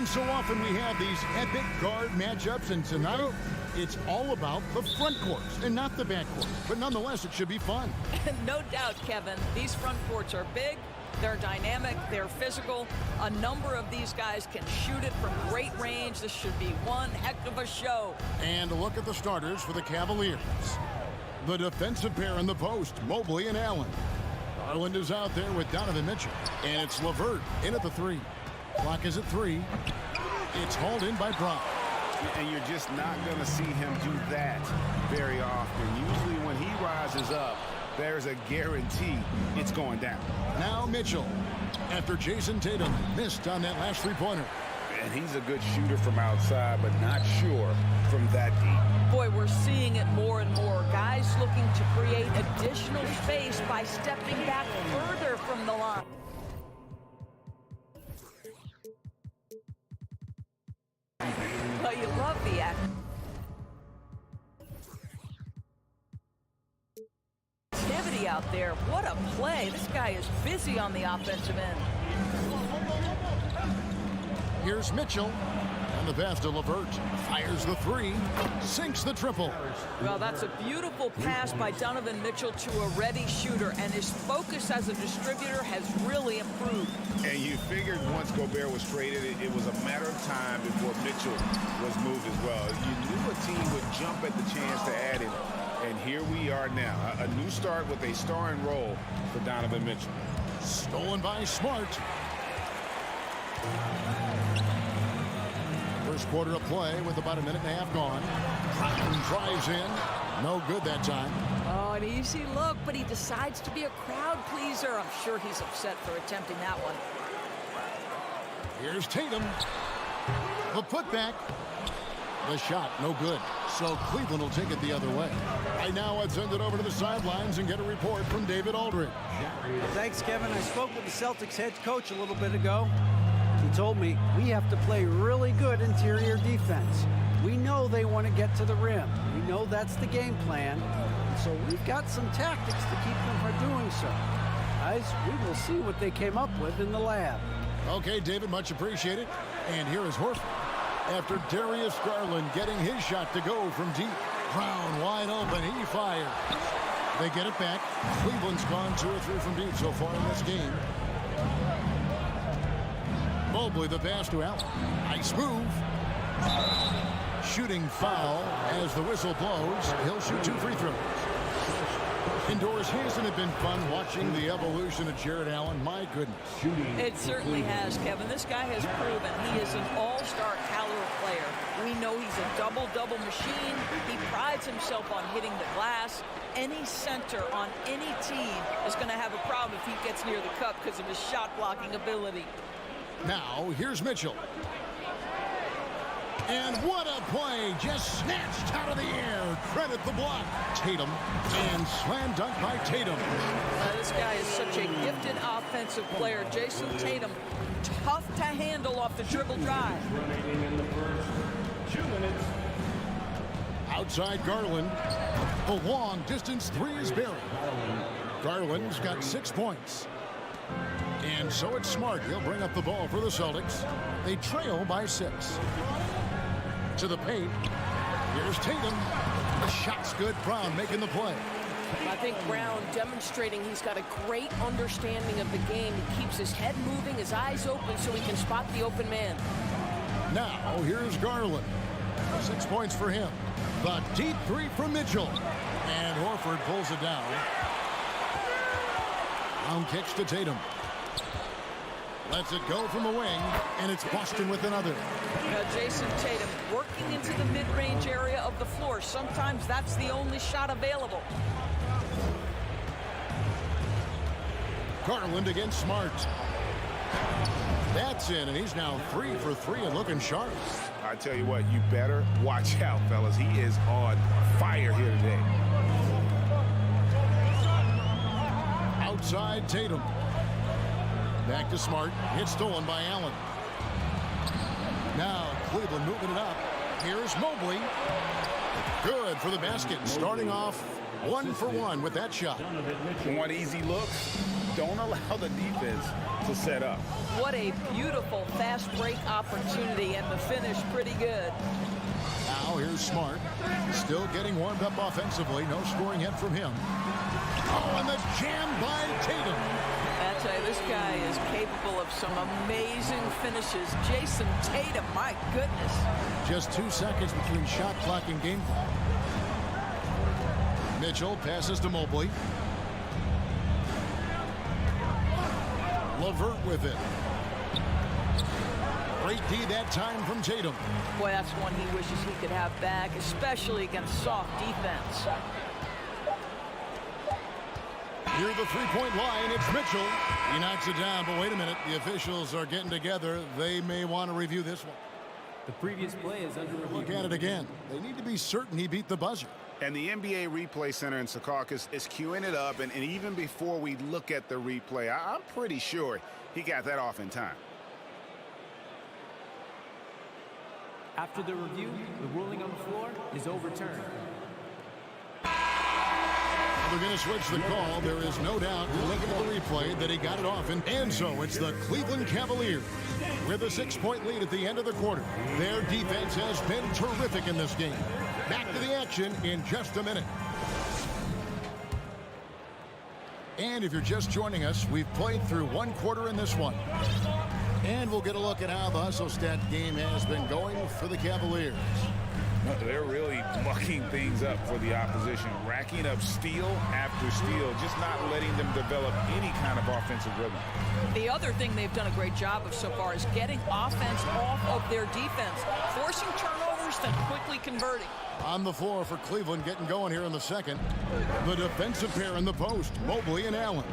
And so often we have these epic guard matchups, and tonight it's all about the front courts and not the back court. But nonetheless, it should be fun. No doubt, Kevin. These front courts are big, they're dynamic, they're physical. A number of these guys can shoot it from great range. This should be one heck of a show. And a look at the starters for the Cavaliers. The defensive pair in the post, Mobley and Allen. Garland is out there with Donovan Mitchell. And it's LeVert in at the 3. Clock is at 3. It's hauled in by Brown. And you're just not going to see him do that very often. Usually when he rises up, there's a guarantee it's going down. Now Mitchell, after Jason Tatum missed on that last three-pointer. And he's a good shooter from outside, but not sure from that deep. Boy, we're seeing it more and more. Guys looking to create additional space by stepping back further from the line. Well, you love the activity out there. What a play. This guy is busy on the offensive end. Here's Mitchell. And the pass to LeVert. Fires the 3. Sinks the triple. Well, that's a beautiful pass by Donovan Mitchell to a ready shooter, and his focus as a distributor has really improved. And you figured once Gobert was traded, it was a matter of time before Mitchell was moved as well. You knew a team would jump at the chance to add him, and here we are now. A new start with a starring role for Donovan Mitchell. Stolen by Smart. First quarter of play with about a minute and a half gone. Brown drives in. No good that time. Oh, an easy look, but he decides to be a crowd pleaser. I'm sure he's upset for attempting that one. Here's Tatum. The putback. The shot, no good. So Cleveland will take it the other way. Right now, let's send it over to the sidelines and get a report from David Aldridge. Thanks, Kevin. I spoke with the Celtics head coach a little bit ago. He told me we have to play really good interior defense. We know they want to get to the rim. We know that's the game plan. So we've got some tactics to keep them from doing so. Guys, we will see what they came up with in the lab. Okay, David, much appreciated. And here is Horford. After Darius Garland getting his shot to go from deep. Brown wide open. He fires. They get it back. Cleveland's gone 2 or 3 from deep so far in this game. Mobley the pass to Allen. Nice move. Shooting foul as the whistle blows. He'll shoot 2 free throws. Indoors, hasn't it been fun watching the evolution of Jared Allen? My goodness. It certainly has, Kevin. This guy has proven he is an all-star caliber player. We know he's a double-double machine. He prides himself on hitting the glass. Any center on any team is going to have a problem if he gets near the cup because of his shot-blocking ability. Now, here's Mitchell. And what a play, just snatched out of the air. Credit the block. Tatum, and slam dunk by Tatum. This guy is such a gifted offensive player. Jason Tatum, tough to handle off the dribble drive. Outside Garland. The long distance 3 is buried. Garland's got 6 points. And so it's Smart. He'll bring up the ball for the Celtics. They trail by 6. To the paint. Here's Tatum. The shot's good. Brown making the play. I think Brown demonstrating he's got a great understanding of the game. He keeps his head moving, his eyes open so he can spot the open man. Now here's Garland. 6 points for him. The deep 3 from Mitchell. And Horford pulls it down. Brown kicks to Tatum. Lets it go from the wing, and it's Boston with another. Jason Tatum working into the mid-range area of the floor. Sometimes that's the only shot available. Garland against Smart. That's in, and he's now 3 for 3 and looking sharp. I tell you what, you better watch out, fellas. He is on fire here today. Outside Tatum. Back to Smart. It's stolen by Allen. Now Cleveland moving it up. Here's Mobley. Good for the basket. Starting off 1 for 1 with that shot. Want easy looks? Don't allow the defense to set up. What a beautiful fast break opportunity, and the finish pretty good. Now here's Smart. Still getting warmed up offensively. No scoring hit from him. Oh, and the jam by Tatum. I tell you, this guy is capable of some amazing finishes. Jason Tatum, my goodness. Just 2 seconds between shot clock and game clock. Mitchell passes to Mobley. LeVert with it. Great D that time from Tatum. Boy, that's one he wishes he could have back, especially against soft defense. Near the three-point line, it's Mitchell. He knocks it down, but wait a minute. The officials are getting together. They may want to review this one. The previous play is under review. Look at it again. They need to be certain he beat the buzzer. And the NBA Replay Center in Secaucus is queuing it up, and even before we look at the replay, I'm pretty sure he got that off in time. After the review, the ruling on the floor is overturned. They're going to switch the call. There is no doubt, looking at the replay, that he got it off. And so it's the Cleveland Cavaliers with a 6-point lead at the end of the quarter. Their defense has been terrific in this game. Back to the action in just a minute. And if you're just joining us, we've played through 1 quarter in this one. And we'll get a look at how the hustle stat game has been going for the Cavaliers. They're really mucking things up for the opposition, racking up steal after steal, just not letting them develop any kind of offensive rhythm. The other thing they've done a great job of so far is getting offense off of their defense, forcing turnovers, then quickly converting. On the floor for Cleveland, getting going here in the second. The defensive pair in the post, Mobley and Allen.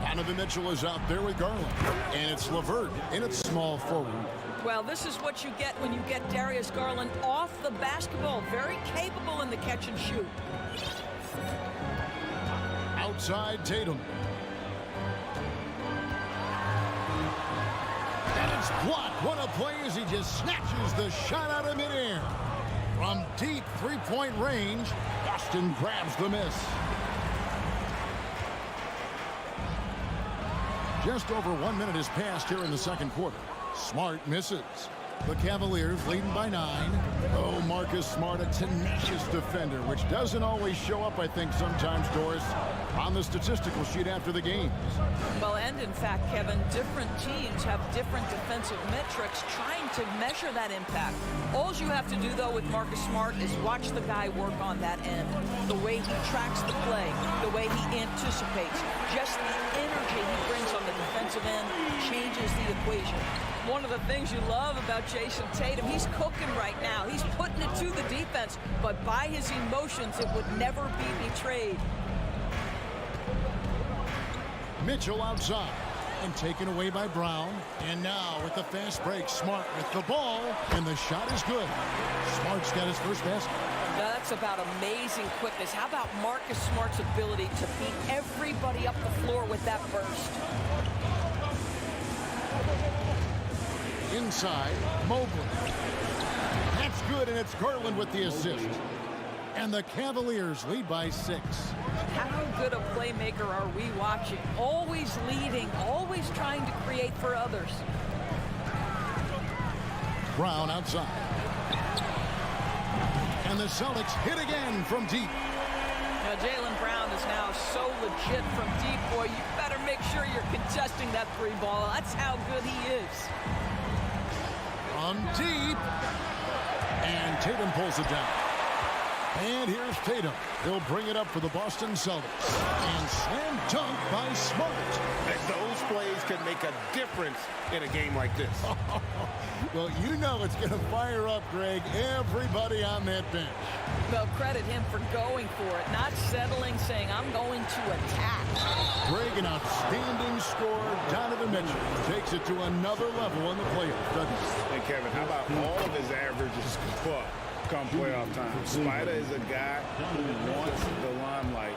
Donovan Mitchell is out there with Garland. And it's LeVert in its small forward. Well, this is what you get when you get Darius Garland off the basketball. Very capable in the catch and shoot. Outside Tatum. And it's blocked. What a play as he just snatches the shot out of midair. From deep three-point range, Boston grabs the miss. Just over 1 minute has passed here in the second quarter. Smart misses. The Cavaliers leading by 9. Oh, Marcus Smart, a tenacious defender, which doesn't always show up, I think, sometimes, Doris, on the statistical sheet after the games. Well, and in fact, Kevin, different teams have different defensive metrics trying to measure that impact. All you have to do, though, with Marcus Smart is watch the guy work on that end. The way he tracks the play, the way he anticipates, just the energy he brings on the defensive end changes the equation. One of the things you love about Jason Tatum, he's cooking right now. He's putting it to the defense, but by his emotions, it would never be betrayed. Mitchell outside and taken away by Brown. And now with the fast break, Smart with the ball, and the shot is good. Smart's got his first basket. Now that's about amazing quickness. How about Marcus Smart's ability to beat everybody up the floor with that burst? Inside, Mobley. That's good, and it's Garland with the assist. And the Cavaliers lead by 6. How good a playmaker are we watching? Always leading, always trying to create for others. Brown outside. And the Celtics hit again from deep. Now, Jaylen Brown is now so legit from deep, boy. You better make sure you're contesting that 3 ball. That's how good he is. From deep. And Tatum pulls it down. And here's Tatum. He'll bring it up for the Boston Celtics. And slam dunk by Smart. Those plays can make a difference in a game like this. Well, you know it's going to fire up, Greg, everybody on that bench. Well, credit him for going for it, not settling, saying, I'm going to attack. Greg, an outstanding scorer. Donovan Mitchell takes it to another level in the playoffs, doesn't he? And Kevin, how about all of his averages go up come playoff time? Spider is a guy who wants the limelight,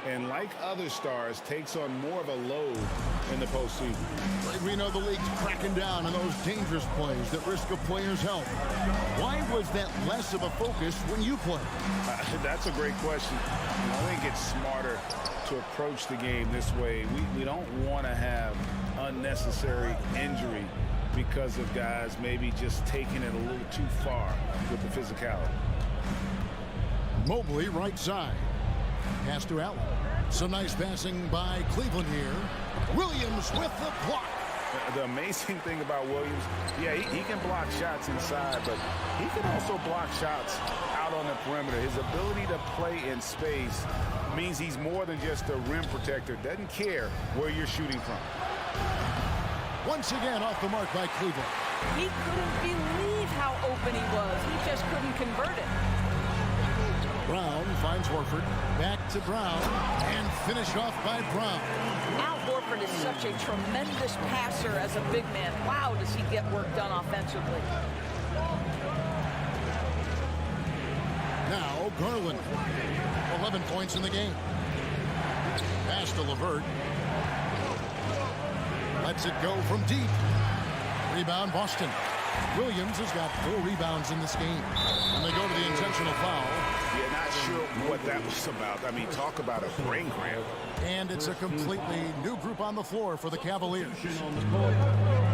and like other stars, takes on more of a load in the postseason. We know the league's cracking down on those dangerous plays that risk a player's health. Why was that less of a focus when you play? That's a great question. I think it's smarter to approach the game this way. We don't want to have unnecessary injury because of guys maybe just taking it a little too far with the physicality. Mobley right side. Pass to Allen. Some nice passing by Cleveland here. Williams with the block. The amazing thing about Williams, yeah, he can block shots inside, but he can also block shots out on the perimeter. His ability to play in space means he's more than just a rim protector. Doesn't care where you're shooting from. Once again off the mark by Cleveland. He couldn't believe how open he was. He just couldn't convert it. Brown finds Horford. Back to Brown. And finished off by Brown. Al Horford is such a tremendous passer as a big man. Wow, does he get work done offensively. Now Garland. 11 points in the game. Pass to LeVert. Lets it go from deep. Rebound Boston. Williams has got 4 rebounds in this game. And they go to the intentional foul. Yeah, not sure what that was about. I mean, talk about a brain cramp. And it's a completely new group on the floor for the Cavaliers.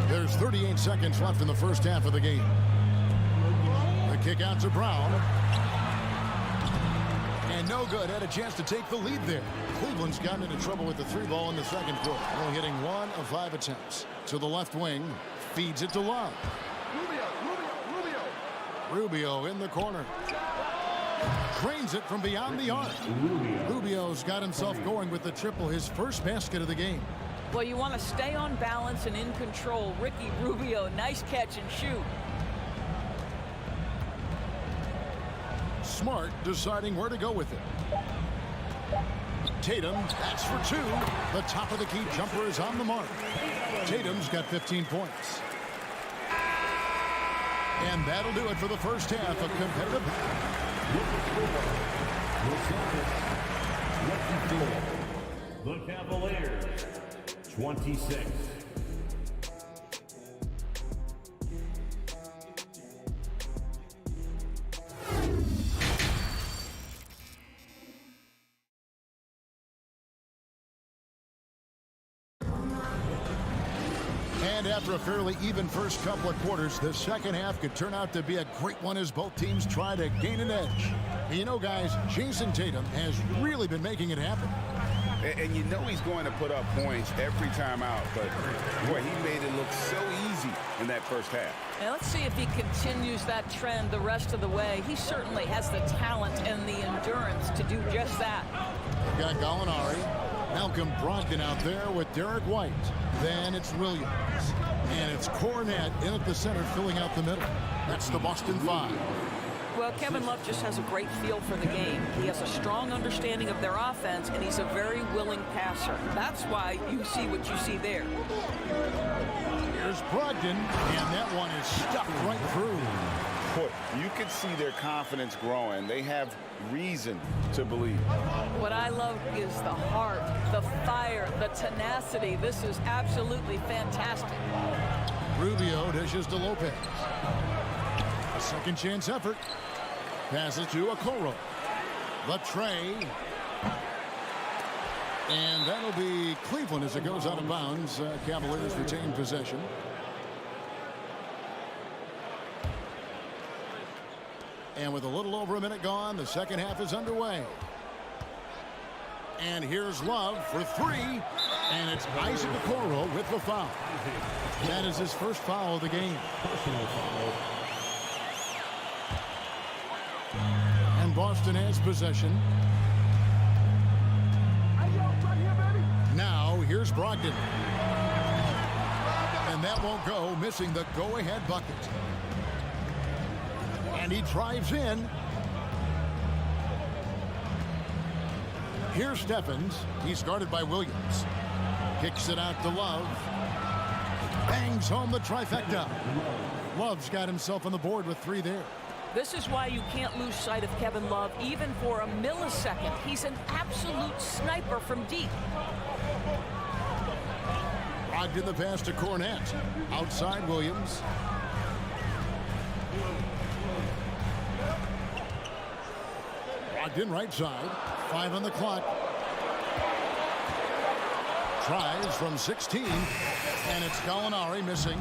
There's 38 seconds left in the first half of the game. The kick out to Brown. And no good. Had a chance to take the lead there. Cleveland's gotten into trouble with the 3 ball in the second quarter. Only hitting 1 of 5 attempts. To the left wing. Feeds it to Love. Rubio in the corner. Drains it from beyond the arc. Rubio's got himself going with the triple, his first basket of the game. Well, you want to stay on balance and in control. Ricky Rubio, nice catch and shoot. Smart deciding where to go with it. Tatum, that's for 2. The top of the key jumper is on the mark. Tatum's got 15 points. And that'll do it for the first half of competitive. The Cavaliers, 26. And after a fairly even first couple of quarters, the second half could turn out to be a great one as both teams try to gain an edge. You know, guys, Jason Tatum has really been making it happen. And you know he's going to put up points every time out, but boy, he made it look so easy in that first half. Now let's see if he continues that trend the rest of the way. He certainly has the talent and the endurance to do just that. Got Gallinari. Malcolm Brogdon out there with Derek White. Then it's Williams. And it's Cornette in at the center filling out the middle. That's the Boston 5. Well, Kevin Love just has a great feel for the game. He has a strong understanding of their offense, and he's a very willing passer. That's why you see what you see there. Here's Brogdon, and that one is stuck right through. Boy, you can see their confidence growing. They have reason to believe. What I love is the heart, the fire, the tenacity. This is absolutely fantastic. Rubio dishes to Lopez. A second chance effort. Passes to Okoro. The tray. And that'll be Cleveland as it goes out of bounds. Cavaliers retain possession. And with a little over a minute gone, the second half is underway. And here's Love for 3. And it's Isaac Okoro with the foul. That is his first foul of the game. Personal foul. And Boston has possession. Now here's Brogdon. And that won't go, missing the go-ahead bucket. And he drives in. Here's Stephens. He's guarded by Williams. Kicks it out to Love. Bangs home the trifecta. Love's got himself on the board with 3 there. This is why you can't lose sight of Kevin Love even for a millisecond. He's an absolute sniper from deep. Brogdon the pass to Cornette. Outside Williams. Brogdon right side. 5 on the clock. Tries from 16. And it's Gallinari missing.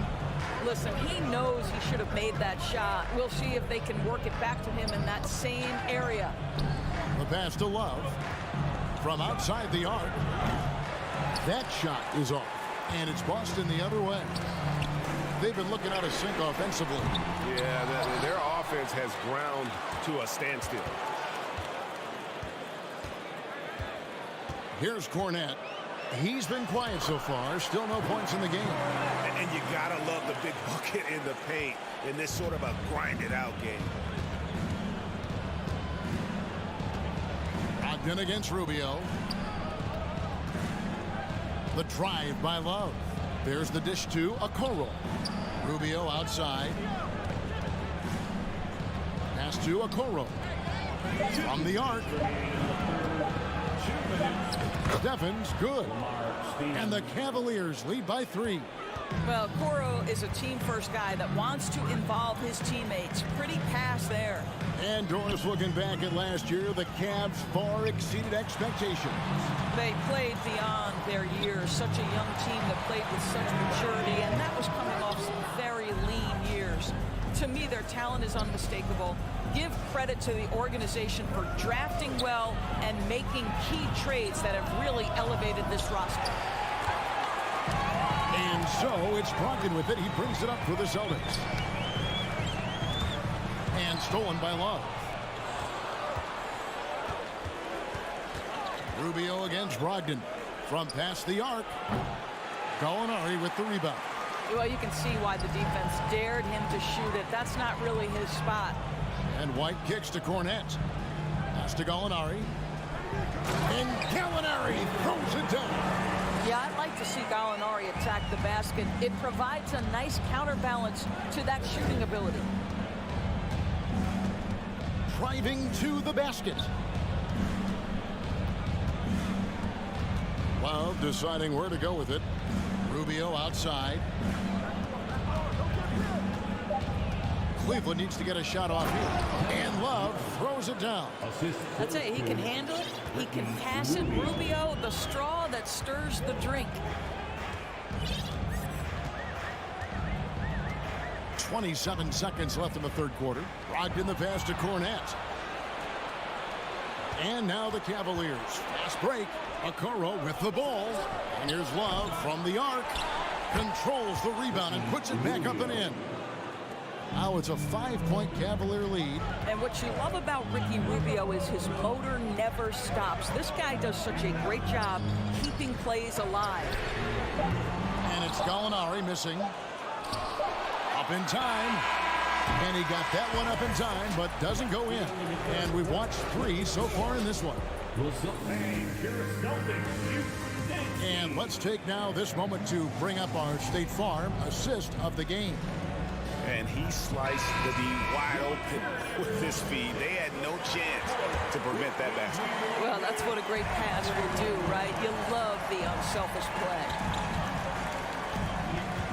Listen, he knows he should have made that shot. We'll see if they can work it back to him in that same area. The pass to Love. From outside the arc. That shot is off. And it's Boston the other way. They've been looking out of sync offensively. Yeah, their offense has ground to a standstill. Here's Cornette. He's been quiet so far. Still no points in the game. And you gotta love the big bucket in the paint in this sort of a grinded out game. Brogdon against Rubio. The drive by Love. There's the dish to Okoro. Rubio outside. Pass to Okoro. From the arc. Stephens good. And the Cavaliers lead by 3. Well, Okoro is a team-first guy that wants to involve his teammates. Pretty pass there. And Doris, looking back at last year, the Cavs far exceeded expectations. They played beyond their years. Such a young team that played with such maturity, and that was coming off some very lean years. To me, their talent is unmistakable. Give credit to the organization for drafting well and making key trades that have really elevated this roster. And so it's Brogdon with it. He brings it up for the Celtics. And stolen by Love. Rubio against Brogdon. From past the arc. Gallinari with the rebound. Well, you can see why the defense dared him to shoot it. That's not really his spot. And White kicks to Cornette. Pass to Gallinari. And Gallinari throws it down. Yeah, I'd like to see Gallinari attack the basket. It provides a nice counterbalance to that shooting ability. Driving to the basket. Love deciding where to go with it. Rubio outside. Cleveland needs to get a shot off here. And Love throws it down. That's it. He can handle it. He can pass it. Rubio, the straw that stirs the drink. 27 seconds left in the third quarter. Brogdon the pass to Cornette. And now the Cavaliers. Fast break. Okoro with the ball. And here's Love from the arc. Controls the rebound and puts it back up and in. Now it's a 5-point Cavalier lead. And what you love about Ricky Rubio is his motor never stops. This guy does such a great job keeping plays alive. And it's Gallinari missing. Up in time. And he got that one up in time, but doesn't go in. And we've watched 3 so far in this one. And let's take now this moment to bring up our State Farm assist of the game. And he sliced the D wide open with his feet. They had no chance to prevent that basket. Well, that's what a great pass will do, right? You love the unselfish play.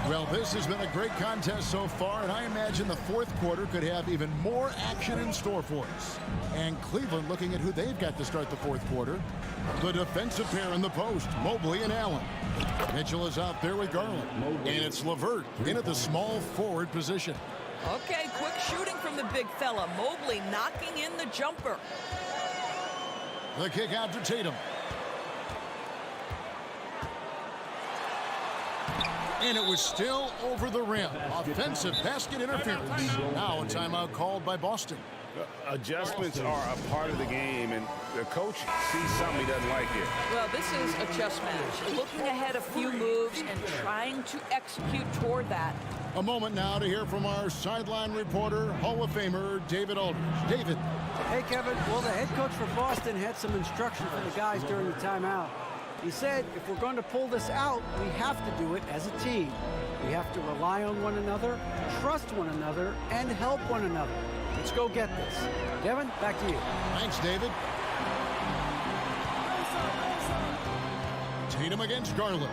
Well, this has been a great contest so far, and I imagine the fourth quarter could have even more action in store for us. And Cleveland looking at who they've got to start the fourth quarter. The defensive pair in the post, Mobley and Allen. Mitchell is out there with Garland. And it's LeVert in at the small forward position. Okay, quick shooting from the big fella. Mobley knocking in the jumper. The kick out to Tatum. And it was still over the rim. Offensive basket interference. Now a timeout called by Boston. Adjustments are a part of the game, and the coach sees something he doesn't like here. Well, this is a chess match. Looking ahead a few moves and trying to execute toward that. A moment now to hear from our sideline reporter, Hall of Famer David Aldridge. David. Hey, Kevin. Well, the head coach for Boston had some instruction for the guys during the timeout. He said if we're going to pull this out, we have to do it as a team. We have to rely on one another, trust one another, and help one another. Let's go get this. Kevin, back to you. Thanks, David. Tatum against Garland.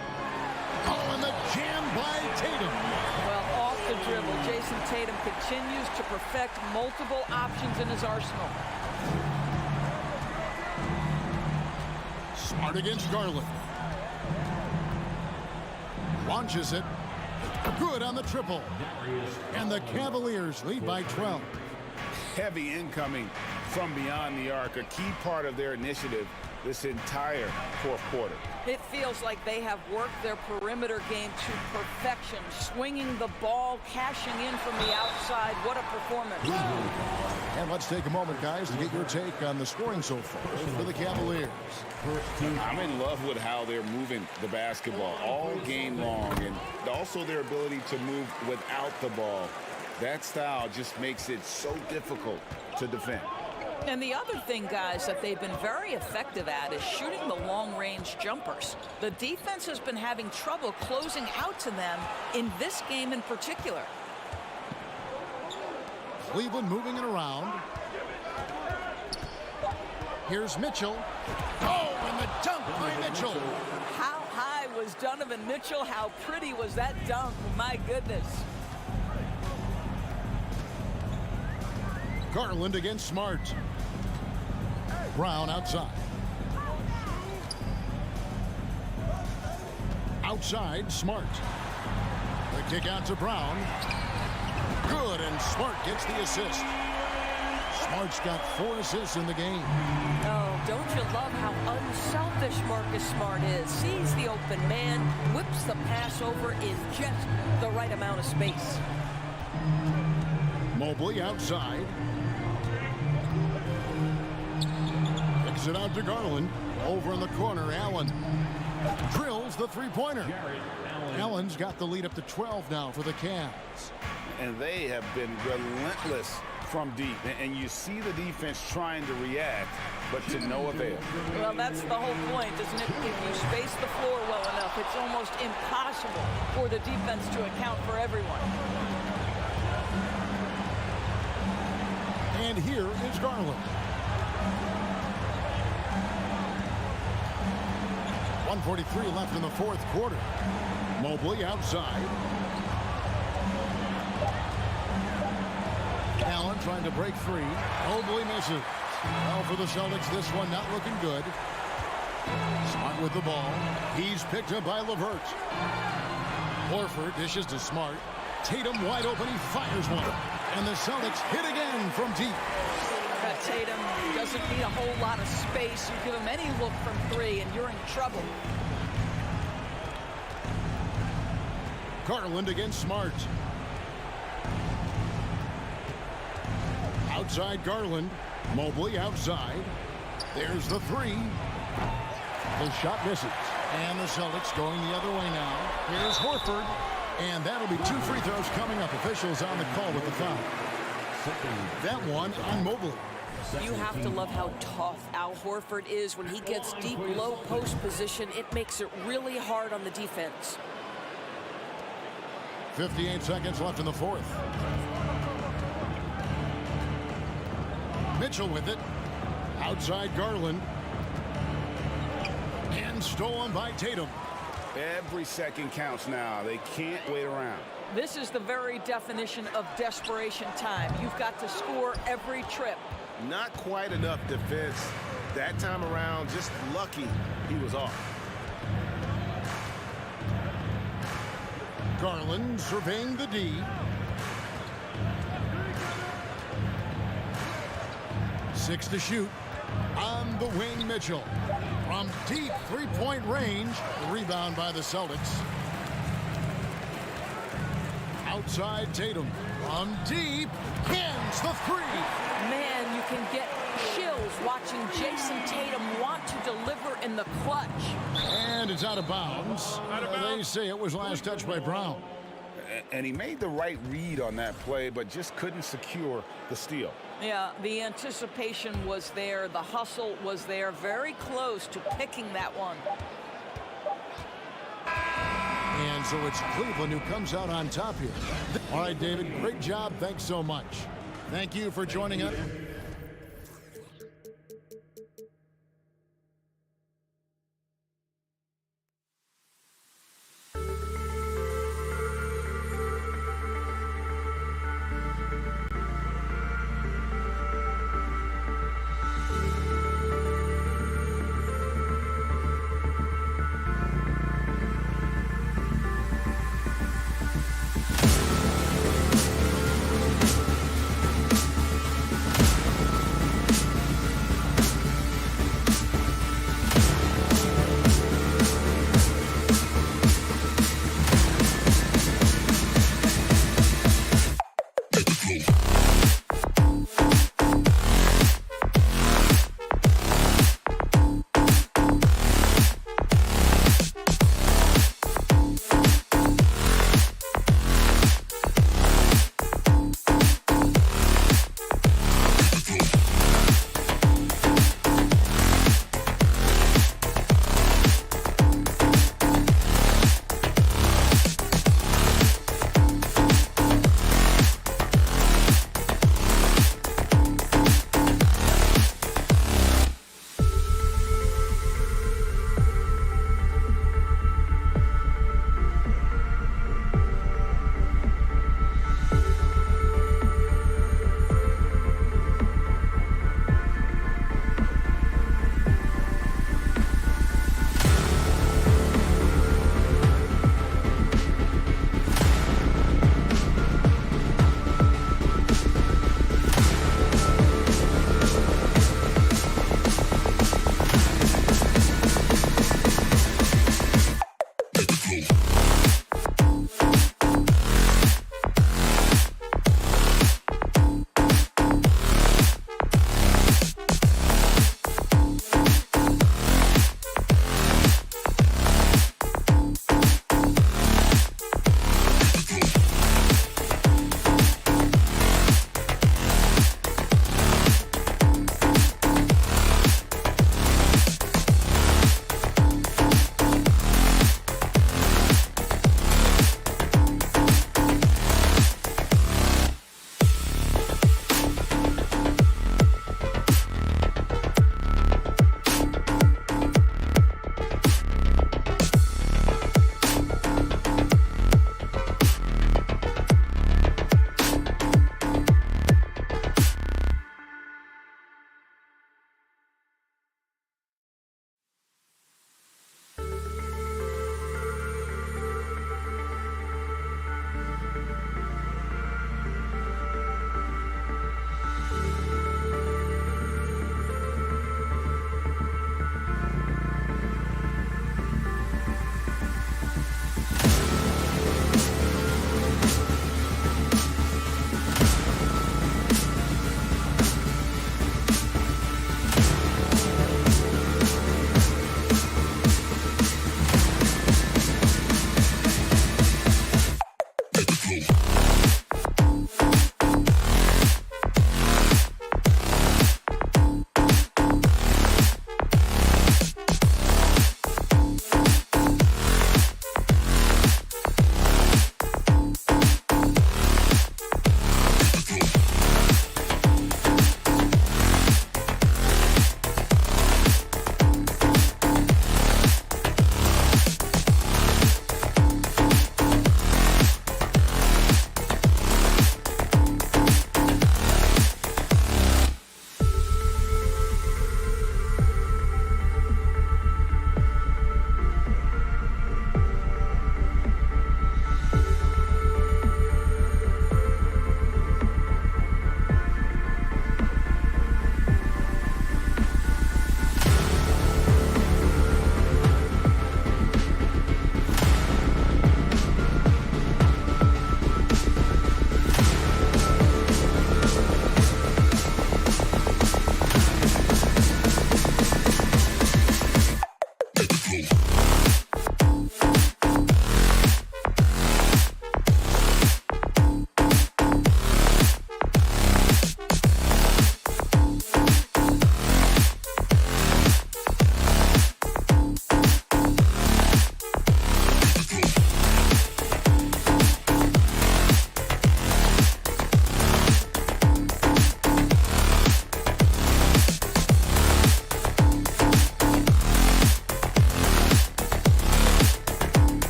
Oh, and the jam by Tatum. Well, off the dribble, Jason Tatum continues to perfect multiple options in his arsenal. Smart against Garland. Launches it. Good on the triple. And the Cavaliers lead by 12. Heavy incoming from beyond the arc, a key part of their initiative this entire fourth quarter. It feels like they have worked their perimeter game to perfection, swinging the ball, cashing in from the outside. What a performance. And let's take a moment, guys, to get your take on the scoring so far for the Cavaliers. I'm in love with how they're moving the basketball all game long, and also their ability to move without the ball. That style just makes it so difficult to defend. And the other thing, guys, that they've been very effective at is shooting the long-range jumpers. The defense has been having trouble closing out to them in this game in particular. Cleveland moving it around. Here's Mitchell. Oh, and the dunk by Mitchell. How high was Donovan Mitchell? How pretty was that dunk? My goodness. Garland against Smart. Brown outside. Outside, Smart. The kick out to Brown. Good, and Smart gets the assist. Smart's got 4 assists in the game. Oh, don't you love how unselfish Marcus Smart is? Sees the open man, whips the pass over in just the right amount of space. Mobley outside. Kicks it out to Garland. Over in the corner, Allen drills the three-pointer. Allen's got the lead up to 12 now for the Cavs. And they have been relentless from deep. And you see the defense trying to react, but to no avail. Well, that's the whole point, isn't it? If you space the floor well enough, it's almost impossible for the defense to account for everyone. And here is Garland. 1:43 left in the fourth quarter. Mobley outside. Allen trying to break free. Mobley misses. Well, for the Celtics, this one not looking good. Smart with the ball. He's picked up by LeVert. Horford dishes to Smart. Tatum wide open. He fires one. And the Celtics hit again from deep. Tatum doesn't need a whole lot of space. You give him any look from 3 and you're in trouble. Garland against Smart. Outside Garland. Mobley outside. There's the 3. The shot misses. And the Celtics going the other way now. Here's Horford. And that'll be 2 free throws coming up. Officials on the call with the foul. That one on Mobley. You have to love how tough Al Horford is when he gets deep low post position. It makes it really hard on the defense. 58 seconds left in the fourth. Mitchell with it. Outside Garland. And stolen by Tatum. Every second counts now. They can't wait around. This is the very definition of desperation time. You've got to score every trip. Not quite enough defense that time around. Just lucky he was off. Garland surveying the D. 6 to shoot. On the wing, Mitchell. From deep three-point range. Rebound by the Celtics. Outside Tatum. From deep. Hits the 3. Man, you can get chills watching Jason Tatum want to deliver in the clutch. And it's out of bounds. They say it was last touched by Brown. And he made the right read on that play, but just couldn't secure the steal. Yeah, the anticipation was there. The hustle was there. Very close to picking that one. And so it's Cleveland who comes out on top here. All right, David, great job. Thanks so much. Thank you for joining us.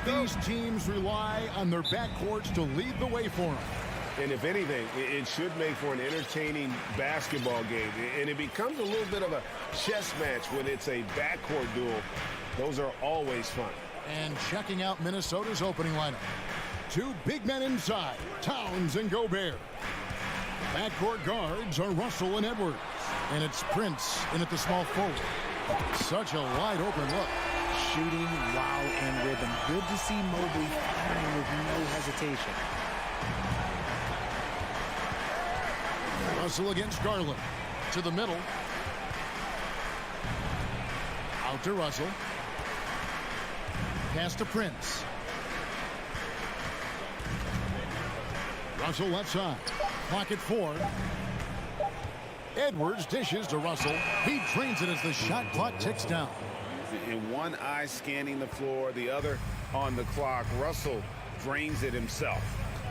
These teams rely on their backcourts to lead the way for them. And if anything, it should make for an entertaining basketball game. And it becomes a little bit of a chess match when it's a backcourt duel. Those are always fun. And checking out Minnesota's opening lineup. Two big men inside, Towns and Gobert. Backcourt guards are Russell and Edwards. And it's Prince in at the small forward. Such a wide open look. Shooting while in rhythm. Good to see Mobley firing with no hesitation. Russell against Garland. To the middle. Out to Russell. Pass to Prince. Russell left side. Clock at 4. Edwards dishes to Russell. He drains it as the shot clock ticks down. In one eye scanning the floor, the other on the clock. Russell drains it himself.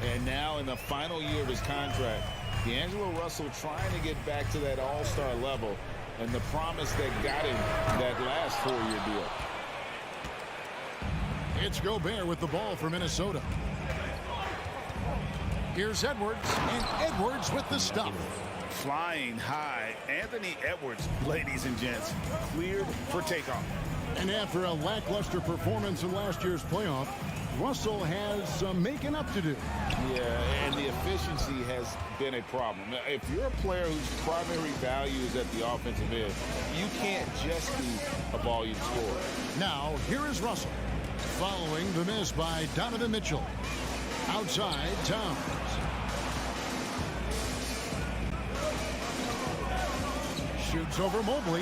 And now in the final year of his contract, D'Angelo Russell trying to get back to that all-star level and the promise that got him that last 4-year deal. It's Gobert with the ball for Minnesota. Here's Edwards, and Edwards with the stop. Flying high, Anthony Edwards, ladies and gents, cleared for takeoff. And after a lackluster performance in last year's playoff, Russell has some making up to do. Yeah, and the efficiency has been a problem. Now, if you're a player whose primary value is at the offensive end, you can't just be a volume scorer. Now, here is Russell, following the miss by Donovan Mitchell. Outside, Towns. Shoots over Mobley.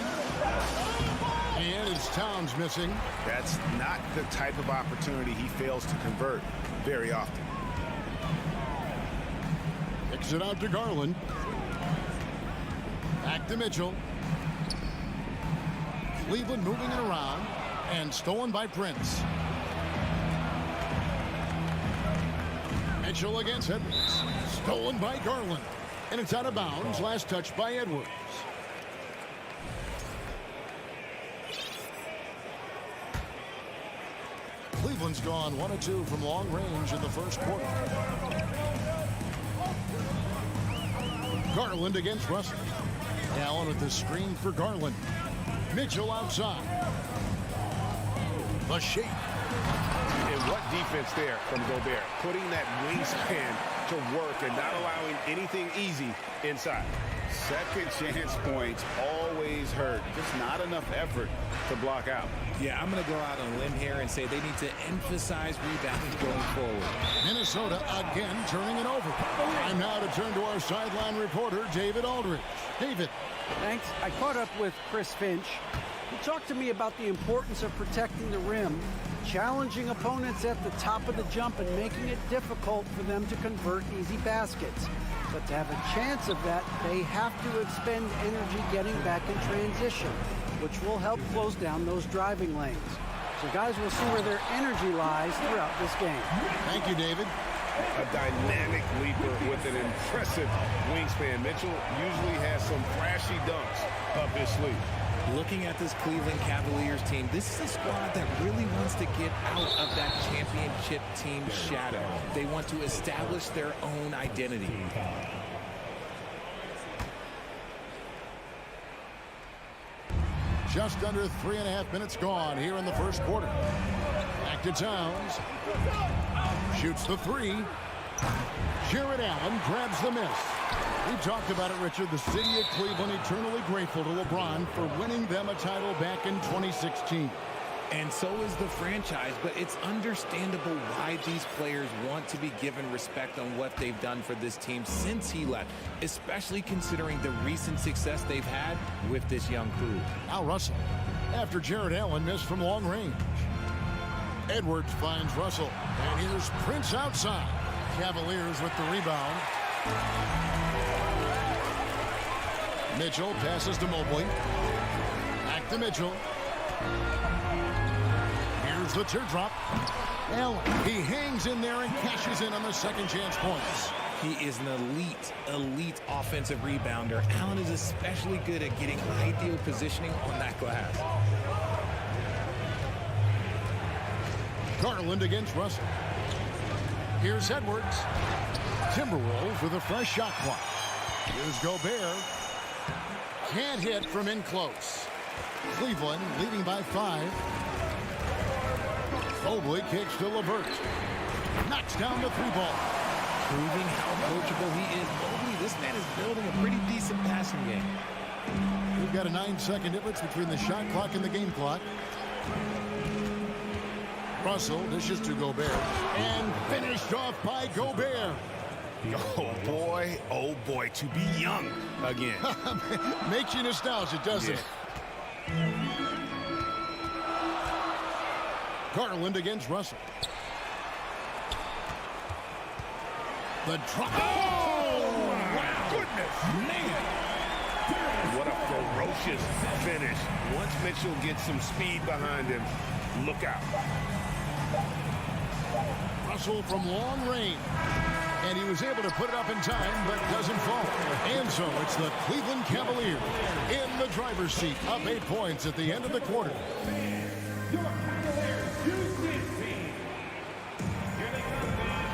And it's Towns missing. That's not the type of opportunity he fails to convert very often. Kicks it out to Garland. Back to Mitchell. Cleveland moving it around. And stolen by Prince. Mitchell against Edwards. Stolen by Garland. And it's out of bounds. Last touch by Edwards. Cleveland's gone 1 of 2 from long range in the first quarter. Garland against Russell. Allen with the screen for Garland. Mitchell outside. The shape. And what defense there from Gobert. Putting that wingspan to work and not allowing anything easy inside. Second chance points always hurt. Just not enough effort to block out. Yeah, I'm going to go out on a limb here and say they need to emphasize rebounding going forward. Minnesota again turning it over. Time now to turn to our sideline reporter, David Aldridge. David. Thanks. I caught up with Chris Finch. He talked to me about the importance of protecting the rim, challenging opponents at the top of the jump and making it difficult for them to convert easy baskets. But to have a chance of that, they have to expend energy getting back in transition, which will help close down those driving lanes. So guys, we'll see where their energy lies throughout this game. Thank you, David. A dynamic leaper with an impressive wingspan. Mitchell usually has some flashy dunks up his sleeve. Looking at this Cleveland Cavaliers team, this is a squad that really wants to get out of that championship team shadow. They want to establish their own identity. Just under 3.5 minutes gone here in the first quarter. Back to Towns. Shoots the three. Jared Allen grabs the miss. We talked about it, Richard. The city of Cleveland eternally grateful to LeBron for winning them a title back in 2016. And so is the franchise, but it's understandable why these players want to be given respect on what they've done for this team since he left, especially considering the recent success they've had with this young crew. Now Russell, after Jared Allen missed from long range. Edwards finds Russell, and here's Prince outside. Cavaliers with the rebound. Mitchell passes to Mobley. Back to Mitchell. Here's the teardrop. Allen, he hangs in there and cashes in on the second chance points. He is an elite offensive rebounder. Allen is especially good at getting ideal positioning on that glass. Garland against Russell. Here's Edwards. Timberwolves with a fresh shot clock. Here's Gobert. Can't hit from in close. Cleveland leading by 5. Mobley kicks to LeVert. Knocks down the 3-ball. Proving how coachable he is. Mobley, this man is building a pretty decent passing game. We've got a 9-second difference between the shot clock and the game clock. Russell dishes to Gobert. And finished off by Gobert. Oh boy, to be young again. Makes you nostalgic, doesn't it? Garland against Russell. The drop. Oh, my goodness. Man. What a ferocious finish. Once Mitchell gets some speed behind him, look out. Russell from long range. And he was able to put it up in time, but doesn't fall. And so it's the Cleveland Cavaliers in the driver's seat, up 8 points at the end of the quarter.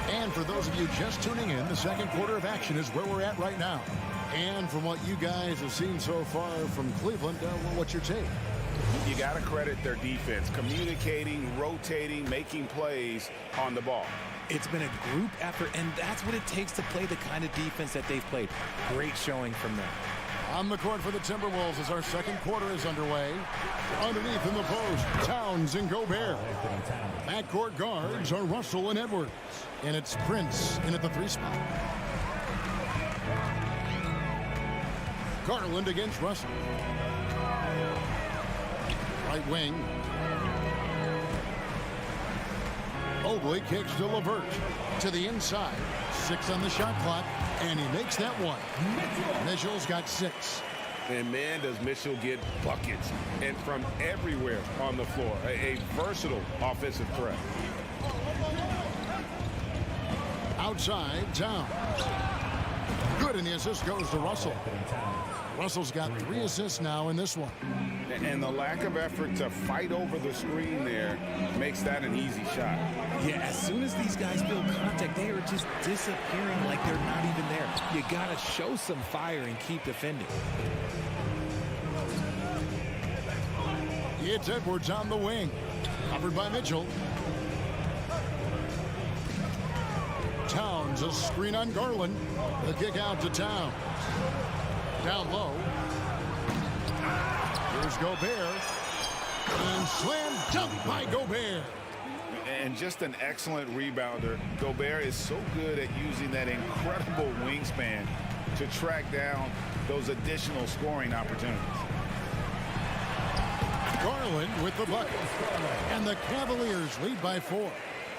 And for those of you just tuning in, the second quarter of action is where we're at right now. And from what you guys have seen so far from Cleveland, what's your take? You got to credit their defense, communicating, rotating, making plays on the ball. It's been a group effort, and that's what it takes to play the kind of defense that they've played. Great showing from them. On the court for the Timberwolves as our second quarter is underway. Underneath in the post, Towns and Gobert. Backcourt guards are Russell and Edwards. And it's Prince in at the 3 spot. Garland against Russell. Right wing. Mobley kicks to LeVert. To the inside. 6 on the shot clock. And he makes that one. Mitchell's got 6. And man, does Mitchell get buckets. And from everywhere on the floor. A versatile offensive threat. Outside, Towns. Good, and the assist goes to Russell. Russell's got 3 assists now in this one. And the lack of effort to fight over the screen there makes that an easy shot. Yeah, as soon as these guys build contact, they are just disappearing like they're not even there. You got to show some fire and keep defending. It's Edwards on the wing. Covered by Mitchell. Towns, a screen on Garland. The kick out to Towns. Down low. Here's Gobert. And slam dunk by Gobert. And just an excellent rebounder. Gobert is so good at using that incredible wingspan to track down those additional scoring opportunities. Garland with the bucket. And the Cavaliers lead by 4.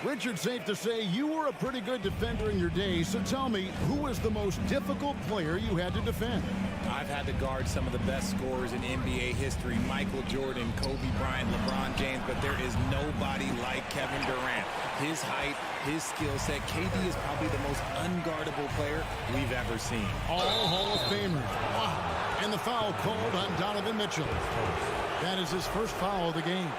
Richard, safe to say you were a pretty good defender in your day, so tell me, who was the most difficult player you had to defend? I've had to guard some of the best scorers in NBA history, Michael Jordan, Kobe Bryant, LeBron James, but there is nobody like Kevin Durant. His height, his skill set, KD is probably the most unguardable player we've ever seen. All Hall of Famers. Wow. And the foul called on Donovan Mitchell. That is his first foul of the game.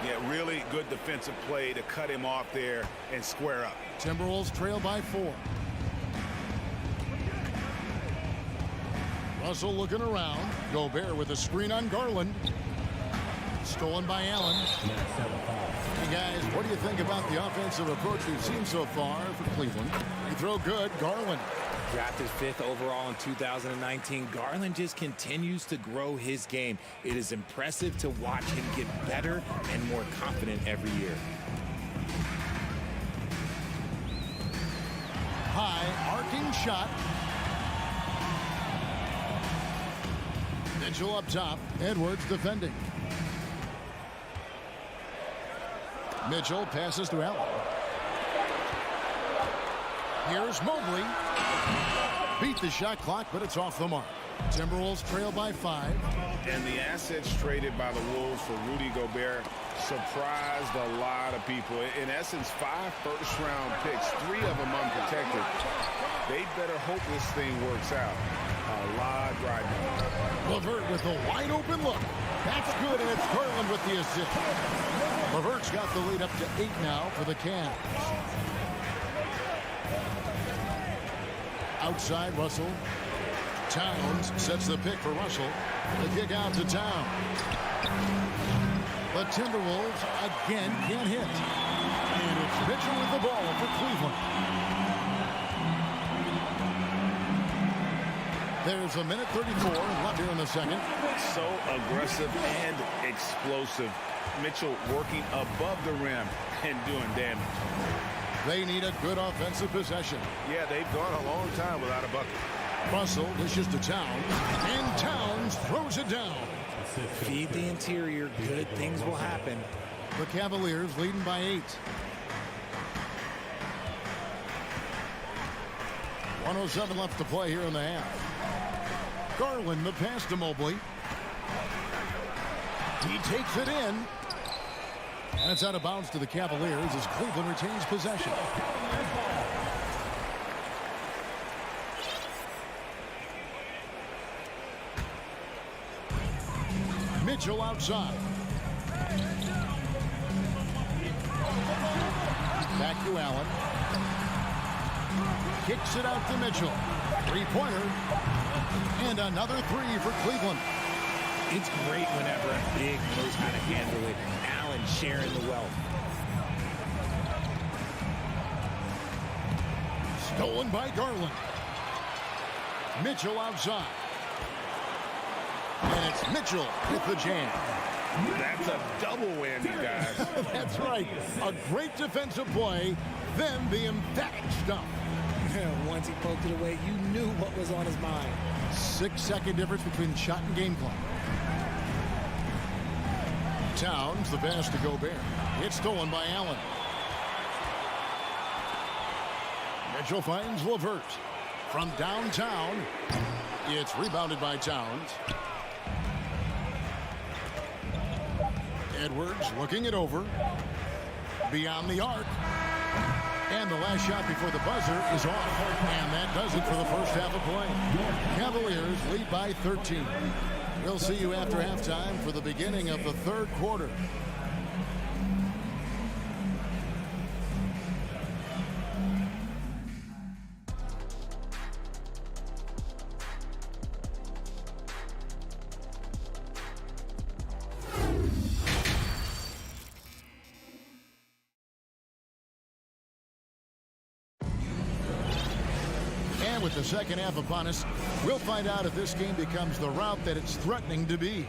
Yeah, really good defensive play to cut him off there and square up. Timberwolves trail by 4. Russell looking around. Gobert with a screen on Garland. Stolen by Allen. Hey guys, what do you think about the offensive approach we've seen so far for Cleveland? You throw good, Garland. Drafted 5th overall in 2019, Garland just continues to grow his game. It is impressive to watch him get better and more confident every year. High arcing shot. Mitchell up top. Edwards defending. Mitchell passes to Allen. Here's Mobley. Beat the shot clock, but it's off the mark. Timberwolves trail by 5. And the assets traded by the Wolves for Rudy Gobert surprised a lot of people. In essence, 5 first-round picks, 3 of them unprotected. They better hope this thing works out. A lot driving. LeVert with a wide open look. That's good, and it's Garland with the assist. LeVert's got the lead up to 8 now for the Cavs. Outside Russell. Towns sets the pick for Russell. The kick out to Towns. The Timberwolves again can't hit. And it's Mitchell with the ball for Cleveland. There's a minute 34 left here in the second. So aggressive and explosive. Mitchell working above the rim and doing damage. They need a good offensive possession. Yeah, they've gone a long time without a bucket. Russell dishes to Towns, and Towns throws it down. Feed the interior. Good things will happen. The Cavaliers leading by 8. 1:07 left to play here in the half. Garland the pass to Mobley. He takes it in. And it's out of bounds to the Cavaliers as Cleveland retains possession. Mitchell outside. Back to Allen. Kicks it out to Mitchell. Three-pointer. And another three for Cleveland. It's great whenever a big knows how to handle it. Allen sharing the wealth. Stolen by Garland. Mitchell outside. And it's Mitchell with the jam. That's a double whammy, guys. That's right. A great defensive play, then the emphatic stuff. Once he poked it away, you knew what was on his mind. 6-second difference between shot and game clock. Towns, the pass to Gobert. It's stolen by Allen. Mitchell finds LeVert. From downtown, it's rebounded by Towns. Edwards looking it over. Beyond the arc. And the last shot before the buzzer is off. And that does it for the first half of play. Cavaliers lead by 13. We'll see you after halftime for the beginning of the third quarter. With the second half upon us, we'll find out if this game becomes the route that it's threatening to be.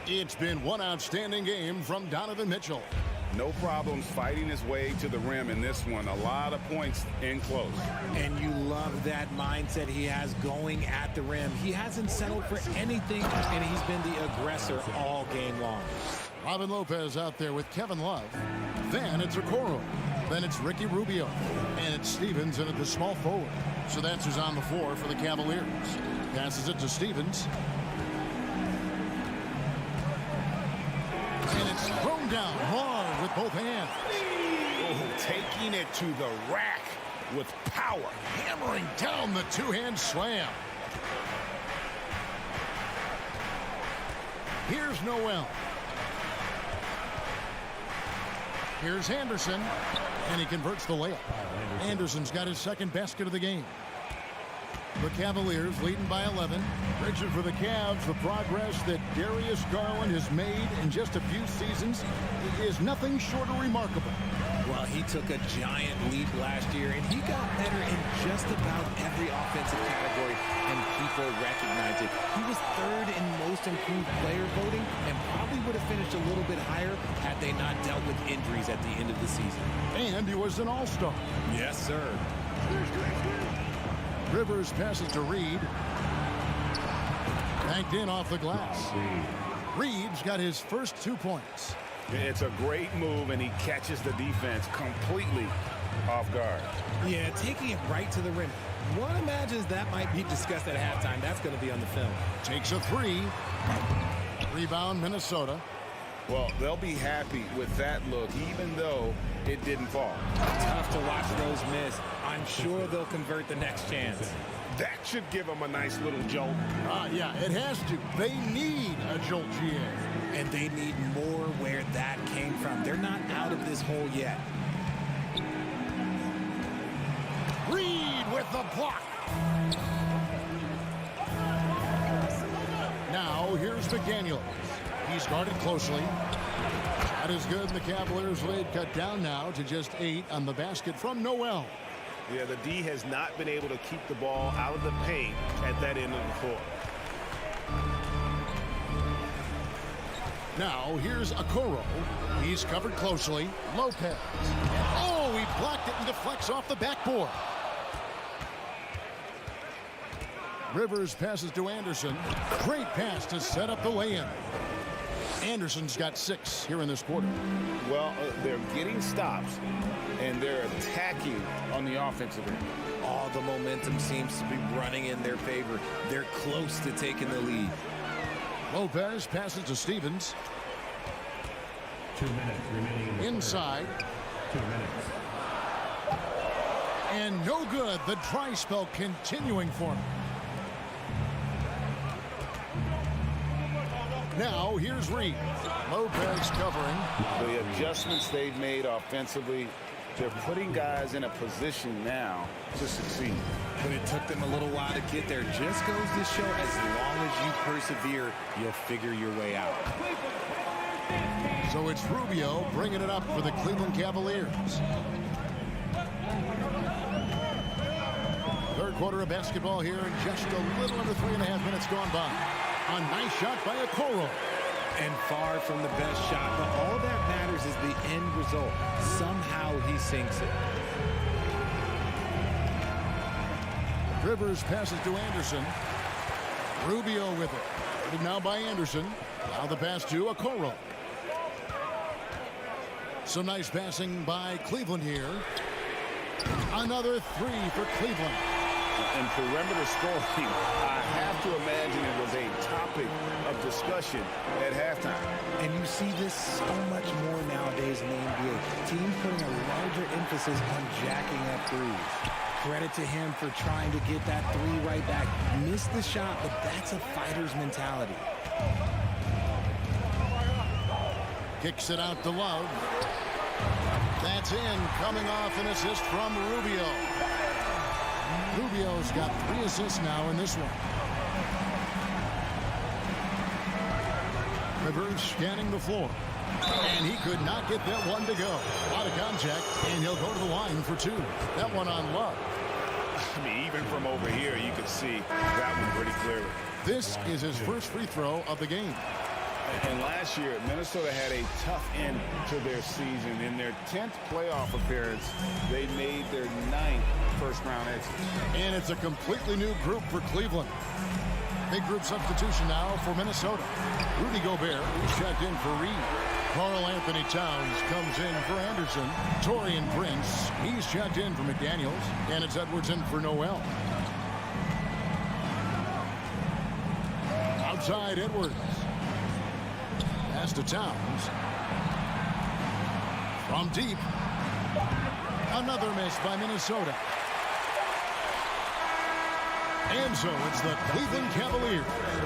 It's been one outstanding game from Donovan Mitchell. No problems fighting his way to the rim in this one. A lot of points in close. And you love that mindset he has going at the rim. He hasn't settled for anything, and he's been the aggressor all game long. Robin Lopez out there with Kevin Love. Then it's Okoro. Then it's Ricky Rubio. And it's Stevens in at the small forward. So that's who's on the floor for the Cavaliers. Passes it to Stevens. And it's thrown down hard with both hands. Oh, taking it to the rack with power. Hammering down the two-hand slam. Here's Noel. Here's Anderson, and he converts the layup. Anderson's got his second basket of the game. The Cavaliers leading by 11. Richard, for the Cavs, the progress that Darius Garland has made in just a few seasons is nothing short of remarkable. Well, he took a giant leap last year, and he got better in just about every offensive category, and people recognize it. He was third in most improved player voting and probably would have finished a little bit higher had they not dealt with injuries at the end of the season. And he was an all-star. Yes, sir. Rivers passes to Reed. Banked in off the glass. Reed's got his first 2 points. It's a great move, and he catches the defense completely off guard. Yeah, taking it right to the rim. One imagines that might be discussed at halftime. That's going to be on the film. Takes a three. Rebound, Minnesota. Well, they'll be happy with that look, even though it didn't fall. Tough to watch those miss. On I'm sure they'll convert the next chance. That should give them a nice little jolt. Yeah, it has to. They need a jolt, GA. And they need more where that came from. They're not out of this hole yet. Reed with the block. Now here's McDaniels. He's guarded closely. That is good. The Cavaliers lead cut down now to just 8 on the basket from Noel. Yeah, the D has not been able to keep the ball out of the paint at that end of the floor. Now here's Okoro. He's covered closely. Lopez. Oh, he blocked it and deflects off the backboard. Rivers passes to Anderson. Great pass to set up the lay-in. Anderson's got 6 here in this quarter. Well, they're getting stops, and they're attacking on the offensive end. All the momentum seems to be running in their favor. They're close to taking the lead. Lopez passes to Stevens. 2 minutes remaining. Inside. 2 minutes. And no good. The dry spell continuing for him. Now here's Reed. Lopez covering. The adjustments they've made offensively, they're putting guys in a position now to succeed. But it took them a little while to get there. Just goes to show, as long as you persevere, you'll figure your way out. So it's Rubio bringing it up for the Cleveland Cavaliers. Third quarter of basketball here, and just a little under 3.5 minutes gone by. A nice shot by Okoro. And far from the best shot, but all that matters is the end result. Somehow he sinks it. Rivers passes to Anderson. Rubio with it. Now by Anderson. Now the pass to Okoro. Some nice passing by Cleveland here. Another 3 for Cleveland. And perimeter scoring, I have to imagine it was a topic of discussion at halftime. And you see this so much more nowadays in the NBA. Teams putting a larger emphasis on jacking up threes. Credit to him for trying to get that 3 right back. Missed the shot, but that's a fighter's mentality. Kicks it out to Love. That's in, coming off an assist from Rubio. Rubio's got 3 assists now in this one. Rivers scanning the floor. And he could not get that one to go. Out of contact, and he'll go to the line for 2. That one on Love. I mean, even from over here, you could see that one pretty clearly. This is his first free throw of the game. And last year, Minnesota had a tough end to their season. In their 10th playoff appearance, they made their 9th first-round exit. And it's a completely new group for Cleveland. Big group substitution now for Minnesota. Rudy Gobert, who's checked in for Reed. Karl Anthony Towns comes in for Anderson. Taurean Prince, he's checked in for McDaniels. And it's Edwards in for Noel. Outside Edwards. Pass to Towns. From deep. Another miss by Minnesota. And so it's the Cleveland Cavaliers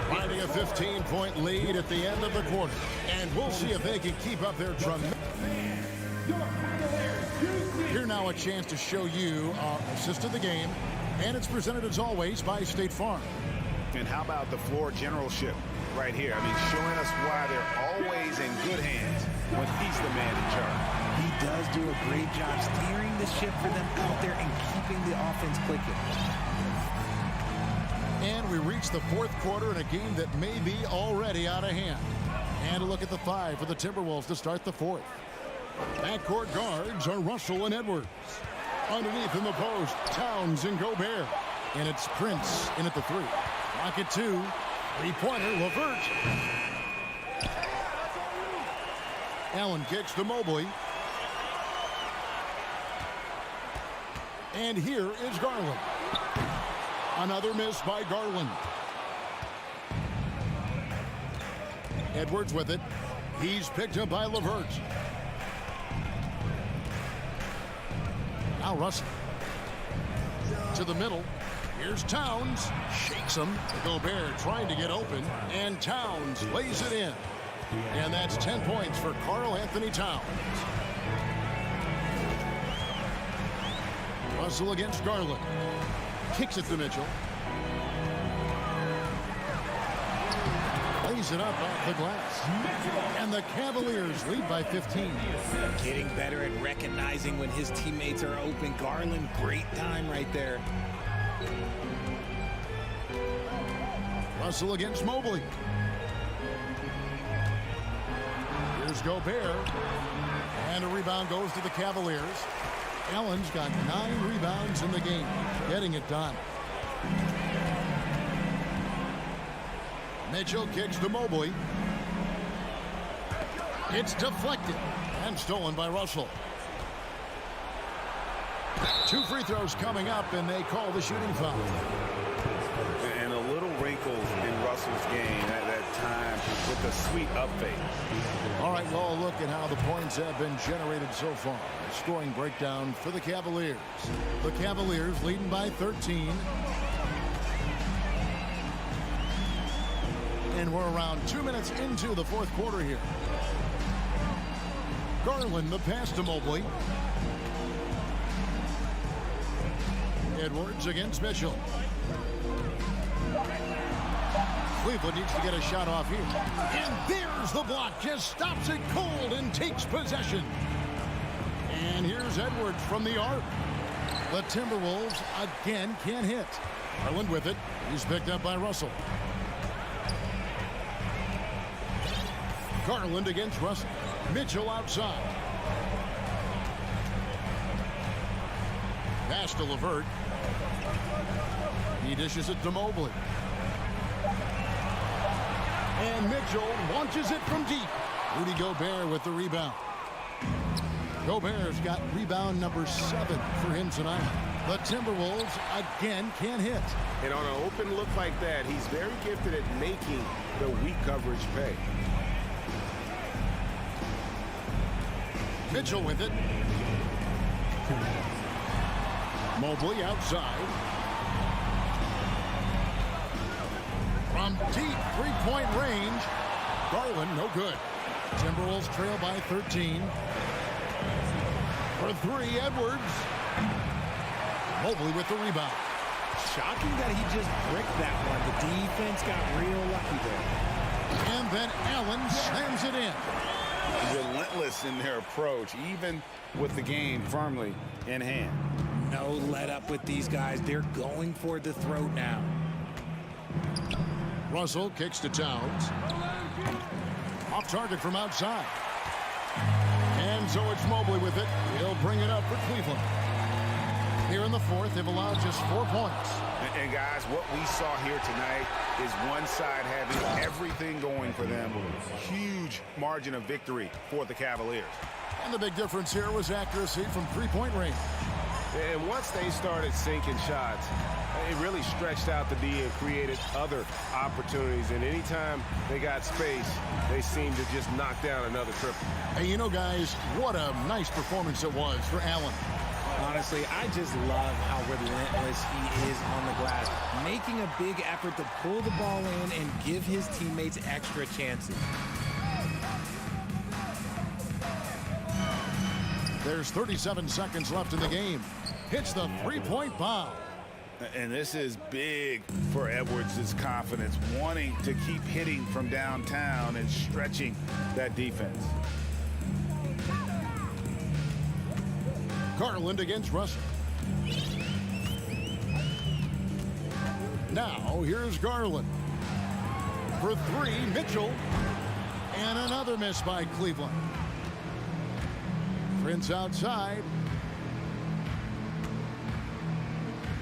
finding a 15-point lead at the end of the quarter. And we'll see if they can keep up their tremendous. Here now a chance to show you our assist of the game. And it's presented as always by State Farm. And how about the floor generalship right here? I mean, showing us why they're always in good hands when he's the man in charge. He does do a great job steering the ship for them out there and keeping the offense clicking. And we reach the 4th quarter in a game that may be already out of hand. And a look at the 5 for the Timberwolves to start the 4th. Backcourt guards are Russell and Edwards. Underneath in the post, Towns and Gobert. And it's Prince in at the 3. Rocket 2. Three-pointer, Levert. Allen kicks to Mobley. And here is Garland. Another miss by Garland. Edwards with it. He's picked up by Levert. Now Russell. To the middle. Here's Towns. Shakes him. Gobert trying to get open. And Towns lays it in. And that's 10 points for Karl Anthony Towns. Russell against Garland. Kicks it to Mitchell. Lays it up off the glass. And the Cavaliers lead by 15. Getting better at recognizing when his teammates are open. Garland, great time right there. Russell against Mobley. Here's Gobert. And a rebound goes to the Cavaliers. Allen's got 9 rebounds in the game. Getting it done. Mitchell kicks to Mobley. It's deflected and stolen by Russell. 2 free throws coming up, and they call the shooting foul. And a little wrinkle in Russell's game at that time with the sweet up fake. All right, well, look at how the points have been generated so far. Scoring breakdown for the Cavaliers. The Cavaliers leading by 13. And we're around 2 minutes into the fourth quarter here. Garland, the pass to Mobley. Edwards against Mitchell. Cleveland needs to get a shot off here. And there's the block. Just stops it cold and takes possession. And here's Edwards from the arc. The Timberwolves again can't hit. Garland with it. He's picked up by Russell. Garland against Russell. Mitchell outside. Pass to LeVert. He dishes it to Mobley. And Mitchell launches it from deep. Rudy Gobert with the rebound. Gobert's got rebound number 7 for him tonight. The Timberwolves again can't hit. And on an open look like that, he's very gifted at making the weak coverage pay. Mitchell with it. Mobley outside. From deep three-point range. Garland, no good. Timberwolves trail by 13. For 3, Edwards. Mobley with the rebound. Shocking that he just bricked that one. The defense got real lucky there. And then Allen slams it in. Relentless in their approach, even with the game firmly in hand. No let up with these guys. They're going for the throat now. Russell kicks to Towns. Off target from outside. And so it's Mobley with it. He'll bring it up for Cleveland. Here in the fourth, they've allowed just 4 points. And guys, what we saw here tonight is one side having everything going for them. Huge margin of victory for the Cavaliers. And the big difference here was accuracy from three-point range. And once they started sinking shots, it really stretched out the D and created other opportunities. And anytime they got space, they seemed to just knock down another triple. Hey, you know, guys, what a nice performance it was for Allen. Honestly, I just love how relentless he is on the glass, making a big effort to pull the ball in and give his teammates extra chances. There's 37 seconds left in the game. Hits the three-point bomb. And this is big for Edwards' confidence, wanting to keep hitting from downtown and stretching that defense. Garland against Russell. Now, here's Garland. For 3, Mitchell. And another miss by Cleveland. Prince outside.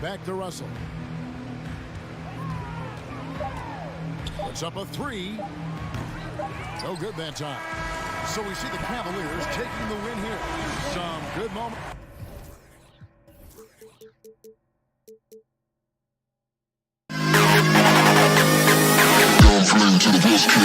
Back to Russell. Puts up a 3. No good that time. So we see the Cavaliers taking the win here. Some good moment. To the best kid.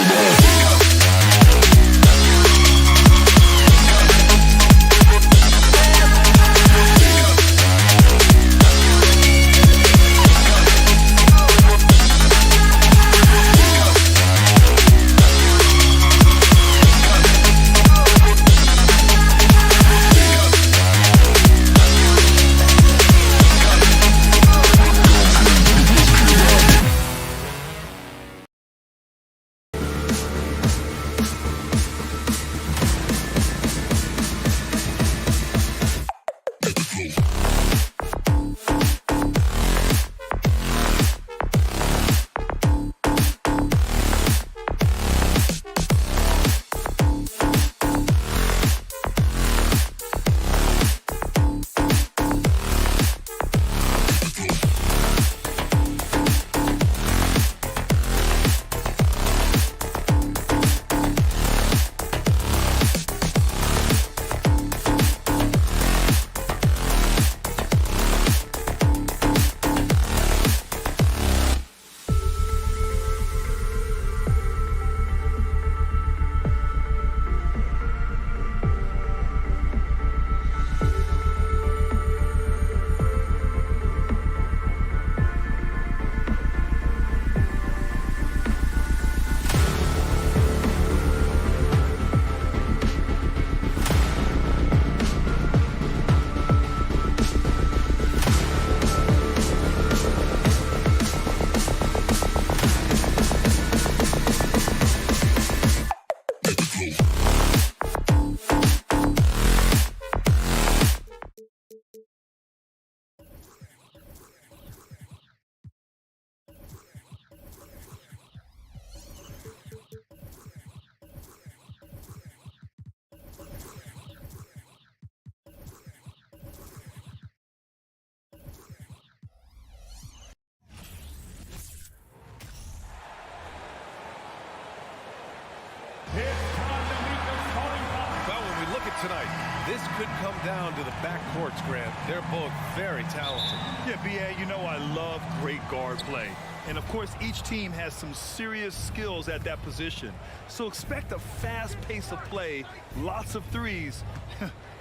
could come down to the backcourts, Grant. They're both very talented. Yeah, B.A., you know I love great guard play. And, of course, each team has some serious skills at that position. So expect a fast pace of play, lots of threes.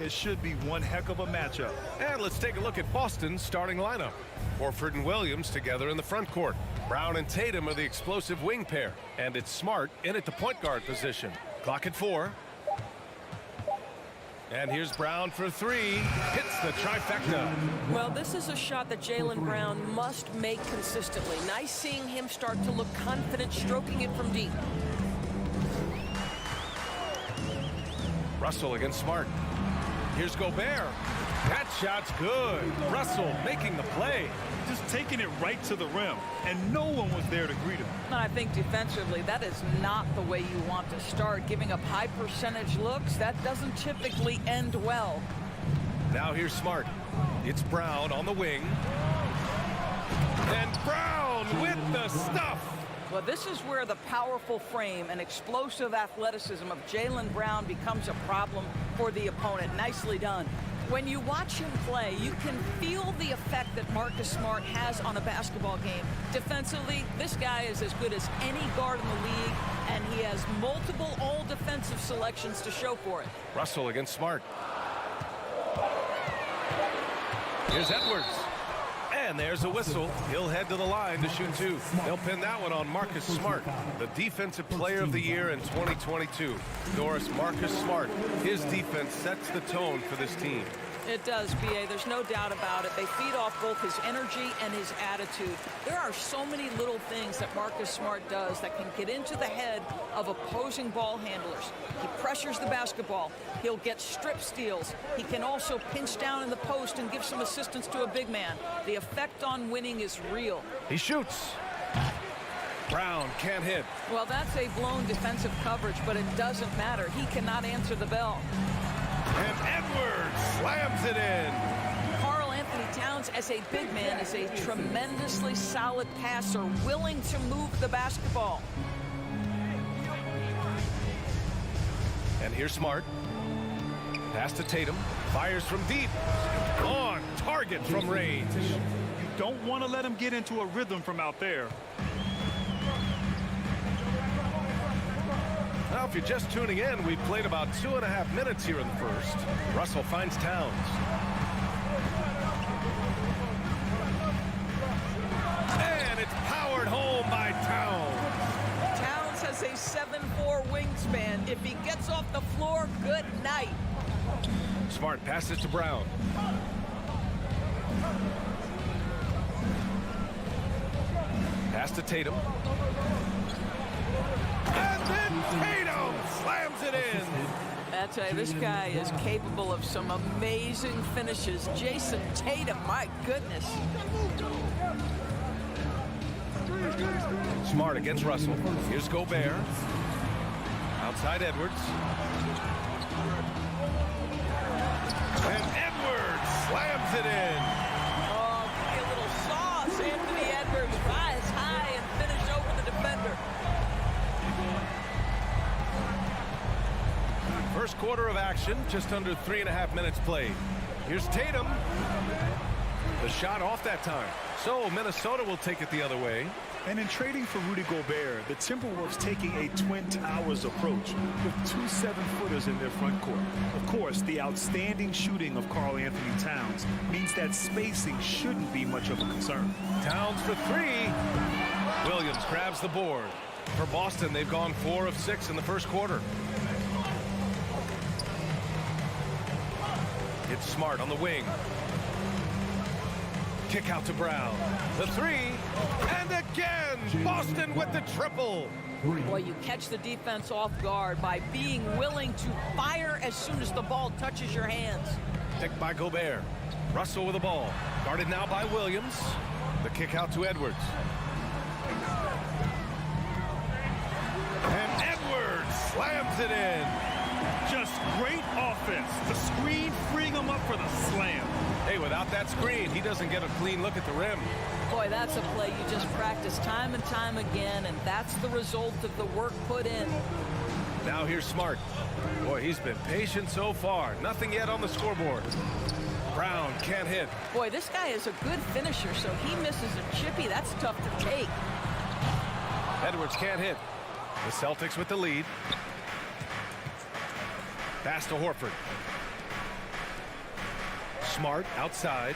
It should be one heck of a matchup. And let's take a look at Boston's starting lineup. Horford and Williams together in the front court. Brown and Tatum are the explosive wing pair. And it's Smart in at the point guard position. Clock at 4. And here's Brown for 3. Hits the trifecta. Well, this is a shot that Jaylen Brown must make consistently. Nice seeing him start to look confident, stroking it from deep. Russell against Smart. Here's Gobert. That shot's good. Russell making the play. Just taking it right to the rim, and no one was there to greet him. I think defensively, that is not the way you want to start. Giving up high percentage looks, that doesn't typically end well. Now here's Smart. It's Brown on the wing. And Brown with the stuff. Well, this is where the powerful frame and explosive athleticism of Jaylen Brown becomes a problem for the opponent. Nicely done. When you watch him play, you can feel the effect that Marcus Smart has on a basketball game. Defensively, this guy is as good as any guard in the league, and he has multiple all-defensive selections to show for it. Russell against Smart. Here's Edwards. And there's a whistle. He'll head to the line to shoot 2. They'll pin that one on Marcus Smart, the Defensive Player of the Year in 2022. Doris, Marcus Smart, his defense sets the tone for this team. It does, B.A. There's no doubt about it. They feed off both his energy and his attitude. There are so many little things that Marcus Smart does that can get into the head of opposing ball handlers. He pressures the basketball. He'll get strip steals. He can also pinch down in the post and give some assistance to a big man. The effect on winning is real. He shoots. Brown can't hit. Well, that's a blown defensive coverage, but it doesn't matter. He cannot answer the bell. And Edwards slams it in. Karl Anthony Towns, as a big man, is a tremendously solid passer, willing to move the basketball. And here's Smart. Pass to Tatum. Fires from deep. On target from range. You don't want to let him get into a rhythm from out there. Now, if you're just tuning in, we've played about 2.5 minutes here in the first. Russell finds Towns. And it's powered home by Towns. Towns has a 7'4" wingspan. If he gets off the floor, good night. Smart passes to Brown. Pass to Tatum. And then Tatum slams it in. I tell you, this guy is capable of some amazing finishes. Jason Tatum, my goodness. Smart against Russell. Here's Gobert. Outside Edwards. And Edwards slams it in. Oh, give me a little sauce. Anthony Edwards rise high and finish over the defender. First quarter of action, just under 3.5 minutes played. Here's Tatum. The shot off that time. So Minnesota will take it the other way. And in trading for Rudy Gobert, the Timberwolves taking a Twin Towers approach with 2 7-footers in their front court. Of course, the outstanding shooting of Karl Anthony Towns means that spacing shouldn't be much of a concern. Towns for 3. Williams grabs the board. For Boston, they've gone 4 of 6 in the first quarter. It's Smart on the wing. Kick out to Brown. The 3. And again, Boston with the triple. Boy, you catch the defense off guard by being willing to fire as soon as the ball touches your hands. Picked by Gobert. Russell with the ball. Guarded now by Williams. The kick out to Edwards. And Edwards slams it in. Just great offense. The screen freeing him up for the slam. Hey, without that screen, he doesn't get a clean look at the rim. Boy, that's a play you just practice time and time again, and that's the result of the work put in. Now here's Smart. Boy, he's been patient so far. Nothing yet on the scoreboard. Brown can't hit. Boy, this guy is a good finisher, so he misses a chippy. That's tough to take. Edwards can't hit. The Celtics with the lead. Pass to Horford. Smart outside.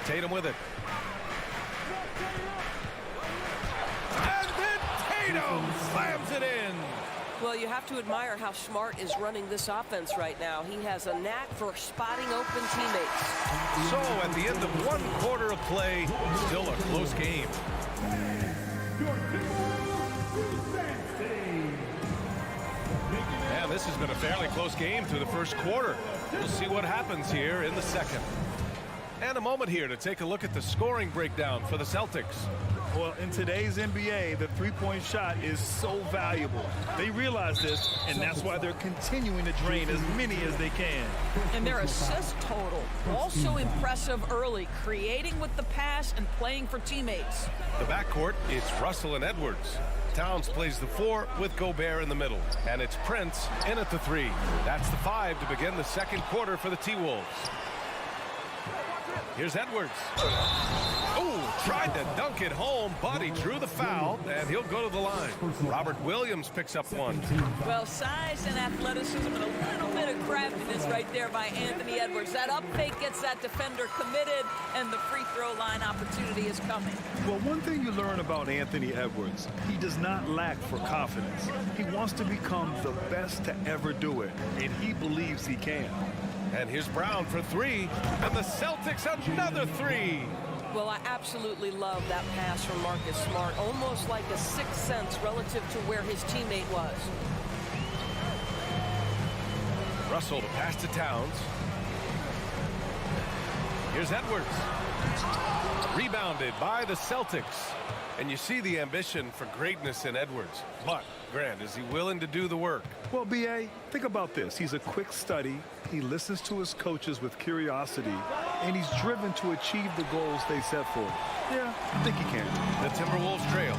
Tatum with it. And then Tatum slams it in. Well, you have to admire how Smart is running this offense right now. He has a knack for spotting open teammates. So at the end of one quarter of play, still a close game. Yeah, this has been a fairly close game through the first quarter. We'll see what happens here in the second. And a moment here to take a look at the scoring breakdown for the Celtics. Well, in today's NBA, the three-point shot is so valuable. They realize this, and that's why they're continuing to drain as many as they can. And their assist total, also impressive early, creating with the pass and playing for teammates. The backcourt, it's Russell and Edwards. Towns plays the 4 with Gobert in the middle. And it's Prince in at the 3. That's the 5 to begin the second quarter for the T-Wolves. Here's Edwards. Oh, tried to dunk it home, but he drew the foul, and he'll go to the line. Robert Williams picks up one. Well, size and athleticism and a little bit of craftiness right there by Anthony Edwards. That up fake gets that defender committed, and the free throw line opportunity is coming. Well, one thing you learn about Anthony Edwards, he does not lack for confidence. He wants to become the best to ever do it, and he believes he can. And here's Brown for 3, and the Celtics another 3. Well, I absolutely love that pass from Marcus Smart, almost like a sixth sense relative to where his teammate was. Russell to pass to Towns. Here's Edwards. Rebounded by the Celtics. And you see the ambition for greatness in Edwards. But, Grant, is he willing to do the work? Well, B.A., think about this. He's a quick study. He listens to his coaches with curiosity, and he's driven to achieve the goals they set for him. Yeah, I think he can. The Timberwolves trail.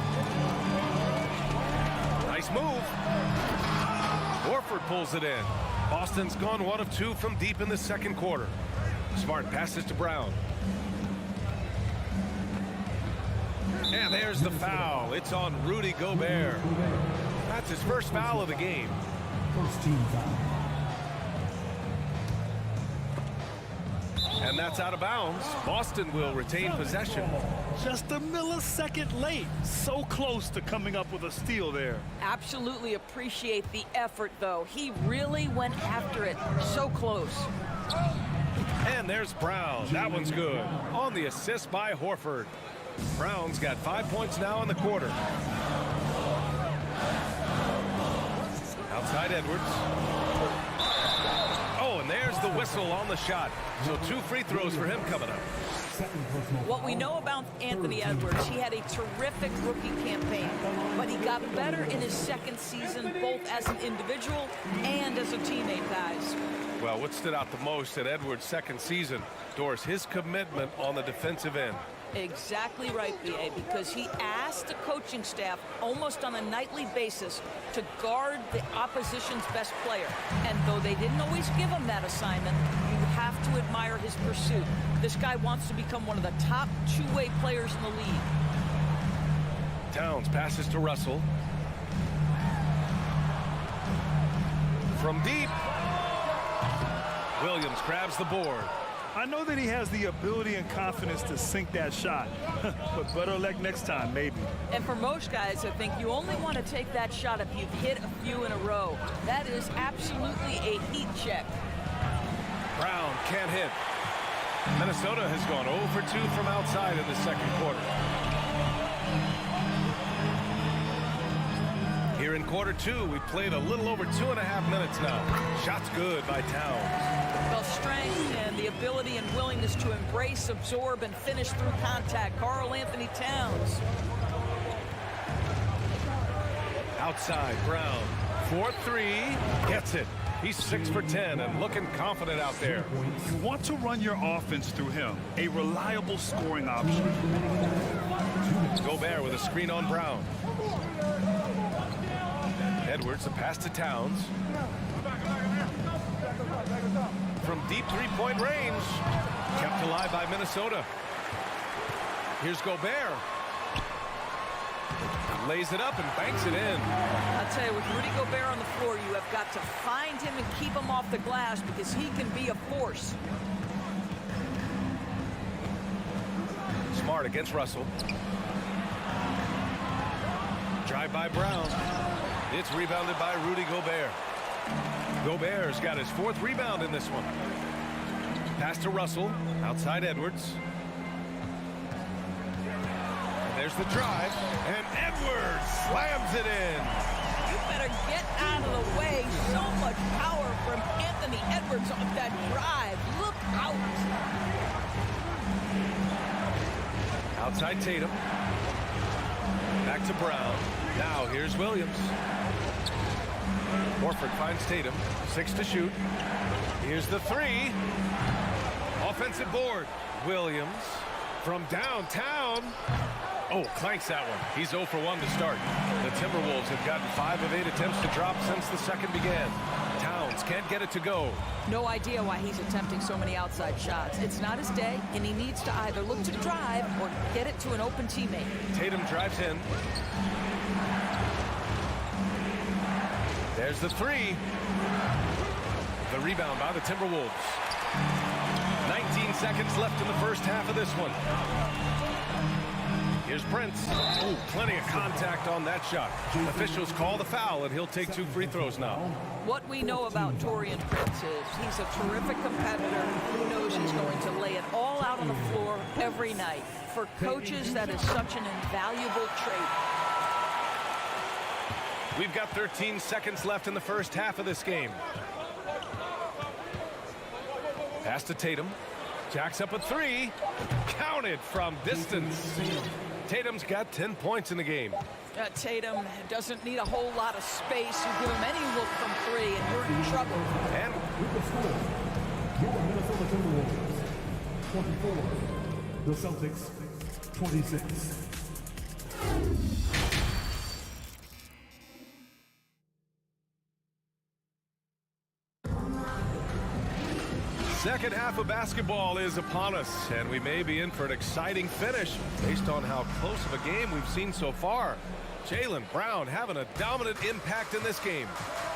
Nice move. Horford pulls it in. Boston's gone 1 of 2 from deep in the second quarter. Smart passes to Brown. And there's the foul. It's on Rudy Gobert. That's his first foul of the game. First team foul. And that's out of bounds. Boston will retain possession. Just a millisecond late. So close to coming up with a steal there. Absolutely appreciate the effort, though. He really went after it. So close. And there's Brown. That one's good. On the assist by Horford. Brown's got 5 points now in the quarter. Outside Edwards. Oh, and there's the whistle on the shot. So 2 free throws for him coming up. What we know about Anthony Edwards, he had a terrific rookie campaign, but he got better in his second season, both as an individual and as a teammate, guys. Well, what stood out the most in Edwards' second season, Doris, his commitment on the defensive end. Exactly right, B.A., because he asked the coaching staff almost on a nightly basis to guard the opposition's best player. And though they didn't always give him that assignment, you have to admire his pursuit. This guy wants to become one of the top two-way players in the league. Towns passes to Russell. From deep. Williams grabs the board. I know that he has the ability and confidence to sink that shot, but better luck next time, maybe. And for most guys, I think you only want to take that shot if you've hit a few in a row. That is absolutely a heat check. Brown can't hit. Minnesota has gone 0 for 2 from outside in the second quarter. Here in quarter 2, we played a little over 2.5 minutes now. Shots good by Towns. Well, strength and the ability and willingness to embrace, absorb, and finish through contact. Karl Anthony Towns. Outside, Brown. 4-3. Gets it. He's 6 for 10 and looking confident out there. You want to run your offense through him. A reliable scoring option. Gobert with a screen on Brown. Edwards, a pass to Towns. From deep three-point range. Kept alive by Minnesota. Here's Gobert. Lays it up and banks it in. I'll tell you, with Rudy Gobert on the floor, you have got to find him and keep him off the glass because he can be a force. Smart against Russell. Drive by Brown. It's rebounded by Rudy Gobert. Gobert's got his 4th rebound in this one. Pass to Russell. Outside Edwards. And there's the drive. And Edwards slams it in. You better get out of the way. So much power from Anthony Edwards on that drive. Look out. Outside Tatum. Back to Brown. Now here's Williams. Horford finds Tatum. 6 to shoot. Here's the 3. Offensive board. Williams from downtown. Oh, clanks that one. He's 0 for 1 to start. The Timberwolves have gotten 5 of 8 attempts to drop since the second began. Towns can't get it to go. No idea why he's attempting so many outside shots. It's not his day, and he needs to either look to drive or get it to an open teammate. Tatum drives in. There's the 3. The rebound by the Timberwolves. 19 seconds left in the first half of this one. Here's Prince. Oh, plenty of contact on that shot. Officials call the foul, and he'll take 2 free throws now. What we know about Taurean Prince is he's a terrific competitor who knows he's going to lay it all out on the floor every night. For coaches, that is such an invaluable trait. We've got 13 seconds left in the first half of this game. Pass to Tatum. Jacks up a 3. Counted from distance. Tatum's got 10 points in the game. Tatum doesn't need a whole lot of space. You give him any look from 3 and you're in trouble. And With the score, your Minnesota Timberwolves, 24. The Celtics, 26. second half of basketball is upon us, and we may be in for an exciting finish based on how close of a game we've seen so far. Jaylen Brown having a dominant impact in this game.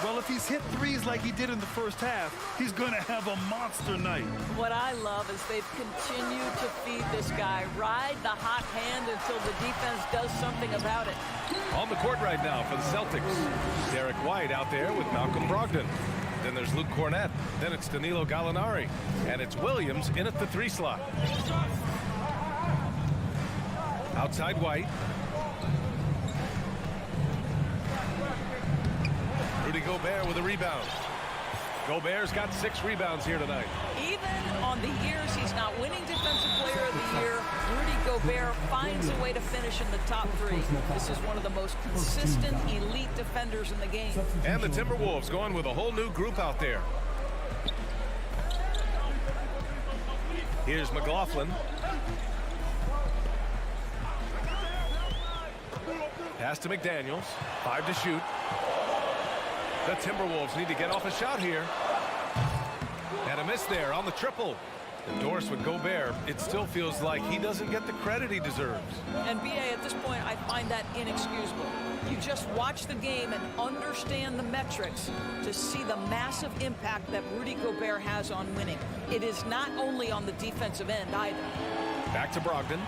Well, if he's hit threes like he did in the first half, he's going to have a monster night. What I love is they've continued to feed this guy. Ride the hot hand until the defense does something about it. On the court right now for the Celtics, Derek White out there with Malcolm Brogdon. Then there's Luke Cornett. Then it's Danilo Gallinari. And it's Williams in at the 3 slot. Outside White. Rudy Gobert with a rebound. Gobert's got 6 rebounds here tonight. Even on the years he's not winning Defensive Player of the Year, Rudy Gobert finds a way to finish in the top 3. This is one of the most consistent, elite defenders in the game. And the Timberwolves going with a whole new group out there. Here's McLaughlin. Pass to McDaniels. 5 to shoot. The Timberwolves need to get off a shot here. And a miss there on the triple. Endorsed with Gobert. It still feels like he doesn't get the credit he deserves. And BA, at this point, I find that inexcusable. You just watch the game and understand the metrics to see the massive impact that Rudy Gobert has on winning. It is not only on the defensive end either. Back to Brogdon.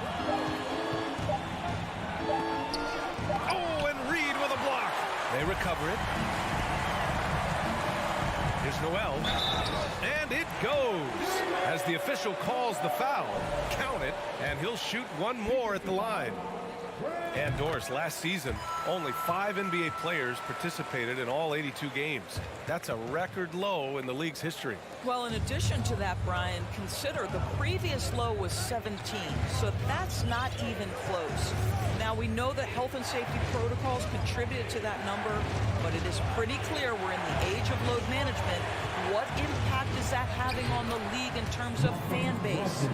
Oh, and Reed with a block. They recover it. Here's Noel. And it goes. As the official calls the foul, count it, and he'll shoot one more at the line. And Doris, last season, only 5 NBA players participated in all 82 games. That's a record low in the league's history. Well, in addition to that, Brian, consider the previous low was 17, so that's not even close. Now, we know that health and safety protocols contributed to that number, but it is pretty clear we're in the age of load management. What impact is that having on the league in terms of fan base?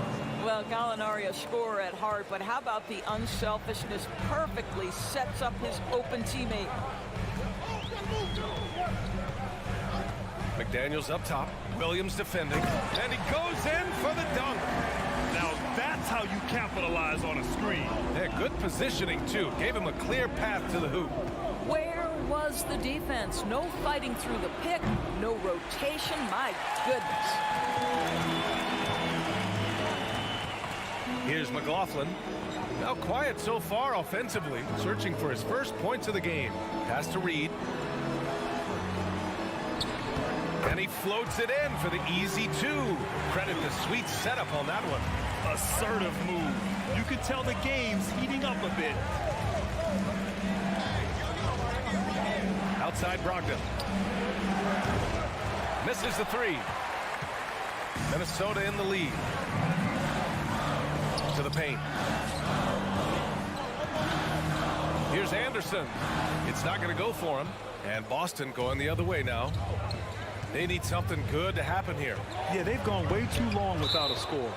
Well, Gallinari, a scorer at heart, but how about the unselfishness perfectly sets up his open teammate? McDaniels up top. Williams defending. And he goes in for the dunk. Now that's how you capitalize on a screen. Yeah, good positioning, too. Gave him a clear path to the hoop. Where was the defense? No fighting through the pick, no rotation. My goodness. Here's McLaughlin. Now quiet so far offensively, searching for his first points of the game. Pass to Reed. And he floats it in for the easy two. Credit the sweet setup on that one. Assertive move. You could tell the game's heating up a bit. Outside Brogdon. Misses the three. Minnesota in the lead. To the paint. Here's Anderson. It's not going to go for him. And Boston going the other way now. They need something good to happen here. Yeah, they've gone way too long without a score.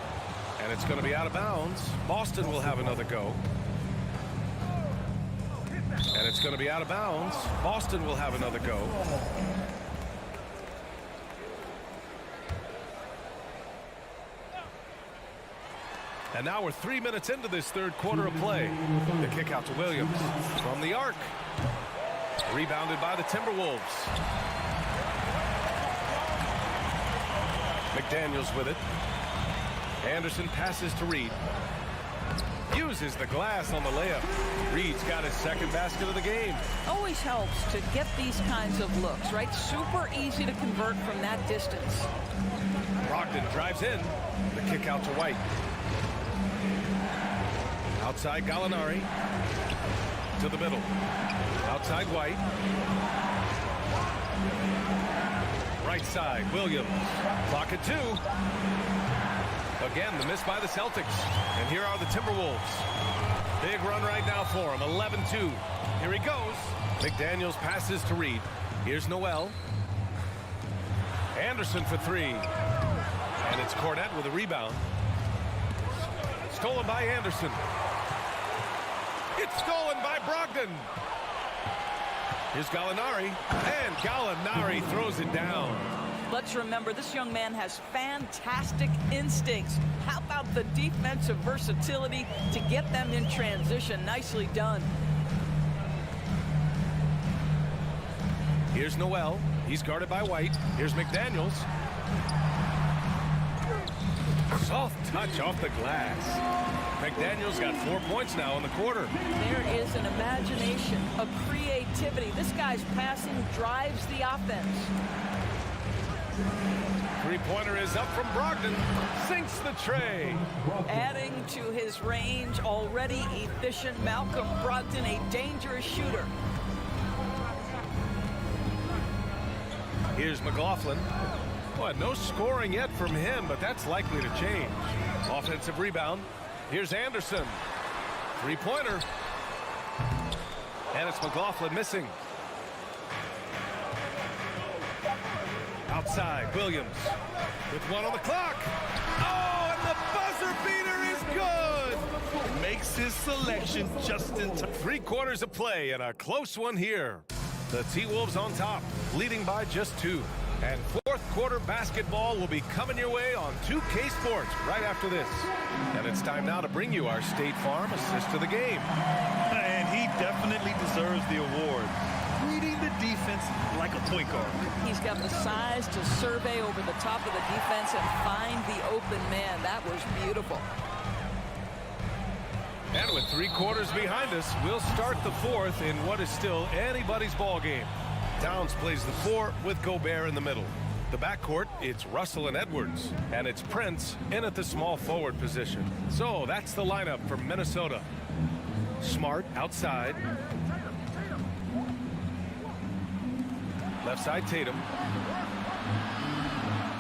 And it's going to be out of bounds. Boston will have another go. And it's going to be out of bounds. Boston will have another go. And now we're 3 minutes into this third quarter of play. The kick out to Williams from the arc. Rebounded by the Timberwolves. McDaniels with it. Anderson passes to Reed. Uses the glass on the layup. Reed's got his second basket of the game. Always helps to get these kinds of looks, right? Super easy to convert from that distance. Brogdon drives in. The kick out to White. Outside Gallinari. To the middle. Outside White. Right side, Williams. Clock at 2. Again, the miss by the Celtics. And here are the Timberwolves. Big run right now for him. 11-2. Here he goes. McDaniels passes to Reed. Here's Noel. Anderson for 3. And it's Cornette with a rebound. Stolen by Anderson. It's stolen by Brogdon. Here's Gallinari. And Gallinari throws it down. Let's remember, this young man has fantastic instincts. How about the defensive versatility to get them in transition? Nicely done. Here's Noel. He's guarded by White. Here's McDaniels. Soft touch off the glass. McDaniels got 4 points now in the quarter. There is an imagination, a creativity. This guy's passing drives the offense. Three-pointer is up from Brogdon. Sinks the tray. Adding to his range, already efficient Malcolm Brogdon, a dangerous shooter. Here's McLaughlin. Boy, no scoring yet from him, but that's likely to change. Offensive rebound. Here's Anderson. Three-pointer. And it's McLaughlin missing. Outside, Williams. With 1 on the clock. Oh, and the buzzer beater is good. Makes his selection just in time. 3 quarters of play and a close one here. The T-Wolves on top, leading by just 2. And fourth quarter basketball will be coming your way on 2K Sports right after this. And it's time now to bring you our State Farm assist to the game. And he definitely deserves the award. Reading the defense like a point guard. He's got the size to survey over the top of the defense and find the open man. That was beautiful. And with 3 quarters behind us, we'll start the fourth in what is still anybody's ball game. Towns plays the 4 with Gobert in the middle. The backcourt, it's Russell and Edwards. And it's Prince in at the small forward position. So that's the lineup for Minnesota. Smart outside. Left side Tatum.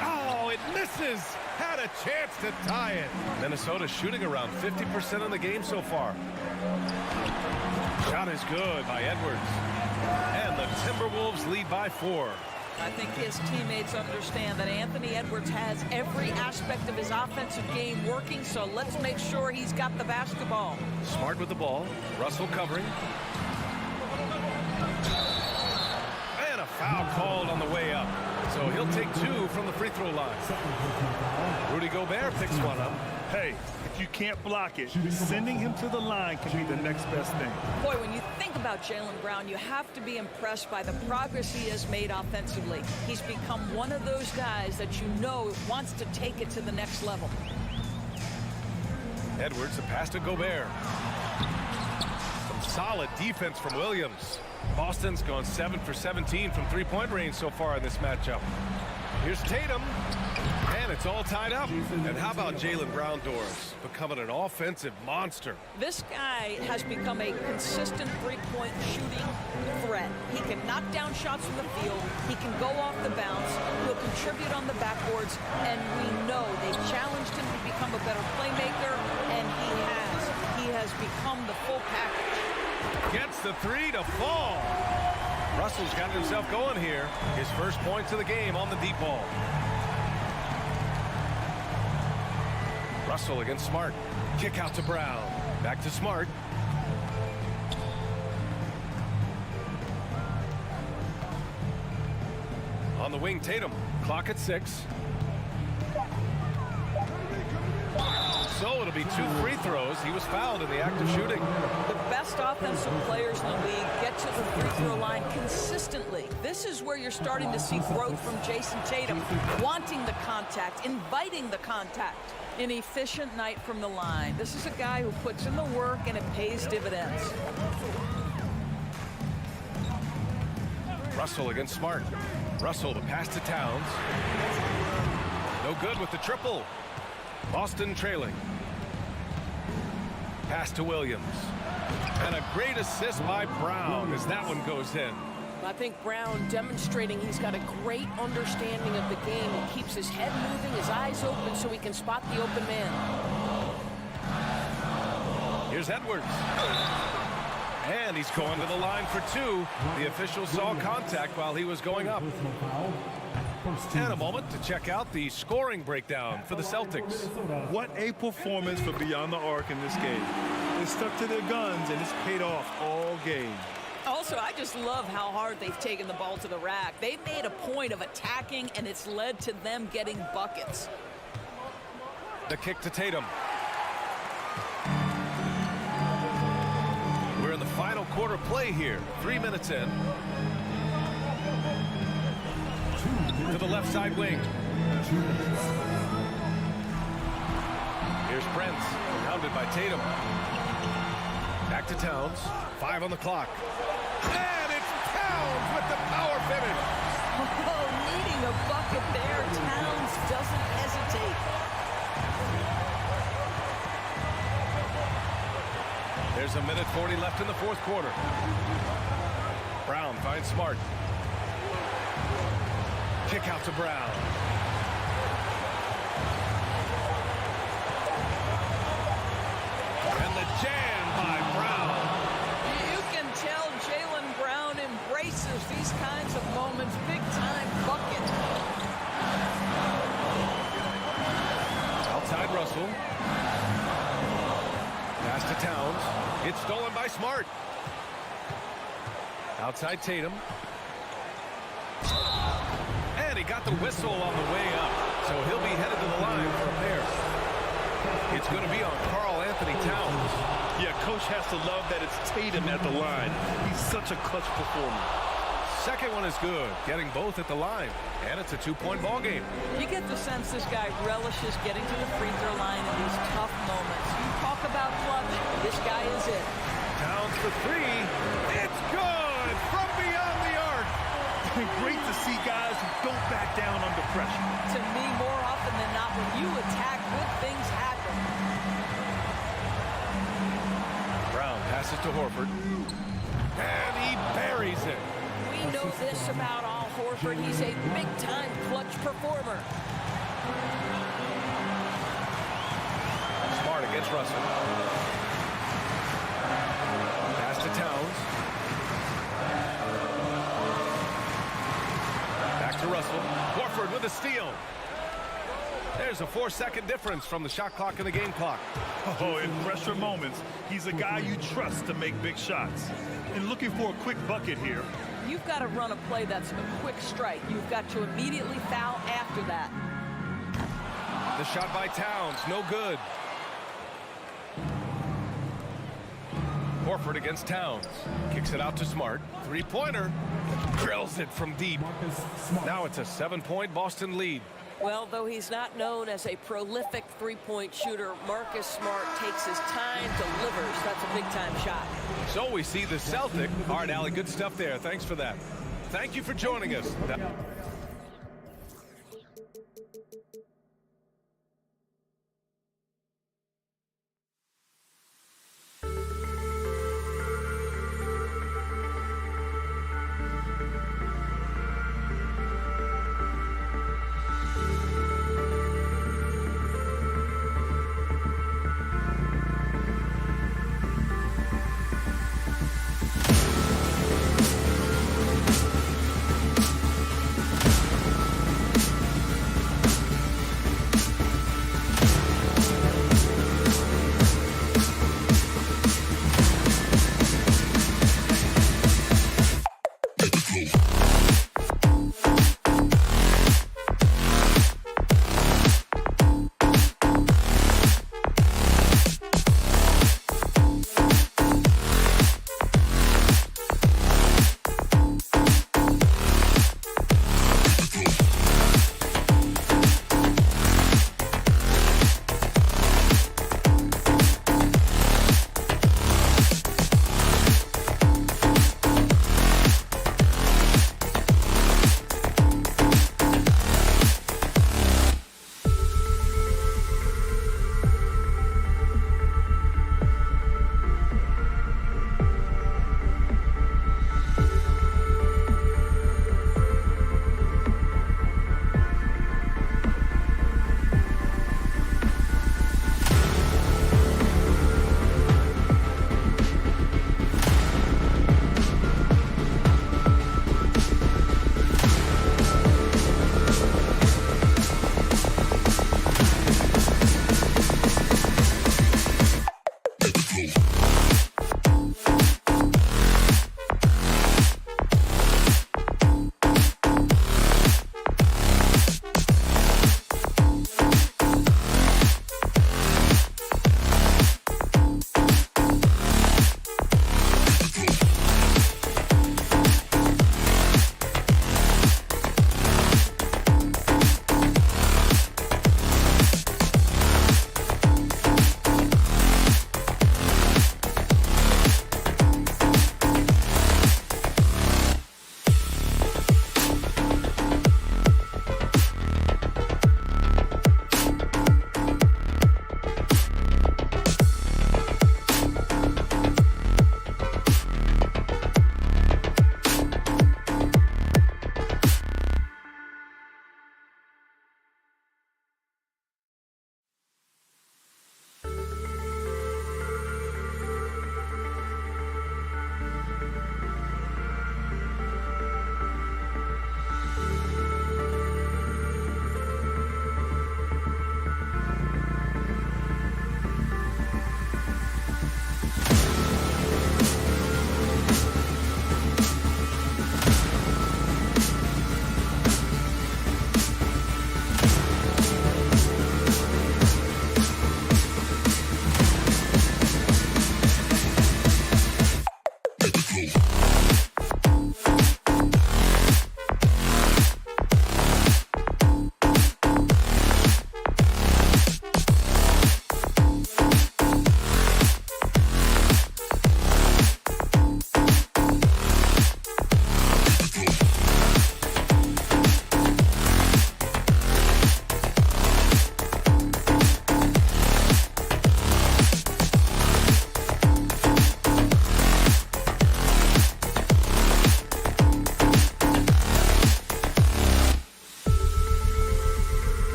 Oh, it misses! Had a chance to tie it. Minnesota shooting around 50% in the game so far. Shot is good by Edwards. And the Timberwolves lead by 4. I think his teammates understand that Anthony Edwards has every aspect of his offensive game working, so let's make sure he's got the basketball. Smart with the ball. Russell covering. foul called on the way up. So he'll take 2 from the free throw line. Rudy Gobert picks one up. Hey, if you can't block it, sending him to the line can be the next best thing. Boy, when you think about Jaylen Brown, you have to be impressed by the progress he has made offensively. He's become one of those guys that you know wants to take it to the next level. Edwards, a pass to Gobert. Some solid defense from Williams. Boston's gone 7 for 17 from three-point range so far in this matchup. Here's Tatum, and it's all tied up. And how about Jaylen Brown, Doris, becoming an offensive monster? This guy has become a consistent three-point shooting threat. He can knock down shots from the field. He can go off the bounce. He'll contribute on the backboards. And we know they've challenged him to become a better playmaker, and he has. He has become the full package. Gets the 3 to fall. Russell's got himself going here. His first points of the game on the deep ball. Russell against Smart. Kick out to Brown. Back to Smart. On the wing, Tatum. Clock at 6. So it'll be 2 free throws. He was fouled in the act of shooting. The best offensive players in the league get to the free throw line consistently. This is where you're starting to see growth from Jason Tatum, wanting the contact, inviting the contact. An efficient night from the line. This is a guy who puts in the work and it pays dividends. Russell against Smart. Russell, the pass to Towns. No good with the triple. Boston trailing. Pass to Williams. And a great assist by Brown as that one goes in. I think Brown demonstrating he's got a great understanding of the game. He keeps his head moving, his eyes open so he can spot the open man. Here's Edwards. And he's going to the line for 2. The official saw contact while he was going up. And a moment to check out the scoring breakdown for the Celtics. What a performance for Beyond the Arc in this game. They stuck to their guns, and it's paid off all game. Also, I just love how hard they've taken the ball to the rack. They've made a point of attacking, and it's led to them getting buckets. The kick to Tatum. We're in the final quarter play here. 3 minutes in. To the left side wing. Here's Prince, surrounded by Tatum. Back to Towns. 5 on the clock. And it's Towns with the power finish. Oh, needing a bucket there. Towns doesn't hesitate. There's a minute 40 left in the fourth quarter. Brown finds Smart. Kick out to Brown. And the jam by Brown. You can tell Jaylen Brown embraces these kinds of moments. Big-time bucket. Outside Russell. Pass to Towns. It's stolen by Smart. Outside Tatum. And he got the whistle on the way up. So he'll be headed to the line for a pair. It's going to be on Karl Anthony Towns. Yeah, coach has to love that it's Tatum at the line. He's such a clutch performer. Second one is good, getting both at the line. And it's a 2-point ball game. You get the sense this guy relishes getting to the free throw line in these tough moments. You talk about clutch, this guy is it. Towns for 3. It's good from beyond the arc. Great to see guys who don't back down under pressure. To me, more often than not, when you attack, good things happen. Brown passes to Horford. And he buries it. We know this about Al Horford. He's a big-time clutch performer. Smart against Russell. Pass to Towns. Back to Russell. Horford with a steal. There's a 4-second difference from the shot clock and the game clock. Oh, in pressure moments, he's a guy you trust to make big shots. And looking for a quick bucket here, you've got to run a play that's a quick strike. You've got to immediately foul after that. The shot by Towns, no good. Horford against Towns. Kicks it out to Smart. Three-pointer. Drills it from deep. Now it's a 7-point Boston lead. Well, though he's not known as a prolific three-point shooter, Marcus Smart takes his time, delivers. That's a big-time shot. So we see the Celtic. All right, Allie, good stuff there. Thanks for that. Thank you for joining us.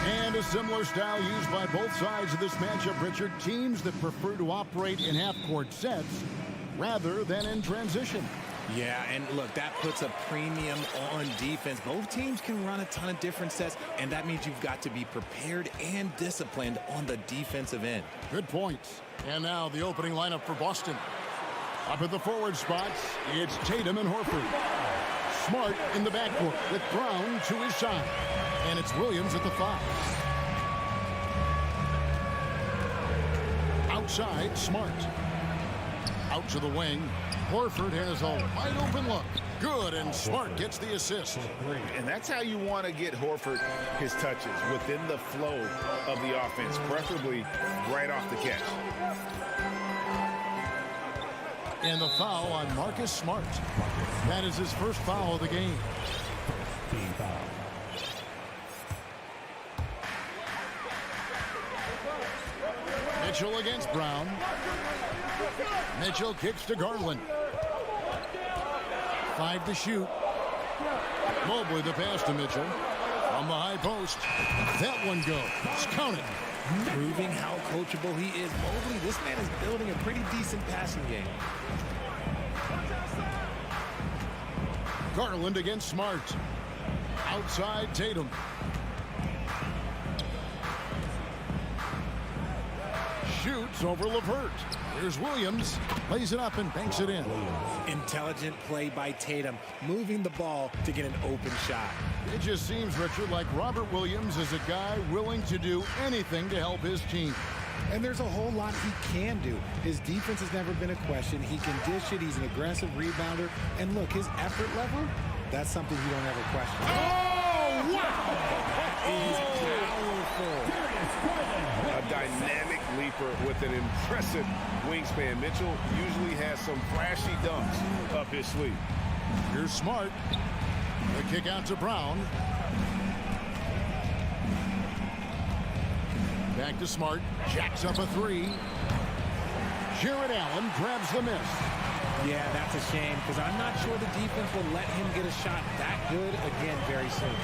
And a similar style used by both sides of this matchup, Richard. Teams that prefer to operate in half-court sets rather than in transition. Yeah, and look, that puts a premium on defense. Both teams can run a ton of different sets, and that means you've got to be prepared and disciplined on the defensive end. Good points. And now the opening lineup for Boston. Up at the forward spots, it's Tatum and Horford. Smart in the backcourt with Brown to his side. And it's Williams at the 5. Outside, Smart. Out to the wing. Horford has a wide open look. Good, and Smart gets the assist. And that's how you want to get Horford his touches, within the flow of the offense, preferably right off the catch. And the foul on Marcus Smart. That is his first foul of the game. Mitchell against Brown. Mitchell kicks to Garland. 5 to shoot. Mobley the pass to Mitchell. From the high post. That one goes. Count it. Proving how coachable he is. Mobley, this man is building a pretty decent passing game. Garland against Smart. Outside Tatum. Shoots over LeVert. Here's Williams. Lays it up and banks it in. Intelligent play by Tatum, moving the ball to get an open shot. It just seems, Richard, like Robert Williams is a guy willing to do anything to help his team. And there's a whole lot he can do. His defense has never been a question. He can dish it. He's an aggressive rebounder. And look, his effort level, that's something you don't ever question. Oh, wow! That is powerful. A dynamic leaper with an impressive wingspan. Mitchell usually has some flashy dunks up his sleeve. Here's Smart. The kick out to Brown. Back to Smart. Jacks up a 3. Jared Allen grabs the miss. Yeah, that's a shame because I'm not sure the defense will let him get a shot that good again very soon.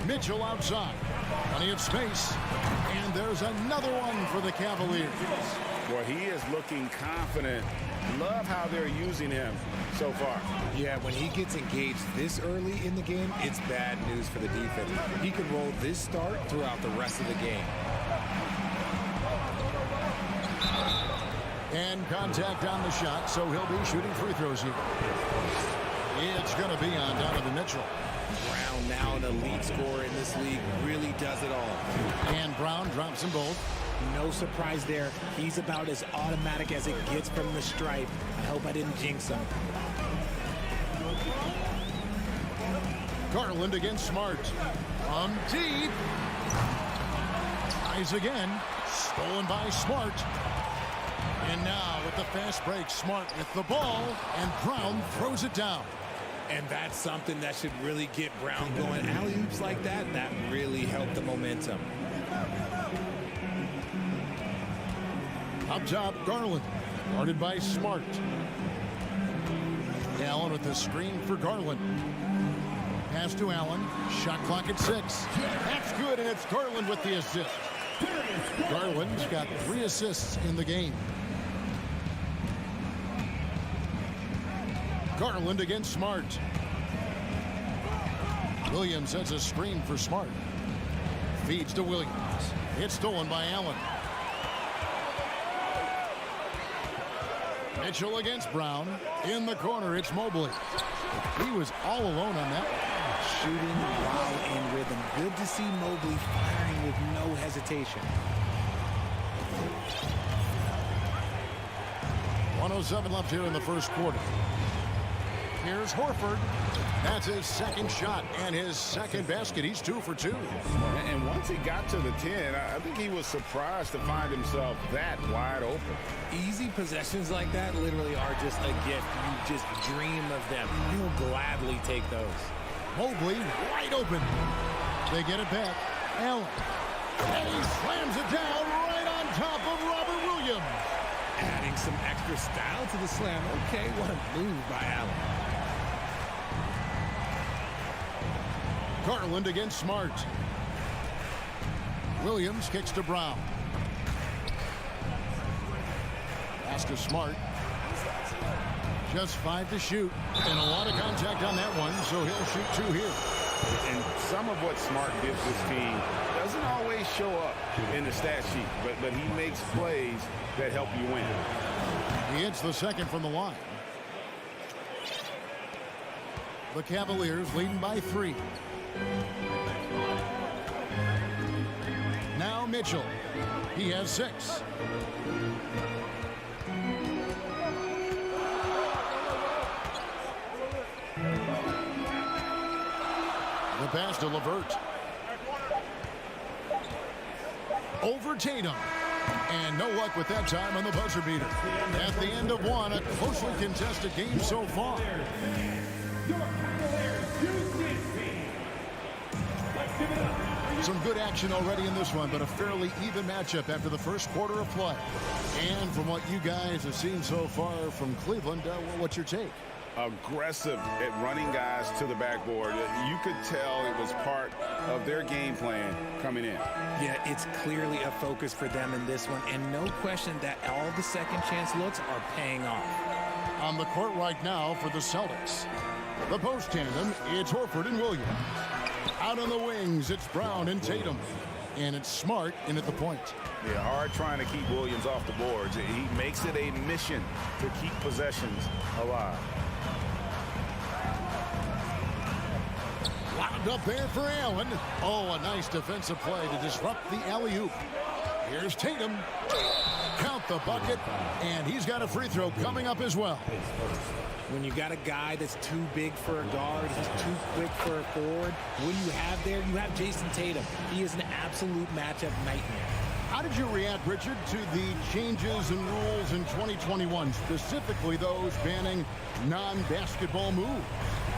Mitchell outside. Plenty of space. And there's another one for the Cavaliers. Well, he is looking confident. Love how they're using him so far. Yeah, when he gets engaged this early in the game, it's bad news for the defense. He can roll this start throughout the rest of the game. And contact on the shot, so he'll be shooting free throws here. It's going to be on Donovan Mitchell. Brown, now an elite scorer in this league, really does it all. And Brown drops them both. No surprise there. He's about as automatic as it gets from the stripe. I hope I didn't jinx him. Garland against Smart. From deep. Eyes again. Stolen by Smart. And now with the fast break, Smart with the ball. And Brown throws it down. And that's something that should really get Brown going. Alley-oops like that, that really helped the momentum. Up top, Garland. Guarded by Smart. Allen with the screen for Garland. Pass to Allen. Shot clock at 6. That's good, and it's Garland with the assist. Garland's got 3 assists in the game. Garland against Smart. Williams sets a screen for Smart. Feeds to Williams. It's stolen by Allen. Mitchell against Brown. In the corner, it's Mobley. He was all alone on that. Shooting while in rhythm. Good to see Mobley firing with no hesitation. 1:07 left here in the first quarter. Here's Horford. That's his second shot and his second basket. He's 2 for 2. And once he got to the 10, I think he was surprised to find himself that wide open. Easy possessions like that literally are just a gift. You just dream of them. You'll gladly take those. Mobley wide open. They get it back. Allen. And he slams it down right on top of Robert Williams. Adding some extra style to the slam. Okay, what a move by Allen. Garland against Smart. Williams kicks to Brown. Pass to Smart. Just 5 to shoot. And a lot of contact on that one, so he'll shoot 2 here. And some of what Smart gives this team doesn't always show up in the stat sheet, but he makes plays that help you win. He hits the second from the line. The Cavaliers leading by 3. Now Mitchell. He has 6. The pass to LeVert. Over Tatum. And no luck with that time on the buzzer beater. At the end of one, a closely contested game so far. Some good action already in this one, but a fairly even matchup after the first quarter of play. And from what you guys have seen so far from Cleveland, what's your take? Aggressive at running guys to the backboard. You could tell it was part of their game plan coming in. Yeah, it's clearly a focus for them in this one, and no question that all the second chance looks are paying off. On the court right now for the Celtics. The post tandem, it's Horford and Williams. Out on the wings, it's Brown and Tatum. And it's Smart in at the point. Yeah, hard trying to keep Williams off the boards. He makes it a mission to keep possessions alive. Wound up there for Allen. Oh, a nice defensive play to disrupt the alley-oop. Here's Tatum. Count the bucket, and he's got a free throw coming up as well. When you got a guy that's too big for a guard, he's too quick for a forward, what do you have there? You have Jason Tatum. He is an absolute matchup nightmare. How did you react, Richard, to the changes in rules in 2021, specifically those banning non-basketball moves?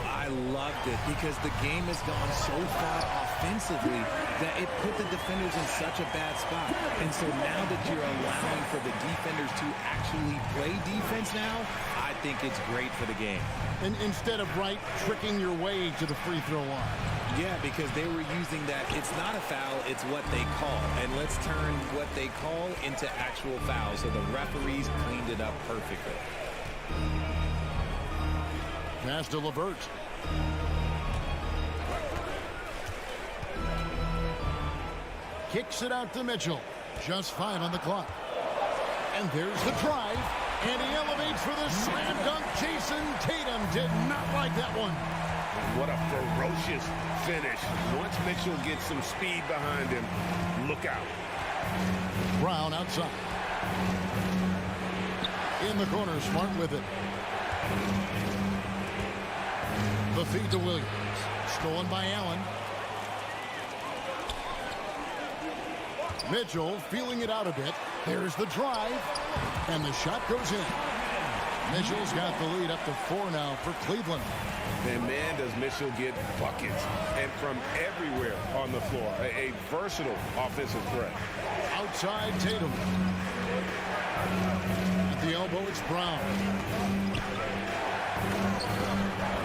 I loved it because the game has gone so far offensively that it put the defenders in such a bad spot. And so now that you're allowing for the defenders to actually play defense now, I think it's great for the game. And instead of tricking your way to the free throw line. Yeah, because they were using that it's not a foul, it's what they call. And let's turn what they call into actual fouls. So the referees cleaned it up perfectly. Pass to LeVert. Kicks it out to Mitchell. Just 5 on the clock. And there's the drive. And he elevates for the slam dunk. Jason Tatum did not like that one. What a ferocious finish. Once Mitchell gets some speed behind him, look out. Brown outside. In the corner, Smart with it. The feed to Williams. Stolen by Allen. Mitchell feeling it out a bit. There's the drive. And the shot goes in. Mitchell's got the lead up to 4 now for Cleveland. And man, does Mitchell get buckets. And from everywhere on the floor. A versatile offensive threat. Outside Tatum. At the elbow, it's Brown.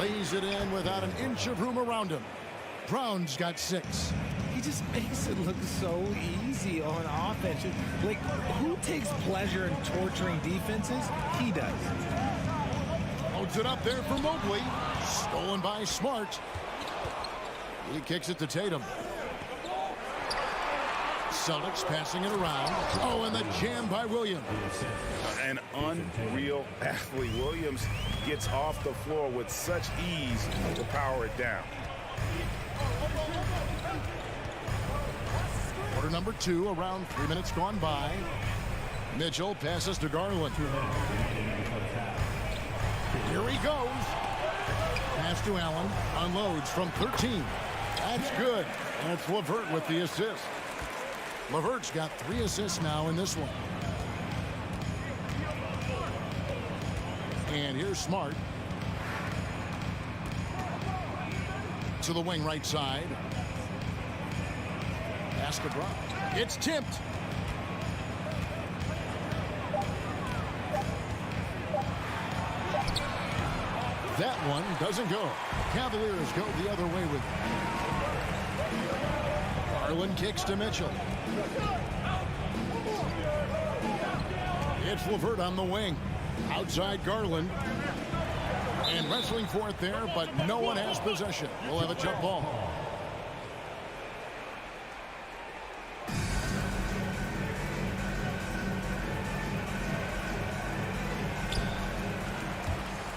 Lays it in without an inch of room around him. Brown's got 6. He just makes it look so easy on offense. Like, who takes pleasure in torturing defenses? He does. Holds it up there for Mobley. Stolen by Smart. He kicks it to Tatum. Celtics passing it around. Oh, and the jam by Williams. An unreal athlete. Williams gets off the floor with such ease to power it down. Quarter number 2, around 3 minutes gone by. Mitchell passes to Garland. Here he goes. Pass to Allen. Unloads from 13. That's good. And it's LeVert with the assist. LeVert's got 3 assists now in this one. And here's Smart. To the wing right side. Pass to Brown. It's tipped. That one doesn't go. Cavaliers go the other way with it. Garland kicks to Mitchell. It's LeVert on the wing. Outside Garland. And wrestling for it there, but no one has possession. We'll have a jump ball.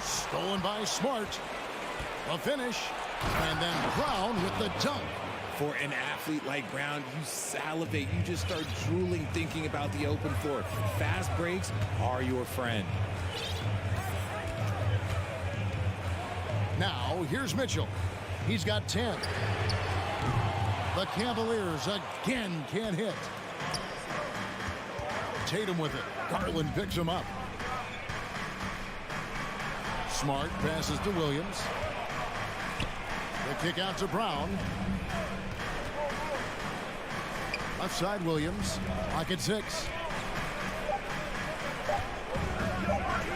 Stolen by Smart. A finish. And then Brown with the dunk. For an athlete like Brown, you salivate. You just start drooling thinking about the open floor. Fast breaks are your friend. Now, here's Mitchell. He's got 10. The Cavaliers again can't hit. Tatum with it. Garland picks him up. Smart passes to Williams. The kick out to Brown. Left side Williams. Pocket 6.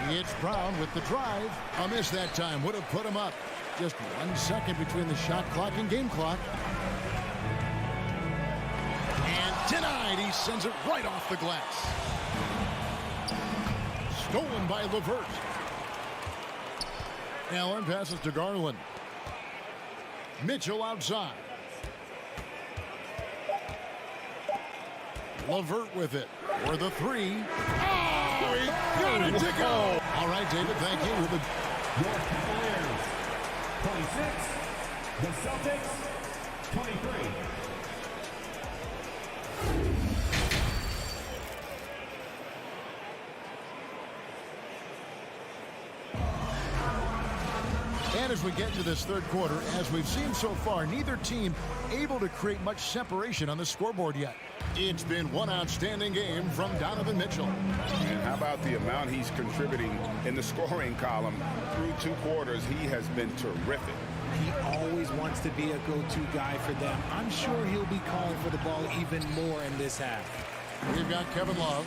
It's Brown with the drive. A miss that time. Would have put him up. Just 1 second between the shot clock and game clock. And denied. He sends it right off the glass. Stolen by LeVert. Allen passes to Garland. Mitchell outside. LeVert with it for the 3. Oh, he got it to go. All right, David, thank you. Your Cavaliers, 26. The Celtics, 23. And as we get into this third quarter, as we've seen so far, neither team able to create much separation on the scoreboard yet. It's been one outstanding game from Donovan Mitchell. And how about the amount he's contributing in the scoring column through 2 quarters? He has been terrific. He always wants to be a go-to guy for them. I'm sure he'll be calling for the ball even more in this half. We've got Kevin Love.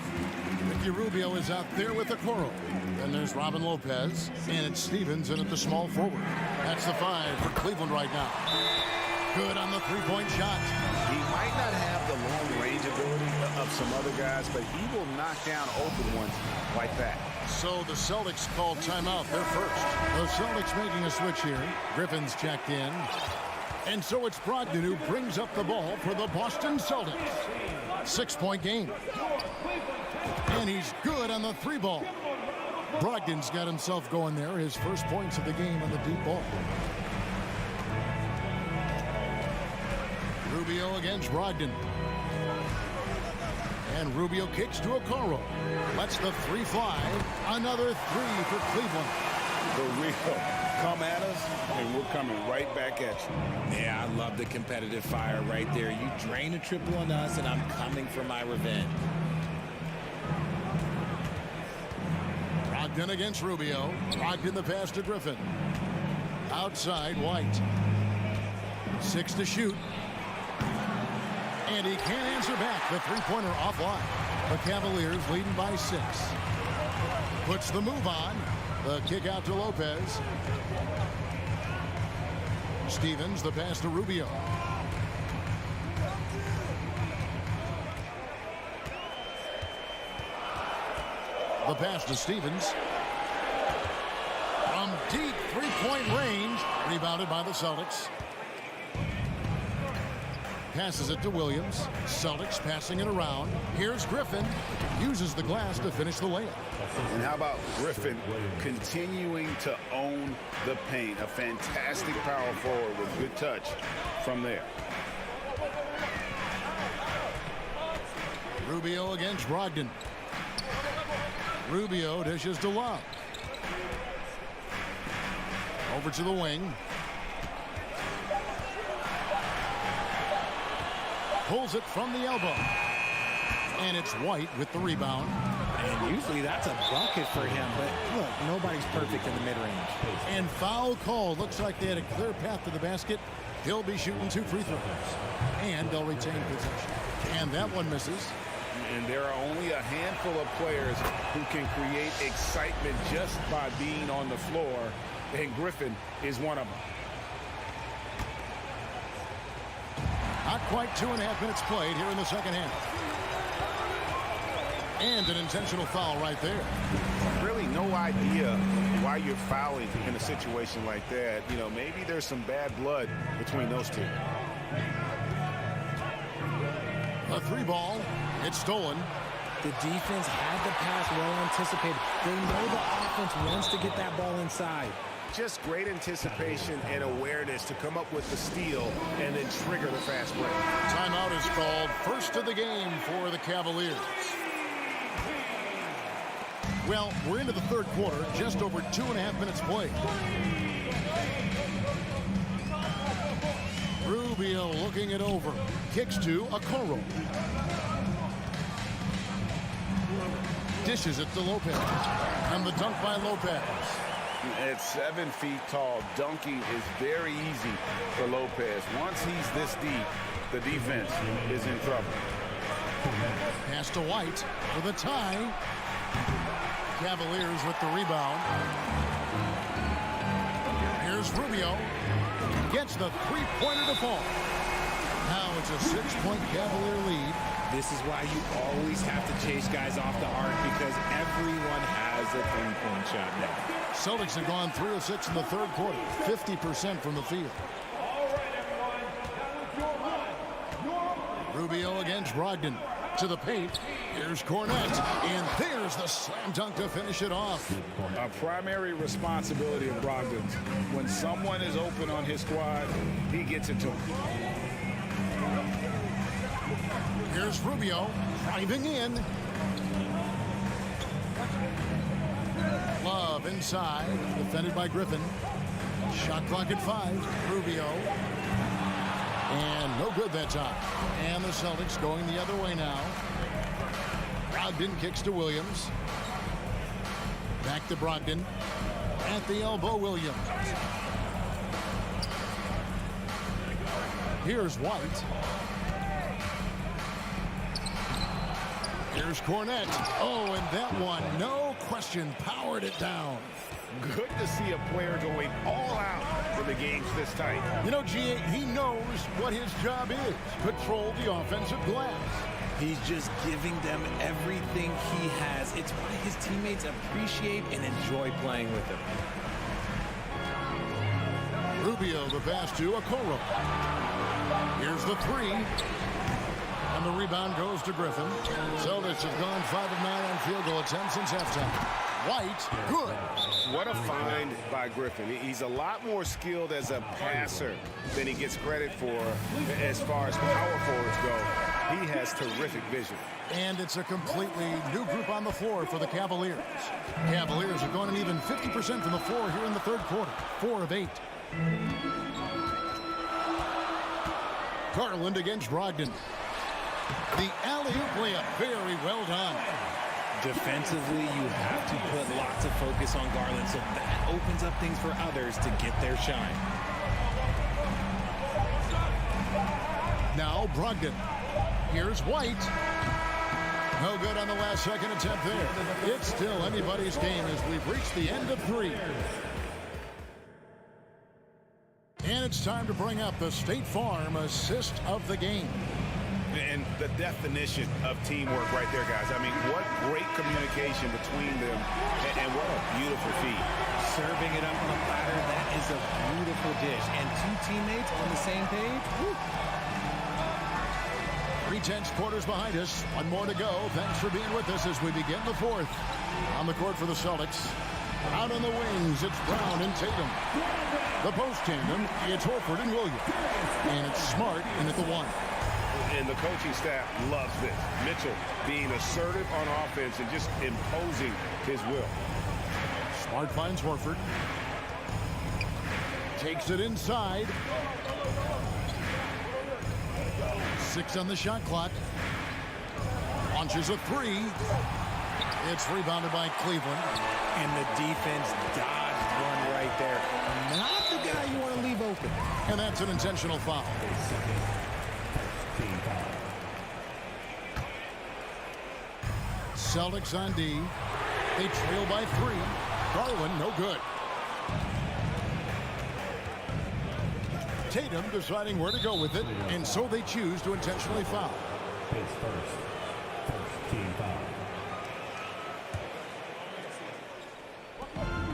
Ricky Rubio is out there with Okoro. Then there's Robin Lopez. And it's Stevens in at the small forward. That's the 5 for Cleveland right now. Good on the 3-point shot. He might not have the long-range ability of some other guys, but he will knock down open ones like that. So the Celtics called timeout. They're first. The Celtics making a switch here. Griffin's checked in. And so it's Brogdon who brings up the ball for the Boston Celtics. 6-point game. And he's good on the 3 ball. Brogdon's got himself going there. His first points of the game on the deep ball. Rubio against Brogdon. And Rubio kicks to Okoro. Lets the 3 fly. Another 3 for Cleveland. For real. Come at us, and we're coming right back at you. Yeah, I love the competitive fire right there. You drain a triple on us, and I'm coming for my revenge. Brogdon against Rubio. Brogdon the pass to Griffin. Outside, White. 6 to shoot. And he can't answer back. The 3-pointer offline. The Cavaliers leading by 6. Puts the move on. The kick out to Lopez. Stevens, the pass to Rubio. The pass to Stevens. From deep 3-point range. Rebounded by the Celtics. Passes it to Williams. Celtics passing it around. Here's Griffin. Uses the glass to finish the layup. And how about Griffin continuing to own the paint? A fantastic power forward with good touch from there. Rubio against Brogdon. Rubio dishes to Love. Over to the wing. Pulls it from the elbow. And it's White with the rebound. And usually that's a bucket for him, but look, nobody's perfect in the mid-range. And foul call. Looks like they had a clear path to the basket. He'll be shooting 2 free throws. And they'll retain possession. And that one misses. And there are only a handful of players who can create excitement just by being on the floor. And Griffin is one of them. Not quite 2.5 minutes played here in the second half. And an intentional foul right there. Really no idea why you're fouling in a situation like that. You know, maybe there's some bad blood between those two. A 3-ball. It's stolen. The defense had the pass well anticipated. They know the offense wants to get that ball inside. Just great anticipation and awareness to come up with the steal and then trigger the fast break. Timeout is called. First of the game for the Cavaliers. Well, we're into the third quarter, just over 2.5 minutes played. Rubio looking it over. Kicks to Okoro. Dishes it to Lopez. And the dunk by Lopez. At 7 feet tall, dunking is very easy for Lopez. Once he's this deep, the defense is in trouble. Pass to White for the tie. Cavaliers with the rebound. Here's Rubio. Gets the three-pointer to fall. Now it's a 6-point Cavalier lead. This is why you always have to chase guys off the arc, because everyone has a three-point shot now. Celtics have gone 3 of 6 in the third quarter, 50% from the field. Rubio against Brogdon. To the paint. Here's Cornette. And there's the slam dunk to finish it off. A primary responsibility of Brogdon. When someone is open on his squad, he gets it to him. Here's Rubio driving in. Love inside. Defended by Griffin. Shot clock at 5. Rubio. And no good that time. And the Celtics going the other way now. Brogdon kicks to Williams. Back to Brogdon. At the elbow, Williams. Here's White. Here's Cornette. Oh, and that one, no question, powered it down. Good to see a player going all out when the game's this tight. You know, G.A., he knows what his job is. Control the offensive glass. He's just giving them everything he has. It's why his teammates appreciate and enjoy playing with him. Rubio, the pass to Okoro. Here's the 3. And the rebound goes to Griffin. Celtics have gone 5 of 9 on field goal attempts since halftime. White, good. What a find by Griffin. He's a lot more skilled as a passer than he gets credit for as far as power forwards go. He has terrific vision. And it's a completely new group on the floor for the Cavaliers. Cavaliers are going an even 50% from the floor here in the third quarter. 4 of 8. Garland against Brogdon. The alley-oop layup, very well done. Defensively, you have to put lots of focus on Garland, so that opens up things for others to get their shine. Now Brogdon. Here's White. No good on the last second attempt there. It's still anybody's game as we've reached the end of 3. And it's time to bring up the State Farm assist of the game. And the definition of teamwork right there, guys. I mean, what great communication between them, and what a beautiful feat. Serving it up on a platter, that is a beautiful dish. And 2 teammates on the same page. Woo. 3/10 quarters behind us. 1 more to go. Thanks for being with us as we begin the 4th. On the court for the Celtics. Out on the wings, it's Brown and Tatum. The post tandem, it's Horford and Williams. And it's Smart in at the 1. And the coaching staff loves this. Mitchell being assertive on offense and just imposing his will. Smart finds Horford. Takes it inside. 6 on the shot clock. Launches a 3. It's rebounded by Cleveland. And the defense dodged one right there. Not the guy you want to leave open. And that's an intentional foul. Celtics on D. They trail by 3. Garland, no good. Tatum deciding where to go with it, and so they choose to intentionally foul. His first team foul.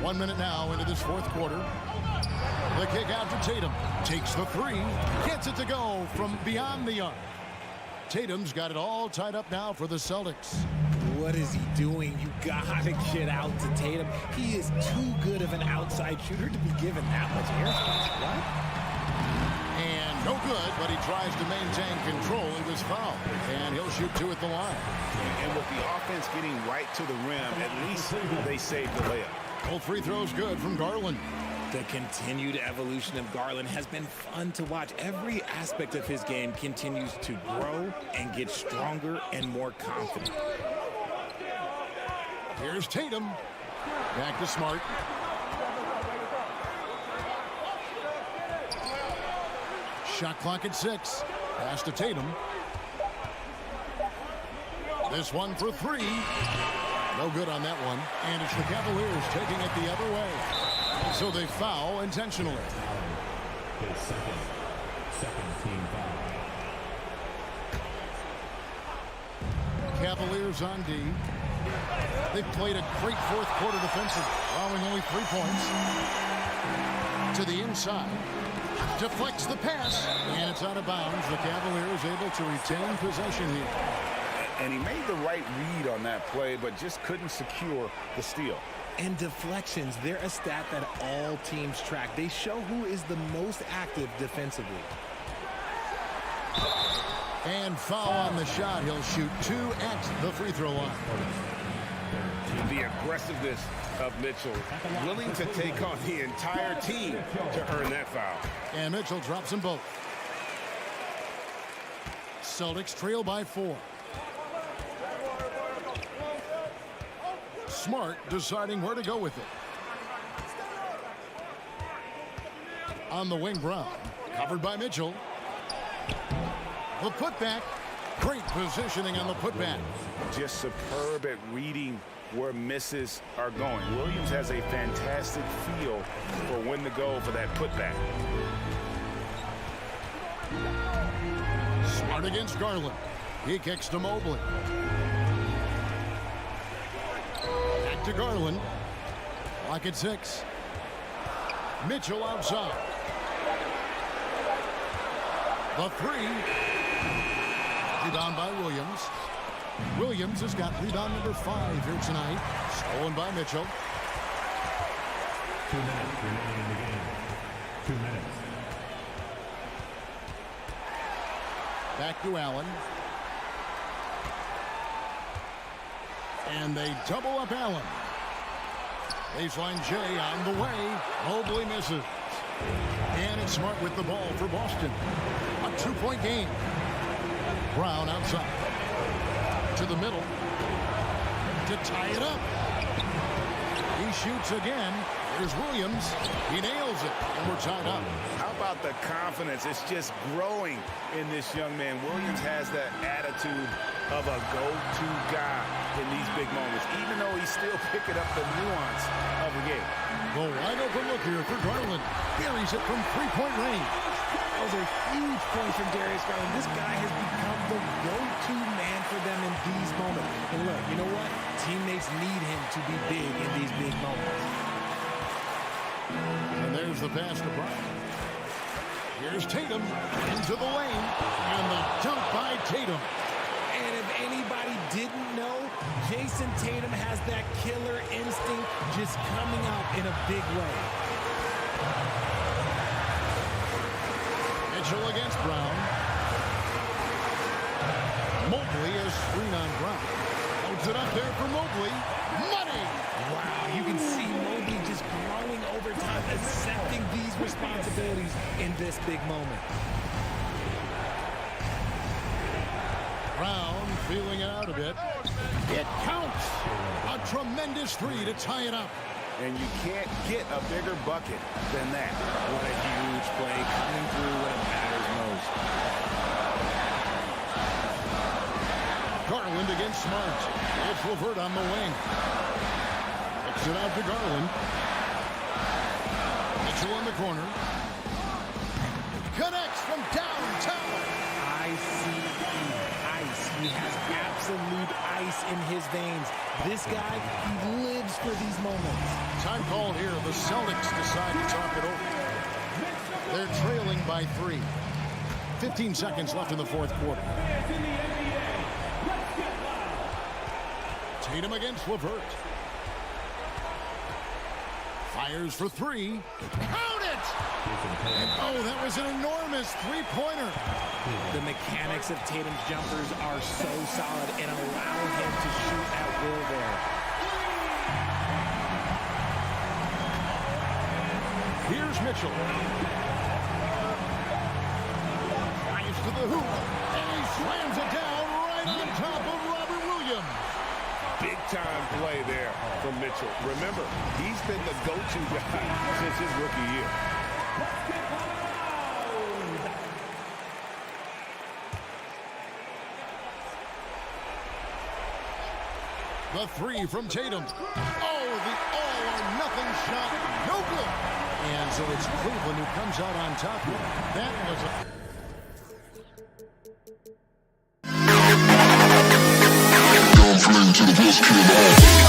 1 minute now into this fourth quarter. The kick out to Tatum. Takes the three. Gets it to go from beyond the arc. Tatum's got it all tied up now for the Celtics. What is he doing? You gotta get out to Tatum. He is too good of an outside shooter to be given that much airspace. What? And no good, but he tries to maintain control. He was fouled, and he'll shoot two at the line. And with the offense getting right to the rim, at least they saved the layup. Both free throws good from Garland. The continued evolution of Garland has been fun to watch. Every aspect of his game continues to grow and get stronger and more confident. Here's Tatum. Back to Smart. Shot clock at 6. Pass to Tatum. This one for three. No good on that one. And it's the Cavaliers taking it the other way. So they foul intentionally. His second team foul. Cavaliers on D. They've played a great fourth quarter defensive, allowing only 3 points. To the inside. Deflects the pass, and it's out of bounds. The Cavaliers able to retain possession here. And he made the right read on that play, but just couldn't secure the steal. And deflections, they're a stat that all teams track. They show who is the most active defensively. And foul on the shot. He'll shoot two at the free throw line. The aggressiveness of Mitchell, willing to take on the entire team to earn that foul. And Mitchell drops them both. Celtics trail by 4. Smart deciding where to go with it. On the wing, Brown. Covered by Mitchell. The putback. Great positioning on the putback. Just superb at reading where misses are going. Williams has a fantastic feel for when to go for that putback. Smart against Garland. He kicks to Mobley. Back to Garland. Clock at 6. Mitchell outside. The three. Rebound by Williams. Williams has got rebound number 5 here tonight. Stolen by Mitchell. 2 minutes remaining in the game. 2 minutes. Back to Allen. And they double up Allen. Baseline J on the way. Mobley misses. And it's Smart with the ball for Boston. A 2-point game. Brown outside. To the middle. To tie it up. He shoots again. Here's Williams. He nails it. And we're tied up. How about the confidence? It's just growing in this young man. Williams has that attitude of a go-to guy in these big moments, even though he's still picking up the nuance of the game. The wide open look here for Garland. Buries it from 3-point range. Those are huge points from Darius Garland. This guy has become the go-to man for them in these moments. And look, you know what? Teammates need him to be big in these big moments. And there's the pass to Brown. Here's Tatum into the lane. And the dunk by Tatum. And if anybody didn't know, Jason Tatum has that killer instinct just coming out in a big way. Mitchell against Brown. Mobley is screen on Brown. Loads it up there for Mobley. Money! Wow, you can see Mobley just growing over time, accepting these responsibilities in this big moment. Brown feeling it out a bit. It counts! A tremendous three to tie it up. And you can't get a bigger bucket than that. What a huge play coming through when it matters most. Garland against Smart. It's Levert on the wing. Kicks it out to Garland. Mitchell in the corner. Connects from downtown. He has absolute ice in his veins. This guy, he lives for these moments. Time called here. The Celtics decide to talk it over. They're trailing by 3. 15 seconds left in the fourth quarter. Tatum against LeVert. Fires for 3. Count it! Oh, that was an enormous three-pointer. The mechanics of Tatum's jumpers are so solid and allow him to shoot at will there. Here's Mitchell. Drives to the hoop, and he slams it down right on top of Robert Williams. Big-time play there from Mitchell. Remember, he's been the go-to guy since his rookie year. The 3 from Tatum. Oh, the all-or-nothing shot. No good. And so it's Cleveland who comes out on top here. That was a... to the best kid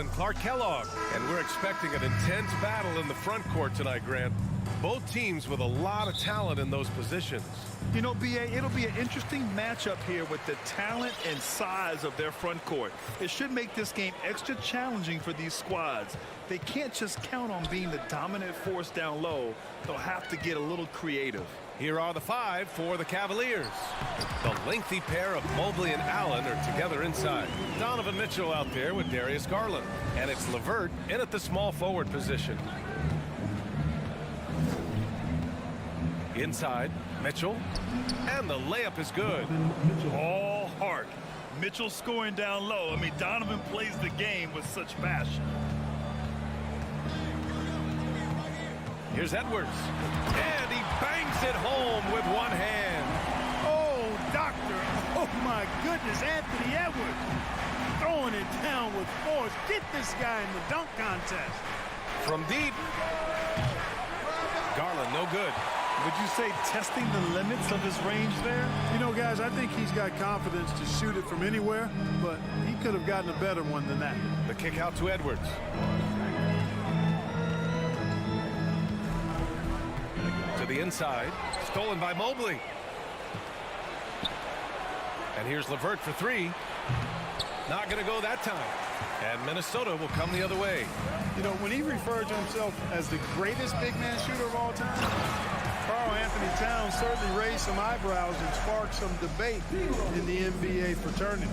and Clark Kellogg. And we're expecting an intense battle in the front court tonight, Grant. Both teams with a lot of talent in those positions. You know, B.A., it'll be an interesting matchup here with the talent and size of their front court. It should make this game extra challenging for these squads. They can't just count on being the dominant force down low. They'll have to get a little creative. Here are the 5 for the Cavaliers. The lengthy pair of Mobley and Allen are together inside. Donovan Mitchell out there with Darius Garland. And it's LeVert in at the small forward position. Inside, Mitchell. And the layup is good. All heart. Mitchell scoring down low. I mean, Donovan plays the game with such passion. Here's Edwards. And he bangs it home with one hand. Oh, doctor. Oh, my goodness. Anthony Edwards throwing it down with force. Get this guy in the dunk contest. From deep. Garland, no good. Would you say testing the limits of his range there? You know, guys, I think he's got confidence to shoot it from anywhere, but he could have gotten a better one than that. The kick out to Edwards. To the inside. Stolen by Mobley. And here's LeVert for 3. Not going to go that time. And Minnesota will come the other way. You know, when he referred to himself as the greatest big man shooter of all time, Karl Anthony Towns certainly raised some eyebrows and sparked some debate in the NBA fraternity.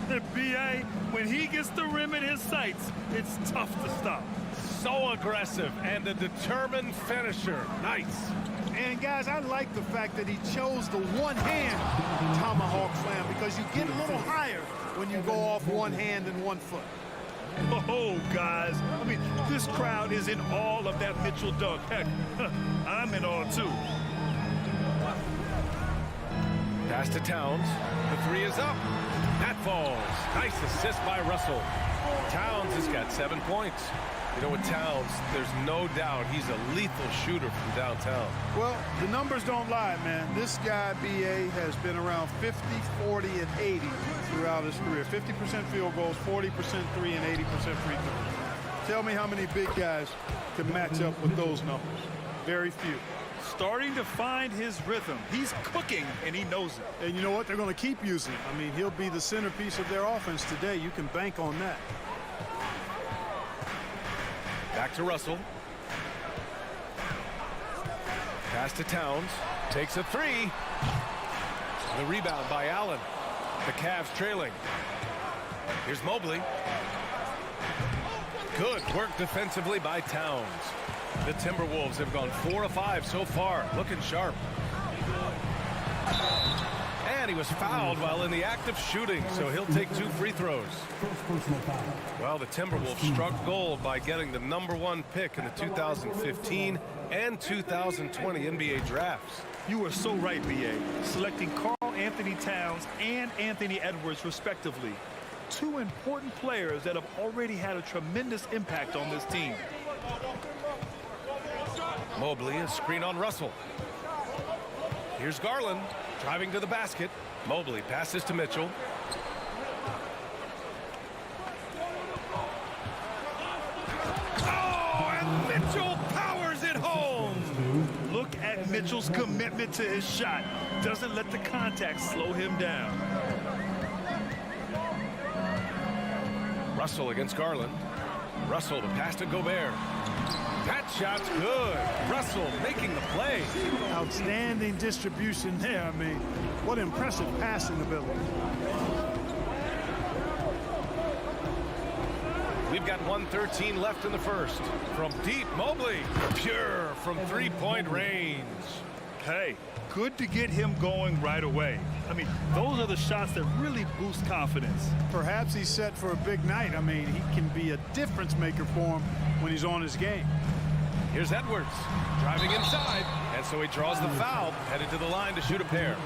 The BA, when he gets the rim in his sights, it's tough to stop. So aggressive and a determined finisher. Nice. And guys, I like the fact that he chose the one-hand tomahawk slam because you get a little higher when you go off one hand and one foot. Oh, guys, I mean, this crowd is in awe of that Mitchell dunk. Heck, I'm in awe, too. Pass to Towns. The 3 is up. That falls. Nice assist by Russell. Towns has got 7 points. You know, with Towns, there's no doubt he's a lethal shooter from downtown. Well, the numbers don't lie, man. This guy, B.A., has been around 50, 40, and 80 throughout his career. 50% field goals, 40% 3, and 80% free throws. Tell me how many big guys can match up with those numbers. Very few. Starting to find his rhythm. He's cooking, and he knows it. And you know what? They're going to keep using him. I mean, he'll be the centerpiece of their offense today. You can bank on that. Back to Russell. Pass to Towns. Takes a 3. The rebound by Allen. The Cavs trailing. Here's Mobley. Good work defensively by Towns. The Timberwolves have gone 4 of 5 so far. Looking sharp. And he was fouled while in the act of shooting, so he'll take 2 free throws. Well, the Timberwolves struck gold by getting the #1 pick in the 2015 and 2020 NBA drafts. You are so right, B.A. Selecting Karl Anthony Towns and Anthony Edwards, respectively. 2 important players that have already had a tremendous impact on this team. Mobley, a screen on Russell. Here's Garland. Driving to the basket. Mobley passes to Mitchell. Oh, and Mitchell powers it home. Look at Mitchell's commitment to his shot. Doesn't let the contact slow him down. Russell against Garland. Russell to pass to Gobert. That shot's good. Russell making the play. Outstanding distribution there. I mean, what impressive passing ability. We've got 1:13 left in the first. From deep, Mobley. Pure from three-point range. Hey, good to get him going right away. I mean, those are the shots that really boost confidence. Perhaps he's set for a big night. I mean, he can be a difference maker for him when he's on his game. Here's Edwards driving inside, and so he draws the foul, headed to the line to shoot a pair.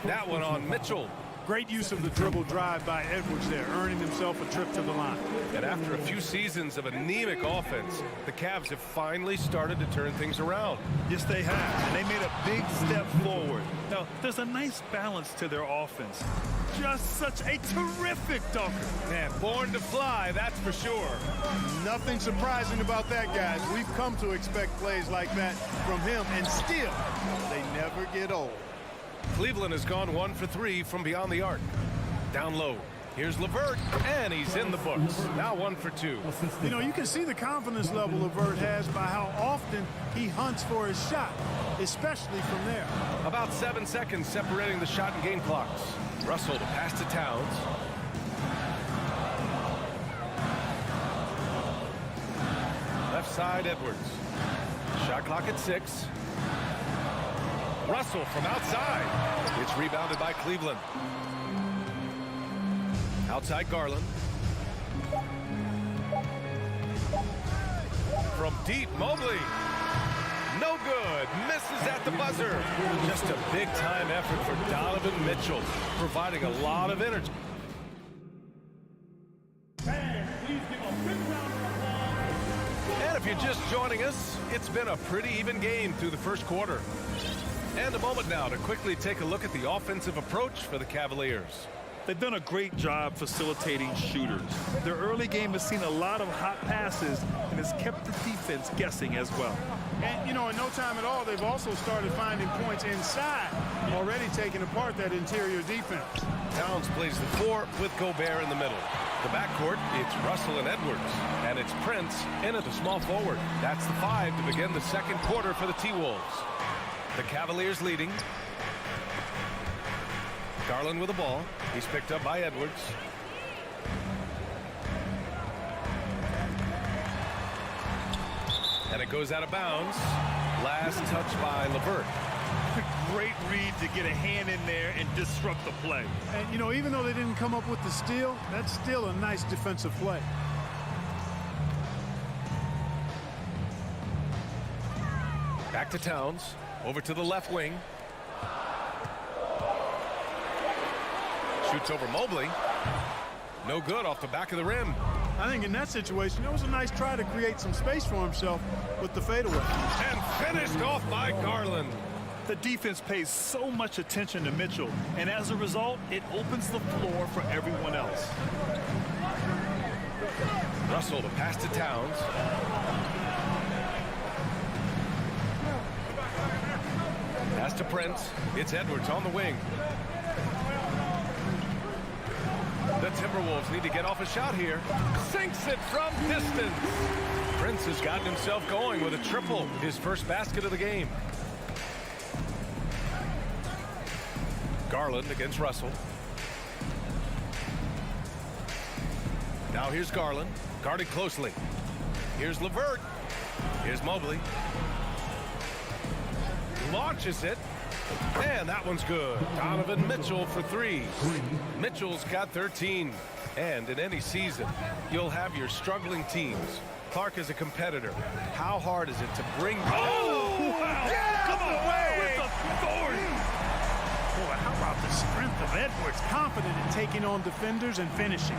That one on Mitchell. Great use of the dribble drive by Edwards there, earning himself a trip to the line. And after a few seasons of anemic offense, the Cavs have finally started to turn things around. Yes, they have, and they made a big step forward. Now, there's a nice balance to their offense. Just such a terrific dunker. Man, born to fly, that's for sure. Nothing surprising about that, guys. We've come to expect plays like that from him, and still, they never get old. Cleveland has gone 1 for 3 from beyond the arc. Down low. Here's LeVert, and he's in the books. Now 1 for 2. You know, you can see the confidence level LeVert has by how often he hunts for his shot, especially from there. About 7 seconds separating the shot and game clocks. Russell to pass to Towns. Left side, Edwards. Shot clock at 6. Russell from outside. It's rebounded by Cleveland. Outside Garland. From deep, Mobley. No good. Misses at the buzzer. Just a big-time effort for Donovan Mitchell, providing a lot of energy. And if you're just joining us, it's been a pretty even game through the first quarter. And a moment now to quickly take a look at the offensive approach for the Cavaliers. They've done a great job facilitating shooters. Their early game has seen a lot of hot passes and has kept the defense guessing as well. And, you know, in no time at all, they've also started finding points inside, already taking apart that interior defense. Towns plays the 4 with Gobert in the middle. The backcourt, it's Russell and Edwards. And it's Prince in at the small forward. That's the 5 to begin the second quarter for the T-Wolves. The Cavaliers leading. Garland with the ball. He's picked up by Edwards. And it goes out of bounds. Last touch by LeVert. Great read to get a hand in there and disrupt the play. And, you know, even though they didn't come up with the steal, that's still a nice defensive play. Back to Towns. Over to the left wing. Shoots over Mobley. No good off the back of the rim. I think in that situation, it was a nice try to create some space for himself with the fadeaway. And finished off by Garland. The defense pays so much attention to Mitchell, and as a result, it opens the floor for everyone else. Russell to pass to Towns. Pass to Prince. It's Edwards on the wing. The Timberwolves need to get off a shot here. Sinks it from distance. Prince has gotten himself going with a triple, his first basket of the game. Garland against Russell. Now here's Garland, guarded closely. Here's LeVert. Here's Mobley. Launches it. And that one's good. Donovan Mitchell for 3. Mitchell's got 13. And in any season, you'll have your struggling teams. Clark is a competitor. How hard is it to bring... Oh! Wow! Come away with authority! Boy, how about the strength of Edwards? Confident in taking on defenders and finishing.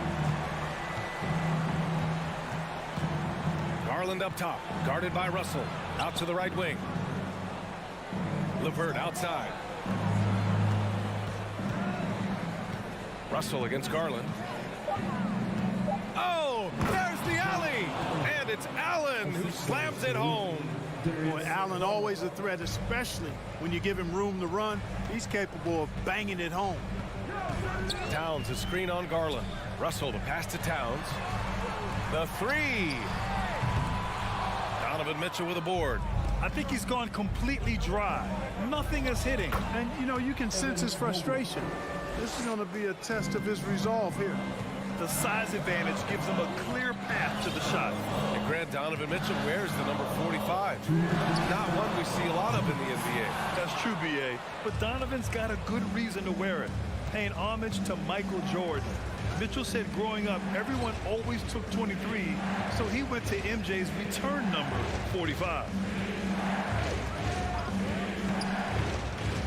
Garland up top, guarded by Russell. Out to the right wing. LeVert outside. Russell against Garland. Oh, there's the alley! And it's Allen who slams it home. Boy, Allen always a threat, especially when you give him room to run. He's capable of banging it home. Towns a screen on Garland. Russell to pass to Towns. The 3. Donovan Mitchell with a board. I think he's gone completely dry. Nothing is hitting. And, you know, you can sense his frustration. This is going to be a test of his resolve here. The size advantage gives him a clear path to the shot. And Grant, Donovan Mitchell wears the number 45. Not one we see a lot of in the NBA. That's true, B.A. But Donovan's got a good reason to wear it. Paying homage to Michael Jordan. Mitchell said growing up, everyone always took 23, so he went to MJ's return number, 45.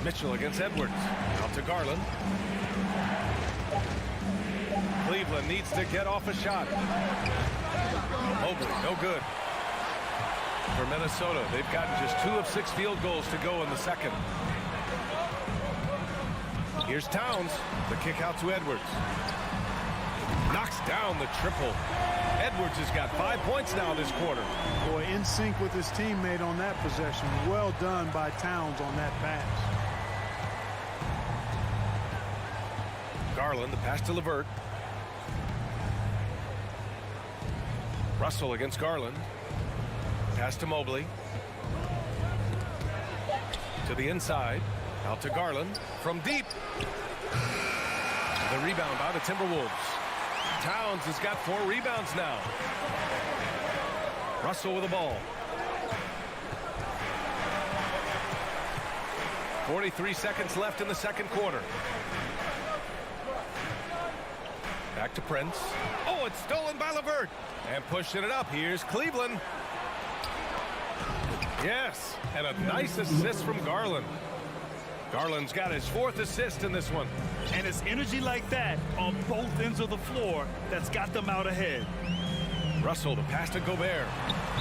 Mitchell against Edwards. Out to Garland. Cleveland needs to get off a shot. Mobley, no good. For Minnesota, they've gotten just 2 of 6 field goals to go in the second. Here's Towns. The kick out to Edwards. Knocks down the triple. Edwards has got 5 points now this quarter. Boy, in sync with his teammate on that possession. Well done by Towns on that pass. Garland, the pass to LeVert. Russell against Garland. Pass to Mobley. To the inside. Out to Garland. From deep. The rebound by the Timberwolves. Towns has got 4 rebounds now. Russell with the ball. 43 seconds left in the second quarter. Back to Prince. Oh, it's stolen by LeVert. And pushing it up. Here's Cleveland. Yes, and a nice assist from Garland. Garland's got his 4th assist in this one. And it's energy like that on both ends of the floor that's got them out ahead. Russell, the pass to Gobert.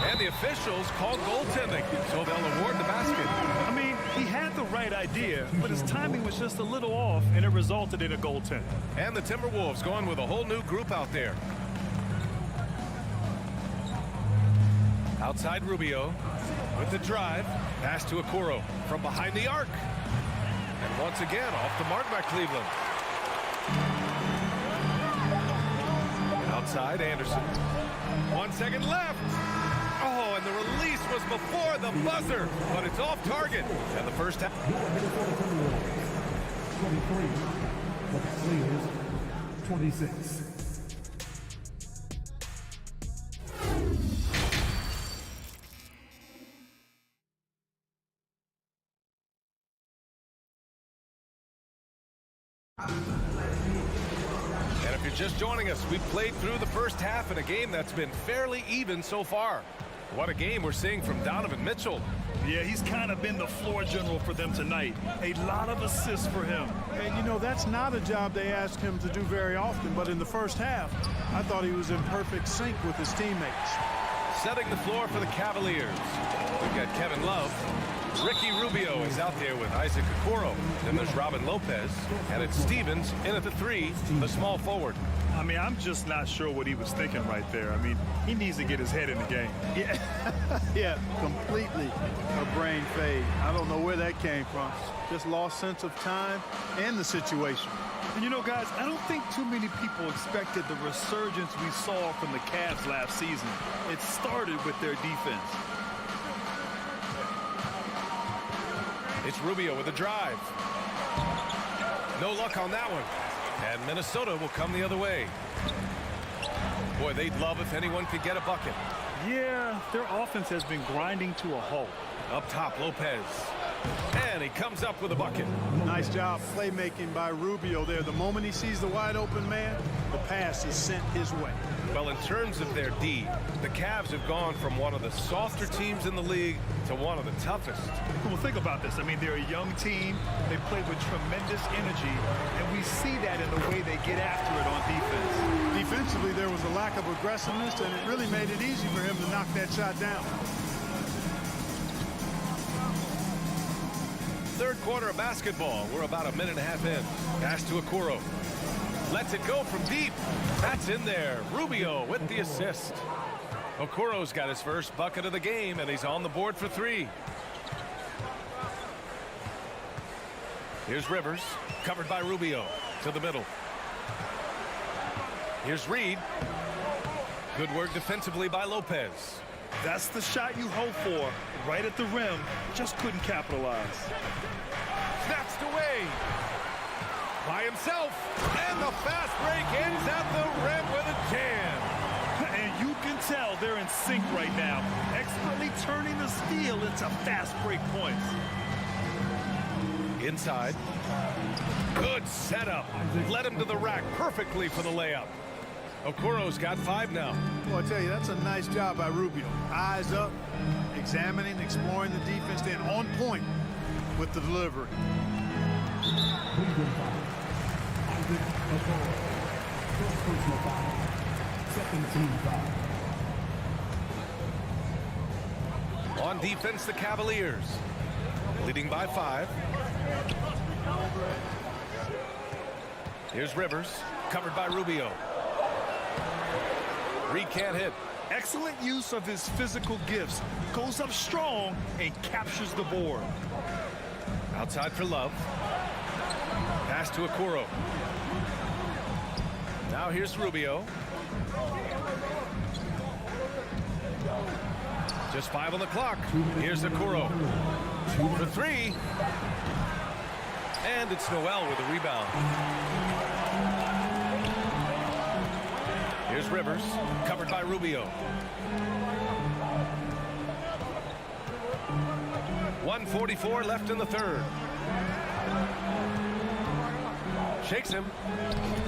And the officials called goaltending, so they'll award the basket. I mean, he had the right idea, but his timing was just a little off, and it resulted in a goaltend. And the Timberwolves going with a whole new group out there. Outside Rubio with the drive. Pass to Okoro from behind the arc. And once again, off the mark by Cleveland. Outside Anderson. 1 second left. Oh, and the release was before the buzzer, but it's off target. And the first half. 23. The Cavaliers, 26. And if you're just joining us, we've played through the first half in a game that's been fairly even so far. What a game we're seeing from Donovan Mitchell. Yeah, he's kind of been the floor general for them tonight. A lot of assists for him. And, you know, that's not a job they ask him to do very often, but in the first half, I thought he was in perfect sync with his teammates. Setting the floor for the Cavaliers. We've got Kevin Love. Ricky Rubio is out there with Isaac Okoro. Then there's Robin Lopez. And it's Stevens in at the 3, the small forward. I mean, I'm just not sure what he was thinking right there. I mean, he needs to get his head in the game. Yeah, yeah, completely a brain fade. I don't know where that came from. Just lost sense of time and the situation. And you know, guys, I don't think too many people expected the resurgence we saw from the Cavs last season. It started with their defense. It's Rubio with a drive. No luck on that one. And Minnesota will come the other way. Boy, they'd love if anyone could get a bucket. Yeah, their offense has been grinding to a halt. Up top, Lopez. And he comes up with a bucket. Nice job playmaking by Rubio there. The moment he sees the wide open man, the pass is sent his way. Well, in terms of their D, the Cavs have gone from one of the softer teams in the league to one of the toughest. Well, think about this. I mean, they're a young team. They play with tremendous energy, and we see that in the way they get after it on defense. Defensively, there was a lack of aggressiveness, and it really made it easy for him to knock that shot down. Third quarter of basketball. We're about a minute and a half in. Pass to Okoro. Lets it go from deep. That's in there. Rubio with the assist. Okoro's got his first bucket of the game, and he's on the board for 3. Here's Rivers, covered by Rubio, to the middle. Here's Reed. Good work defensively by Lopez. That's the shot you hope for. Right at the rim. Just couldn't capitalize. Snatched away by himself. And the fast break ends at the rim with a jam. And you can tell they're in sync right now. Expertly turning the steal into fast break points. Inside. Good setup. Led him to the rack perfectly for the layup. Okoro's got 5 now. Well, I tell you, that's a nice job by Rubio. Eyes up, examining, exploring the defense, then on point with the delivery. Attempted a goal. First personal foul. Second team foul. On defense, the Cavaliers leading by 5. Here's Rivers, covered by Rubio. Reed can't hit. Excellent use of his physical gifts. Goes up strong and captures the board. Outside for Love. Pass to Okoro. Now here's Rubio. Just 5 on the clock. Here's Okoro. For 3. And it's Noel with a rebound. Here's Rivers, covered by Rubio. 1:44 left in the third. Shakes him.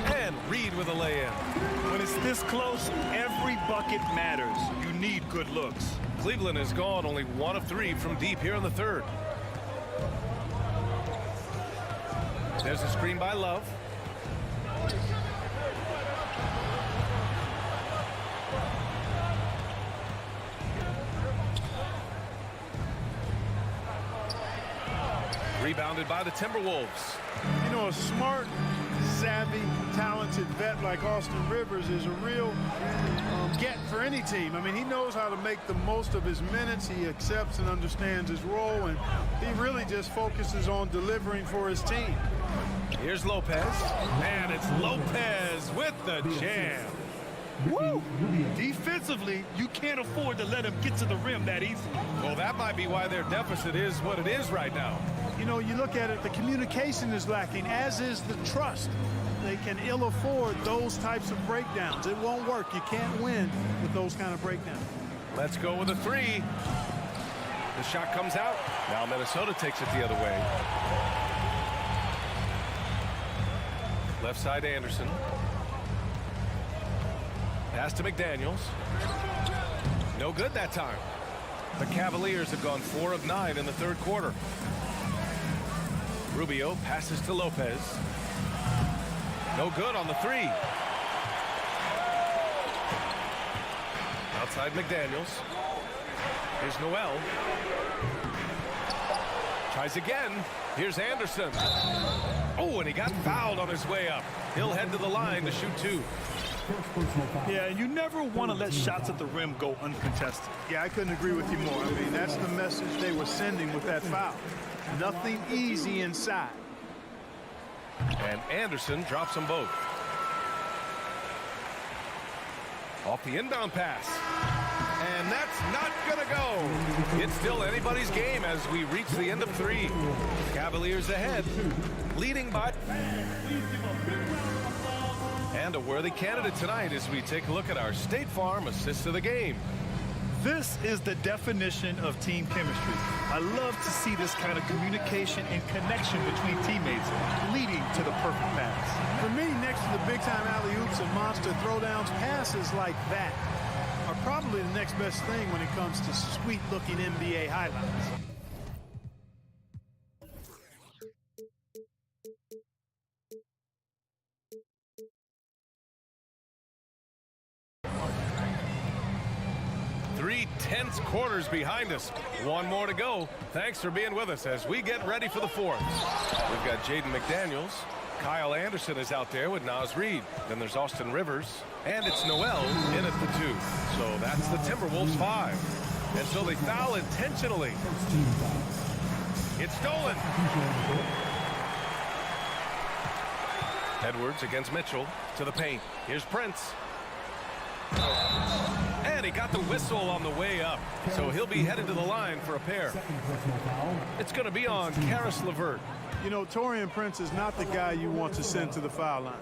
And Reed with a lay-in. When it's this close, every bucket matters. You need good looks. Cleveland has gone only 1 of 3 from deep here in the third. There's a screen by Love. Rebounded by the Timberwolves. You know, a smart, savvy, talented vet like Austin Rivers is a real get for any team. I mean, he knows how to make the most of his minutes. He accepts and understands his role, and he really just focuses on delivering for his team. Here's Lopez, and it's Lopez with the jam. Woo! Defensively, you can't afford to let him get to the rim that easily. Well, that might be why their deficit is what it is right now. You know, you look at it, the communication is lacking, as is the trust. They can ill afford those types of breakdowns. It won't work. You can't win with those kind of breakdowns. Let's go with a 3. The shot comes out. Now Minnesota takes it the other way. Left side Anderson. Pass to McDaniels. No good that time. The Cavaliers have gone 4 of 9 in the third quarter. Rubio passes to Lopez. No good on the 3. Outside McDaniels. Here's Noel. Tries again. Here's Anderson. Oh, and he got fouled on his way up. He'll head to the line to shoot 2. Yeah, you never want to let shots at the rim go uncontested. Yeah, I couldn't agree with you more. I mean, that's the message they were sending with that foul. Nothing easy inside. And Anderson drops them both. Off the inbound pass. And that's not going to go. It's still anybody's game as we reach the end of 3. Cavaliers ahead, leading by... And a worthy candidate tonight as we take a look at our State Farm assist of the game. This is the definition of team chemistry. I love to see this kind of communication and connection between teammates leading to the perfect pass. For me, next to the big-time alley-oops and monster throwdowns, passes like that are probably the next best thing when it comes to sweet-looking NBA highlights. Tense quarters behind us. 1 more to go. Thanks for being with us as we get ready for the 4th. We've got Jaden McDaniels. Kyle Anderson is out there with Naz Reid. Then there's Austin Rivers. And it's Noel in at the 2. So that's the Timberwolves 5. And so they foul intentionally. It's stolen. Edwards against Mitchell to the paint. Here's Prince. And he got the whistle on the way up. So he'll be headed to the line for a pair. It's going to be on Karis LeVert. You know, Taurean Prince is not the guy you want to send to the foul line.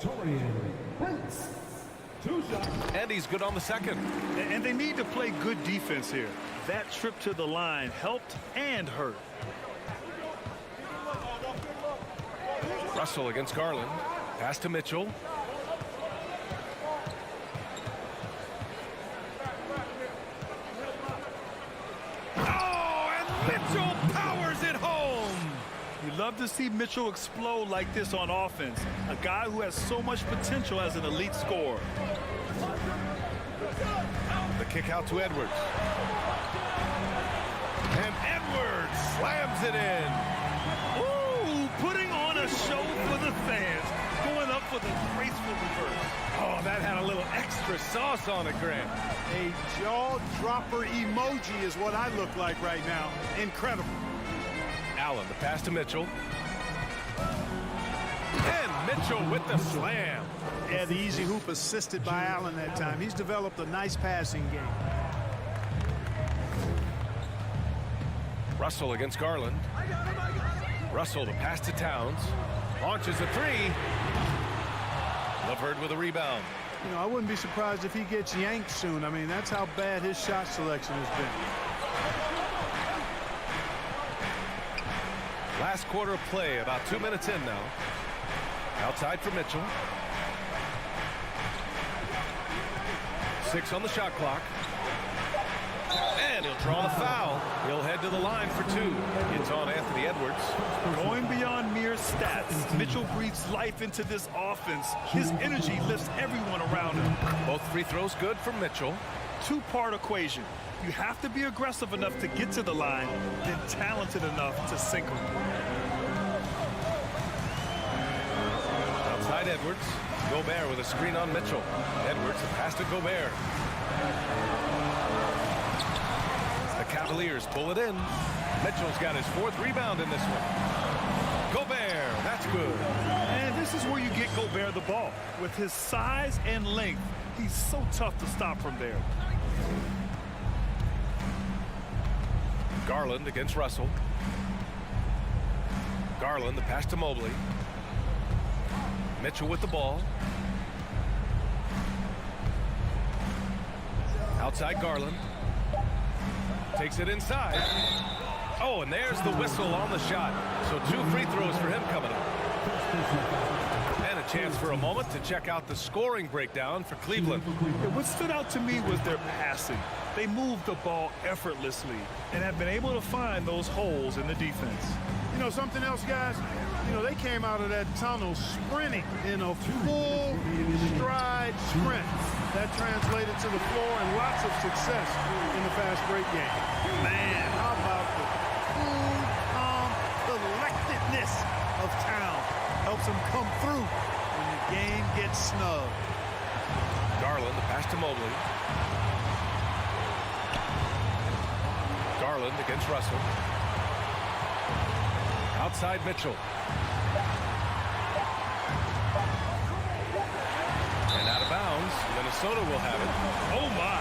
And he's good on the second. And they need to play good defense here. That trip to the line helped and hurt. Russell against Garland. Pass to Mitchell. Oh, and Mitchell powers it home. You love to see Mitchell explode like this on offense. A guy who has so much potential as an elite scorer. The kick out to Edwards. And Edwards slams it in. Ooh, putting on a show for the fans. Going up for the graceful reverse. Oh, that had a little extra sauce on it, Grant. A jaw-dropper emoji is what I look like right now. Incredible. Allen, the pass to Mitchell. And Mitchell with the slam. Yeah, the easy hoop assisted by Allen that time. He's developed a nice passing game. Russell against Garland. Russell, the pass to Towns. Launches a three. Levert with a rebound. You know, I wouldn't be surprised if he gets yanked soon. I mean, that's how bad his shot selection has been. Last quarter of play, about 2 minutes in now. Outside for Mitchell. 6 on the shot clock. And he'll draw the foul. He'll head to the line for 2. It's on Anthony Edwards. Going beyond mere stats, Mitchell breathes life into this offense. His energy lifts everyone around him. Both free throws good from Mitchell. Two-part equation. You have to be aggressive enough to get to the line, then talented enough to sink them. Outside Edwards. Gobert with a screen on Mitchell. Edwards, the pass to Gobert. The Cavaliers pull it in. Mitchell's got his 4th rebound in this one. Gobert, that's good. And this is where you get Gobert the ball. With his size and length, he's so tough to stop from there. Garland against Russell. Garland, the pass to Mobley. Mitchell with the ball. Outside Garland. Takes it inside. Oh, and there's the whistle on the shot. So 2 free throws for him coming up. And a chance for a moment to check out the scoring breakdown for Cleveland. What stood out to me was their passing. They moved the ball effortlessly and have been able to find those holes in the defense. You know something else, guys? You know, they came out of that tunnel sprinting in a full stride sprint. That translated to the floor and lots of success in the fast break game. Man, how about the cool, calm, collectedness of Town helps them come through when the game gets snug. Garland, the pass to Mobley. Garland against Russell. Outside Mitchell. And out of bounds. Minnesota will have it. Oh my,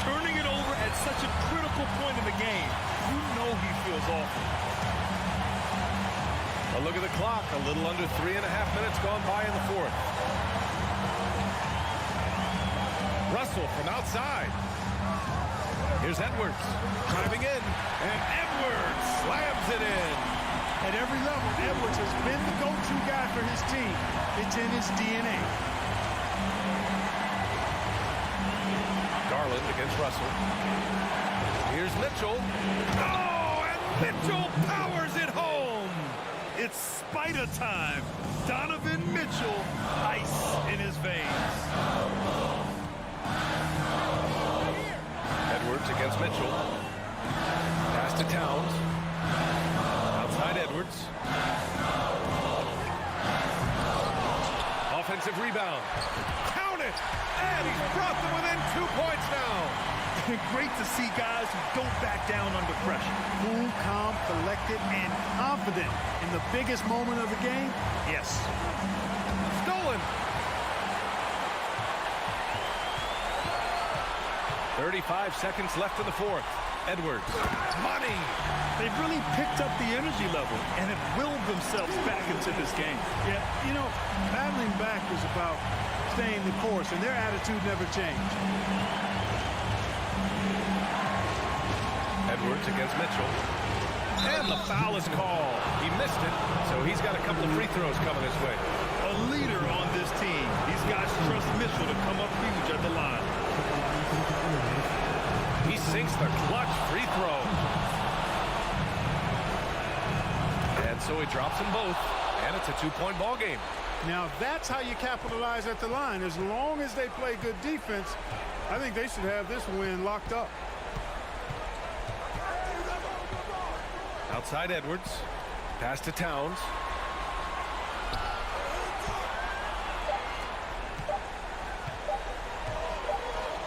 turning it over at such a critical point in the game. You know he feels awful. A look at the clock, a little under 3.5 minutes gone by in the 4th. Russell from outside. Here's Edwards driving in, and Edwards slams it in. At every level, Edwards has been the go-to guy for his team. It's in his DNA. Garland against Russell. Here's Mitchell. Oh, and Mitchell powers it home. It's Spider time. Donovan Mitchell, ice in his veins. Edwards against Mitchell. Pass to Towns. Outside Edwards. Offensive rebound. Count it! And he's brought them within 2 points now. Great to see guys who don't back down under pressure. Cool, calm, collected, and confident in the biggest moment of the game. Yes. Stolen. 35 seconds left in the 4th. Edwards. Money. They've really picked up the energy level and have willed themselves back into this game. Yeah, you know, battling back is about staying the course, and their attitude never changed. Edwards against Mitchell. And the foul is called. He missed it, so he's got a couple of free throws coming his way. A leader on this team. These guys trust Mitchell to come up huge at the line. He sinks the clutch free throw. And so he drops them both, and it's a 2-point ball game. Now that's how you capitalize at the line. As long as they play good defense, I think they should have this win locked up. Outside Edwards. Pass to Towns.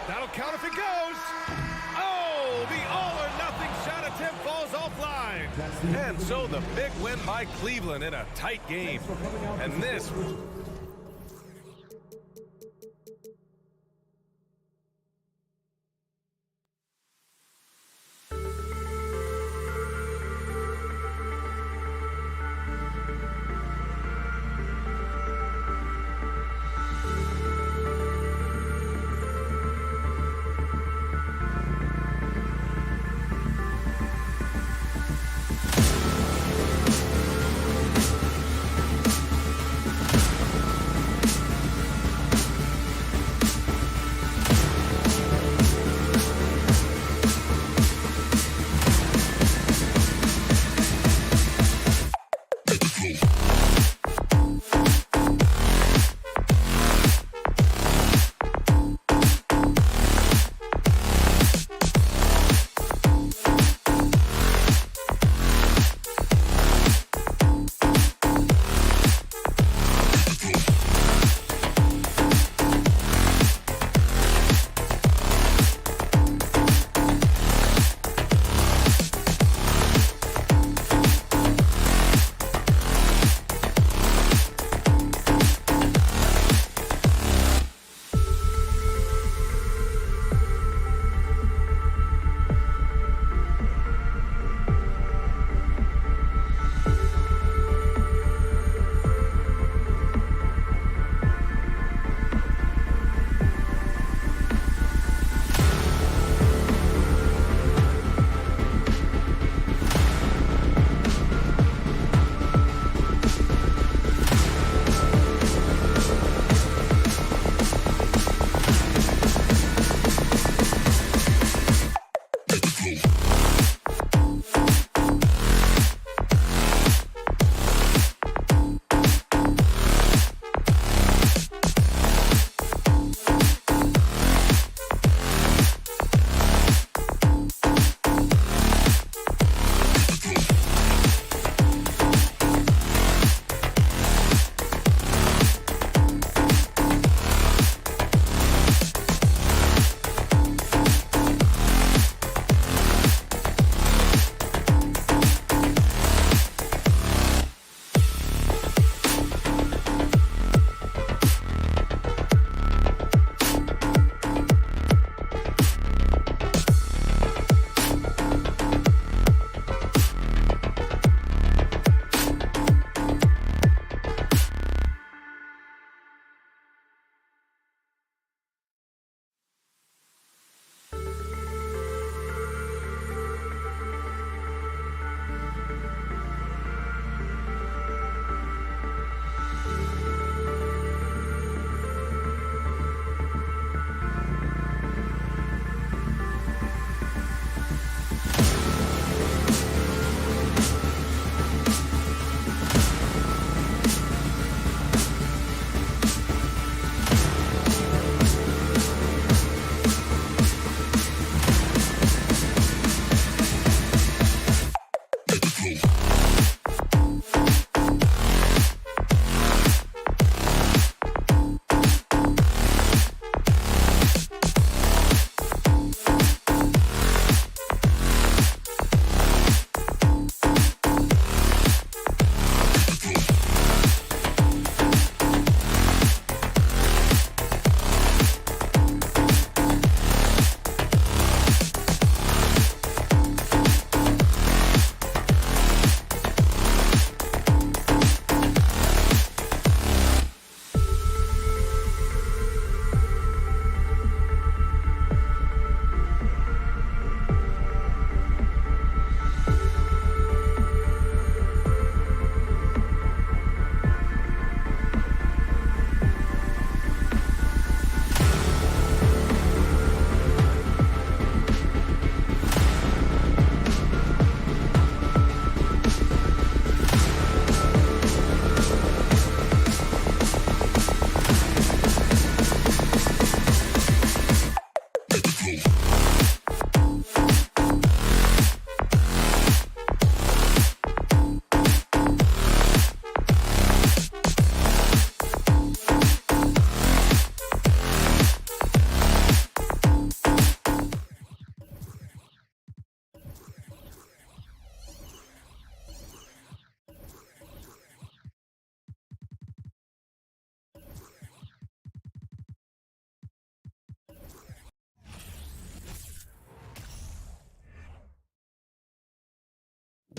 That'll count if it goes. Oh, the all-or-nothing shot attempt falls offline. And so the big win by Cleveland in a tight game. And this...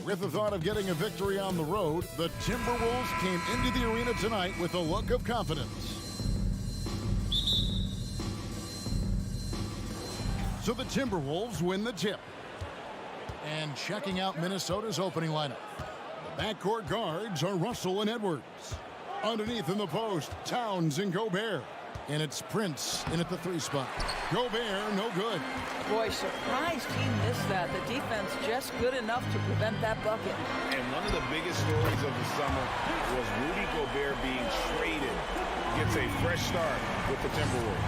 With the thought of getting a victory on the road, the Timberwolves came into the arena tonight with a look of confidence. So the Timberwolves win the tip. And checking out Minnesota's opening lineup. The backcourt guards are Russell and Edwards. Underneath in the post, Towns and Gobert. And it's Prince in at the 3 spot. Gobert, no good. Boy, surprised he missed that. The defense just good enough to prevent that bucket. And one of the biggest stories of the summer was Rudy Gobert being traded. Gets a fresh start with the Timberwolves.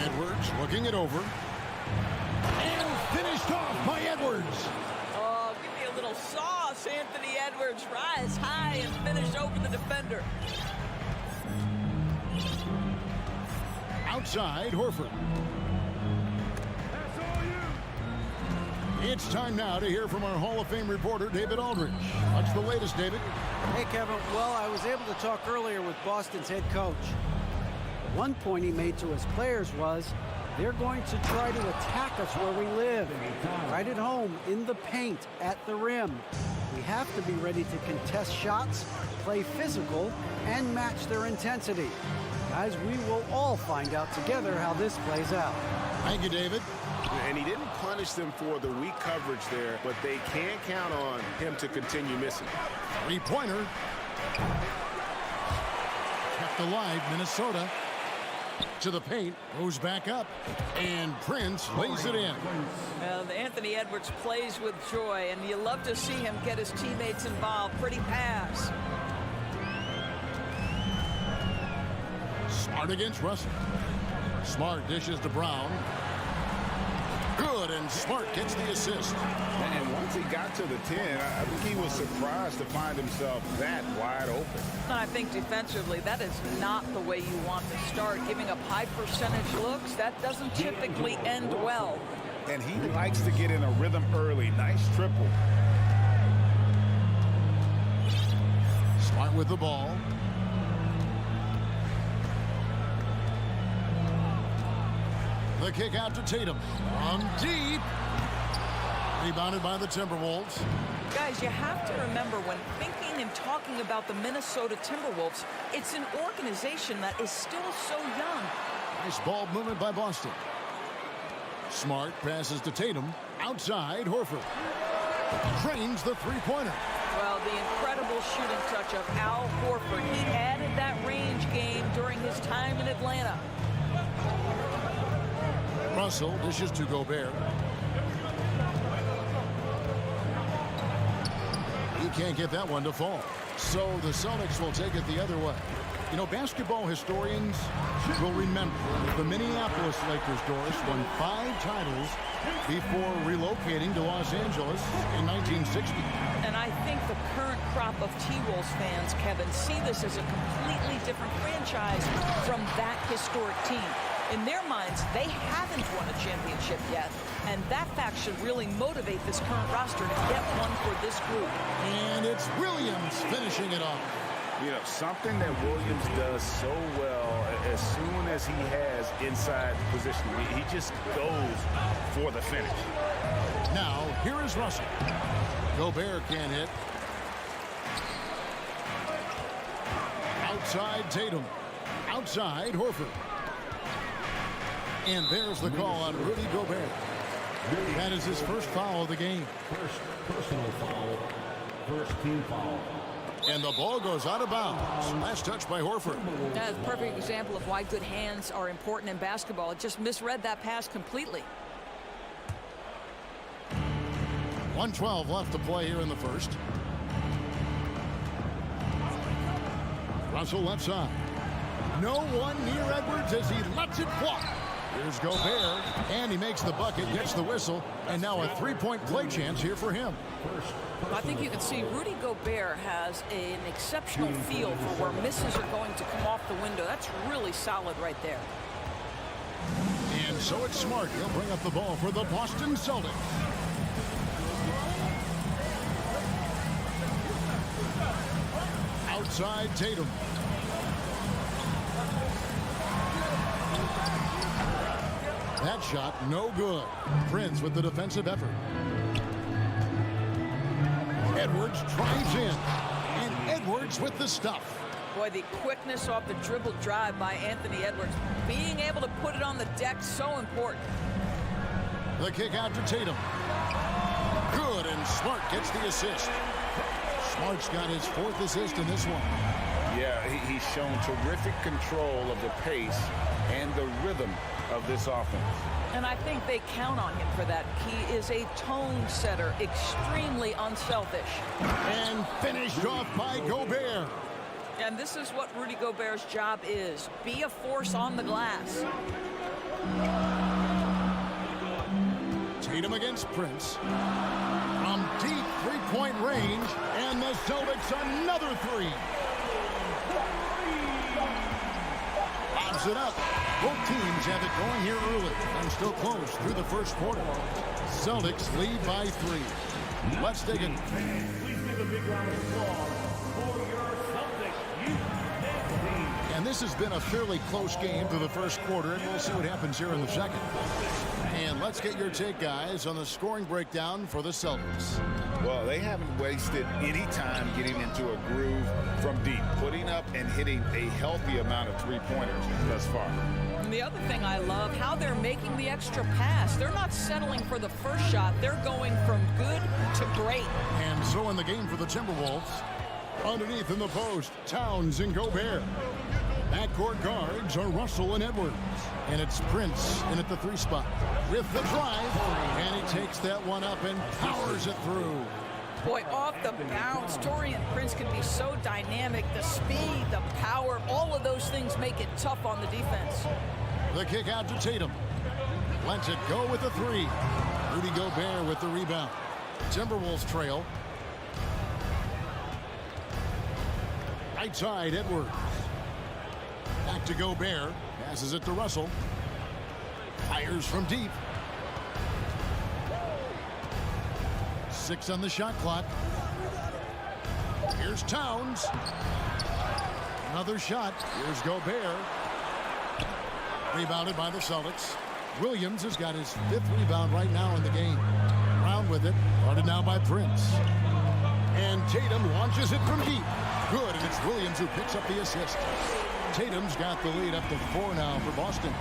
Edwards looking it over. And finished off by Edwards. Oh, give me a little sauce, Anthony Edwards. Rise high and finish over the defender. Outside, Horford. It's time now to hear from our Hall of Fame reporter, David Aldridge. What's the latest, David? Hey, Kevin. Well, I was able to talk earlier with Boston's head coach. One point he made to his players was, they're going to try to attack us where we live, right at home, in the paint, at the rim. We have to be ready to contest shots, play physical, and match their intensity. Guys, we will all find out together how this plays out. Thank you, David. And he didn't punish them for the weak coverage there, but they can't count on him to continue missing. 3-pointer. Kept alive, Minnesota. To the paint, goes back up, and Prince lays it in. Well, Anthony Edwards plays with joy, and you love to see him get his teammates involved. Pretty pass. Smart against Russell. Smart dishes to Brown. Good, and Smart gets the assist. And once he got to the 10, I think he was surprised to find himself that wide open. I think defensively, that is not the way you want to start. Giving up high percentage looks, that doesn't typically end well. And he likes to get in a rhythm early. Nice triple. Smart with the ball. The kick out to Tatum. From deep. Rebounded by the Timberwolves. Guys, you have to remember when thinking and talking about the Minnesota Timberwolves, it's an organization that is still so young. Nice ball movement by Boston. Smart passes to Tatum. Outside, Horford. Trains the 3-pointer. Well, the incredible shooting touch of Al Horford. He added that range game during his time in Atlanta. Russell dishes to Gobert. He can't get that one to fall. So the Celtics will take it the other way. You know, basketball historians will remember the Minneapolis Lakers, Doris, won 5 titles before relocating to Los Angeles in 1960. And I think the current crop of T-Wolves fans, Kevin, see this as a completely different franchise from that historic team. In their minds, they haven't won a championship yet, and that fact should really motivate this current roster to get one for this group. And it's Williams finishing it off. You know, something that Williams does so well as soon as he has inside position, he just goes for the finish. Now, here is Russell. Gobert can't hit. Outside Tatum. Outside Horford. And there's the call on Rudy Gobert. That is his first foul of the game. First personal foul. First team foul. And the ball goes out of bounds. Last touch by Horford. That is a perfect example of why good hands are important in basketball. It just misread that pass completely. 1:12 left to play here in the first. Russell left side. No one near Edwards as he lets it fly. Here's Gobert, and he makes the bucket, gets the whistle, and now a 3-point play chance here for him. I think you can see Rudy Gobert has an exceptional feel for where misses are going to come off the window. That's really solid right there. And so it's Smart. He'll bring up the ball for the Boston Celtics. Outside Tatum. That shot no good. Prince with the defensive effort. Edwards drives in. And Edwards with the stuff. Boy, the quickness off the dribble drive by Anthony Edwards. Being able to put it on the deck, so important. The kick out to Tatum. Good, and Smart gets the assist. Smart's got his 4th assist in this one. Yeah, he's shown terrific control of the pace and the rhythm of this offense. And I think they count on him for that. He is a tone setter, extremely unselfish. And finished off by Gobert. And this is what Rudy Gobert's job is. Be a force on the glass. Tatum against Prince. From deep three-point range. And the Celtics another 3. Bobs it up. Both teams have it going here early and still close through the first quarter. Celtics lead by 3. Let's dig in. Please give a big round of applause for your Celtics youth team. And this has been a fairly close game through the first quarter, and we'll see what happens here in the second. And let's get your take, guys, on the scoring breakdown for the Celtics. Well, they haven't wasted any time getting into a groove from deep, putting up and hitting a healthy amount of three-pointers thus far. And the other thing I love, how they're making the extra pass. They're not settling for the first shot. They're going from good to great. And so in the game for the Timberwolves, underneath in the post, Towns and Gobert. Backcourt guards are Russell and Edwards. And it's Prince in at the 3 spot with the drive. And he takes that one up and powers it through. Boy, off the bounce, Taurean Prince can be so dynamic. The speed, the power, all of those things make it tough on the defense. The kick out to Tatum. Lets it go with the 3. Rudy Gobert with the rebound. Timberwolves trail. Right side, Edwards. Back to Gobert. Passes it to Russell. Fires from deep. 6 on the shot clock. Here's Towns. Another shot. Here's Gobert. Rebounded by the Celtics. Williams has got his 5th rebound right now in the game. Brown with it. Guarded now by Prince. And Tatum launches it from deep. Good, and it's Williams who picks up the assist. Tatum's got the lead up to 4 now for Boston.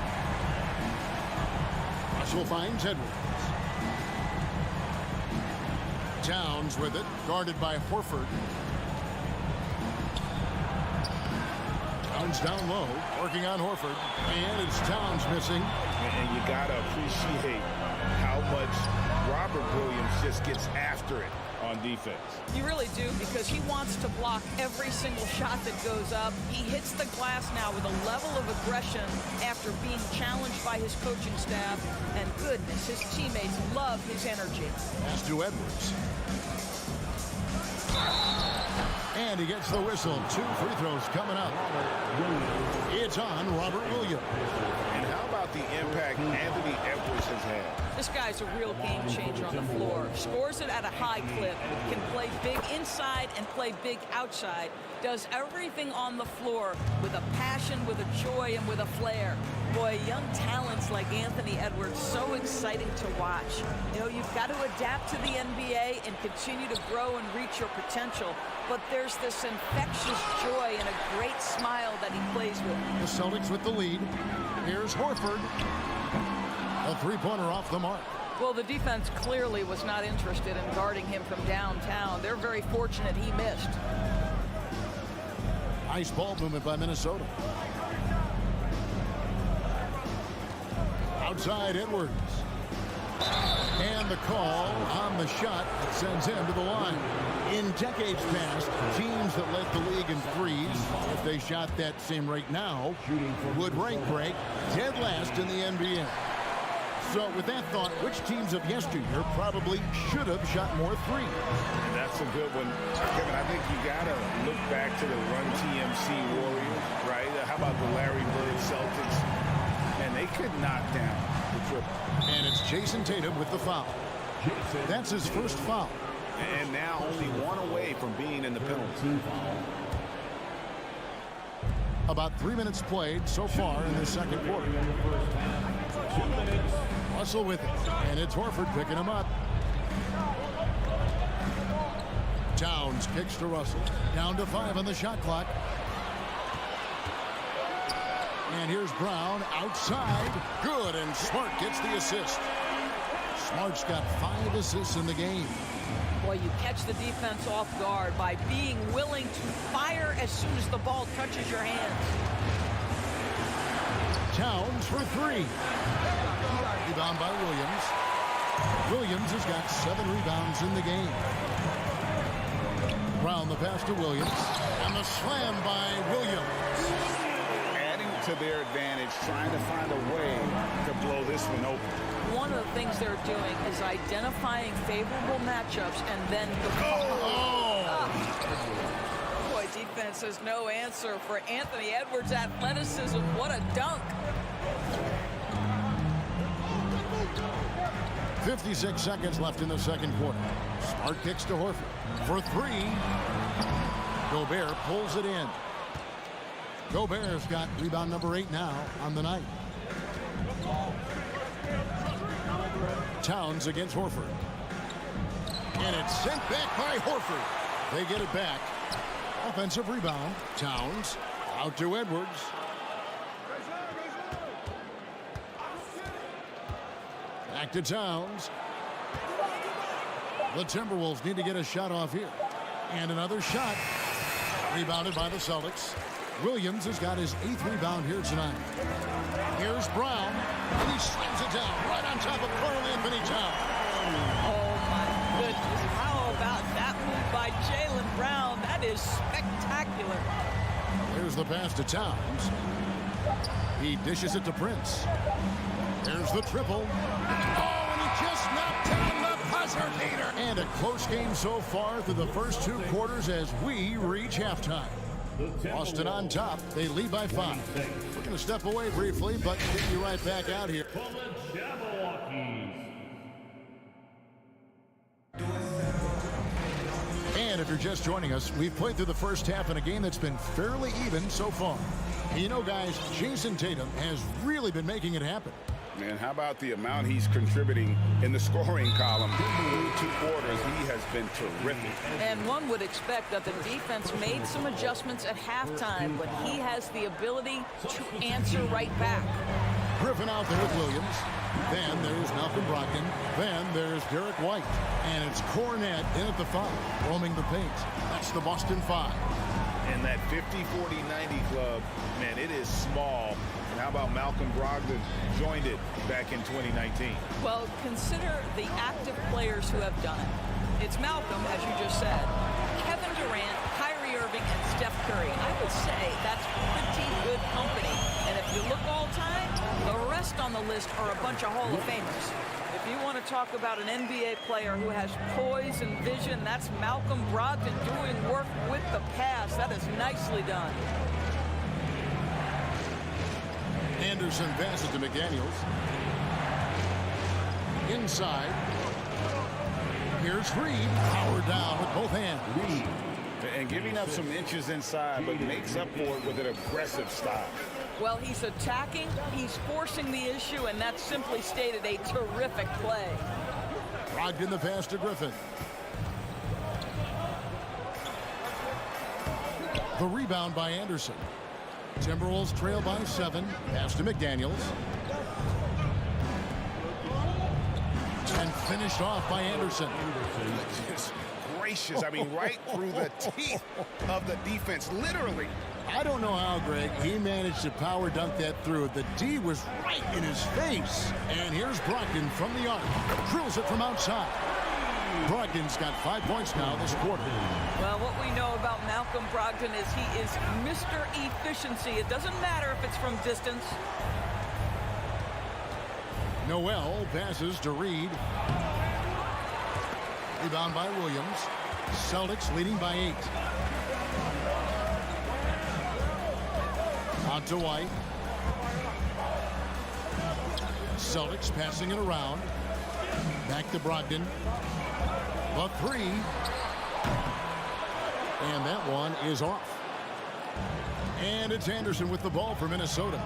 Russell finds Edwards. Towns with it, guarded by Horford. Towns down low, working on Horford. And it's Towns missing. And you got to appreciate how much Robert Williams just gets after it on defense. You really do, because he wants to block every single shot that goes up. He hits the glass now with a level of aggression after being challenged by his coaching staff. And goodness, his teammates love his energy. Pass to Edwards. And he gets the whistle. 2 free throws coming up. It's on Robert Williams. And how about the impact Anthony Edwards has had? This guy's a real game changer on the floor. Scores it at a high clip. Can play big inside and play big outside. Does everything on the floor with a passion, with a joy, and with a flair. Boy, young talents like Anthony Edwards, so exciting to watch. You know, you've got to adapt to the NBA and continue to grow and reach your potential. But there's this infectious joy and a great smile that he plays with. The Celtics with the lead. Here's Horford. A 3-pointer off the mark. Well, the defense clearly was not interested in guarding him from downtown. They're very fortunate he missed. Nice ball movement by Minnesota. Outside Edwards. And the call on the shot that sends him to the line. In decades past, teams that led the league in threes, if they shot that same rate now, would rank break dead last in the NBA. So with that thought, which teams of yesteryear probably should have shot more threes? That's a good one. Kevin, I think you got to look back to the Run TMC Warriors, right? How about the Larry Bird Celtics? And they could knock down the triple. And it's Jason Tatum with the foul. That's his first foul. And now only 1 away from being in the penalty. About 3 minutes played so far in the second quarter. 2 minutes. Russell with it. And it's Horford picking him up. Towns kicks to Russell. Down to 5 on the shot clock. And here's Brown outside. Good, and Smart gets the assist. Smart's got 5 assists in the game. Boy, you catch the defense off guard by being willing to fire as soon as the ball touches your hands. Towns for 3. Rebound by Williams. Williams has got 7 rebounds in the game. Brown the pass to Williams. And the slam by Williams. Adding to their advantage, trying to find a way to blow this one open. One of the things they're doing is identifying favorable matchups and then boy, defense has no answer for Anthony Edwards' athleticism. What a dunk. 56 seconds left in the second quarter. Smart kicks to Horford for 3. Gobert pulls it in. Gobert's got rebound number 8 now on the night. Towns against Horford. And it's sent back by Horford. They get it back. Offensive rebound. Towns out to Edwards. Back to Towns. The Timberwolves need to get a shot off here. And another shot. Rebounded by the Celtics. Williams has got his 8th rebound here tonight. Here's Brown, and he slams it down right on top of Karl Anthony Towns. Oh, my goodness. How about that move by Jaylen Brown? That is spectacular. There's the pass to Towns. He dishes it to Prince. There's the triple. Oh, and he just knocked down the buzzer beater. And a close game so far through the first 2 quarters as we reach halftime. Boston on top. They lead by 5. We're going to step away briefly, but get you right back out here. And if you're just joining us, we've played through the first half in a game that's been fairly even so far. You know, guys, Jason Tatum has really been making it happen. And how about the amount he's contributing in the scoring column? Through 2 quarters, he has been terrific. And one would expect that the defense made some adjustments at halftime, but he has the ability to answer right back. Griffin out there with Williams. Then there's Malcolm Brogdon. Then there's Derek White. And it's Cornette in at the 5, roaming the paint. That's the Boston 5. And that 50-40-90 club, man, it is small. And how about Malcolm Brogdon joined it back in 2019? Well, consider the active players who have done it. It's Malcolm, as you just said, Kevin Durant, Kyrie Irving, and Steph Curry. I would say that's pretty good company. And if you look all time, the rest on the list are a bunch of Hall of Famers. If you want to talk about an NBA player who has poise and vision, that's Malcolm Brogdon doing work with the pass. That is nicely done. Anderson passes to McDaniels. Inside. Here's Reed. Powered down with both hands. Reed. And giving up some inches inside, but makes up for it with an aggressive style. Well, he's attacking, he's forcing the issue, and that's simply stated a terrific play. Brogdon the pass to Griffin. The rebound by Anderson. Timberwolves trail by 7. Pass to McDaniels. And finished off by Anderson. Goodness gracious. I mean, right through the teeth of the defense, literally. I don't know how, Greg, he managed to power dunk that through. The D was right in his face. And here's Brogdon from the arc. Drills it from outside. Brogdon's got 5 points now this quarter. Well, what we know about Malcolm Brogdon is he is Mr. Efficiency. It doesn't matter if it's from distance. Noel passes to Reed. Rebound by Williams. Celtics leading by 8. Out to White. Celtics passing it around. Back to Brogdon. The 3. And that one is off. And it's Anderson with the ball for Minnesota.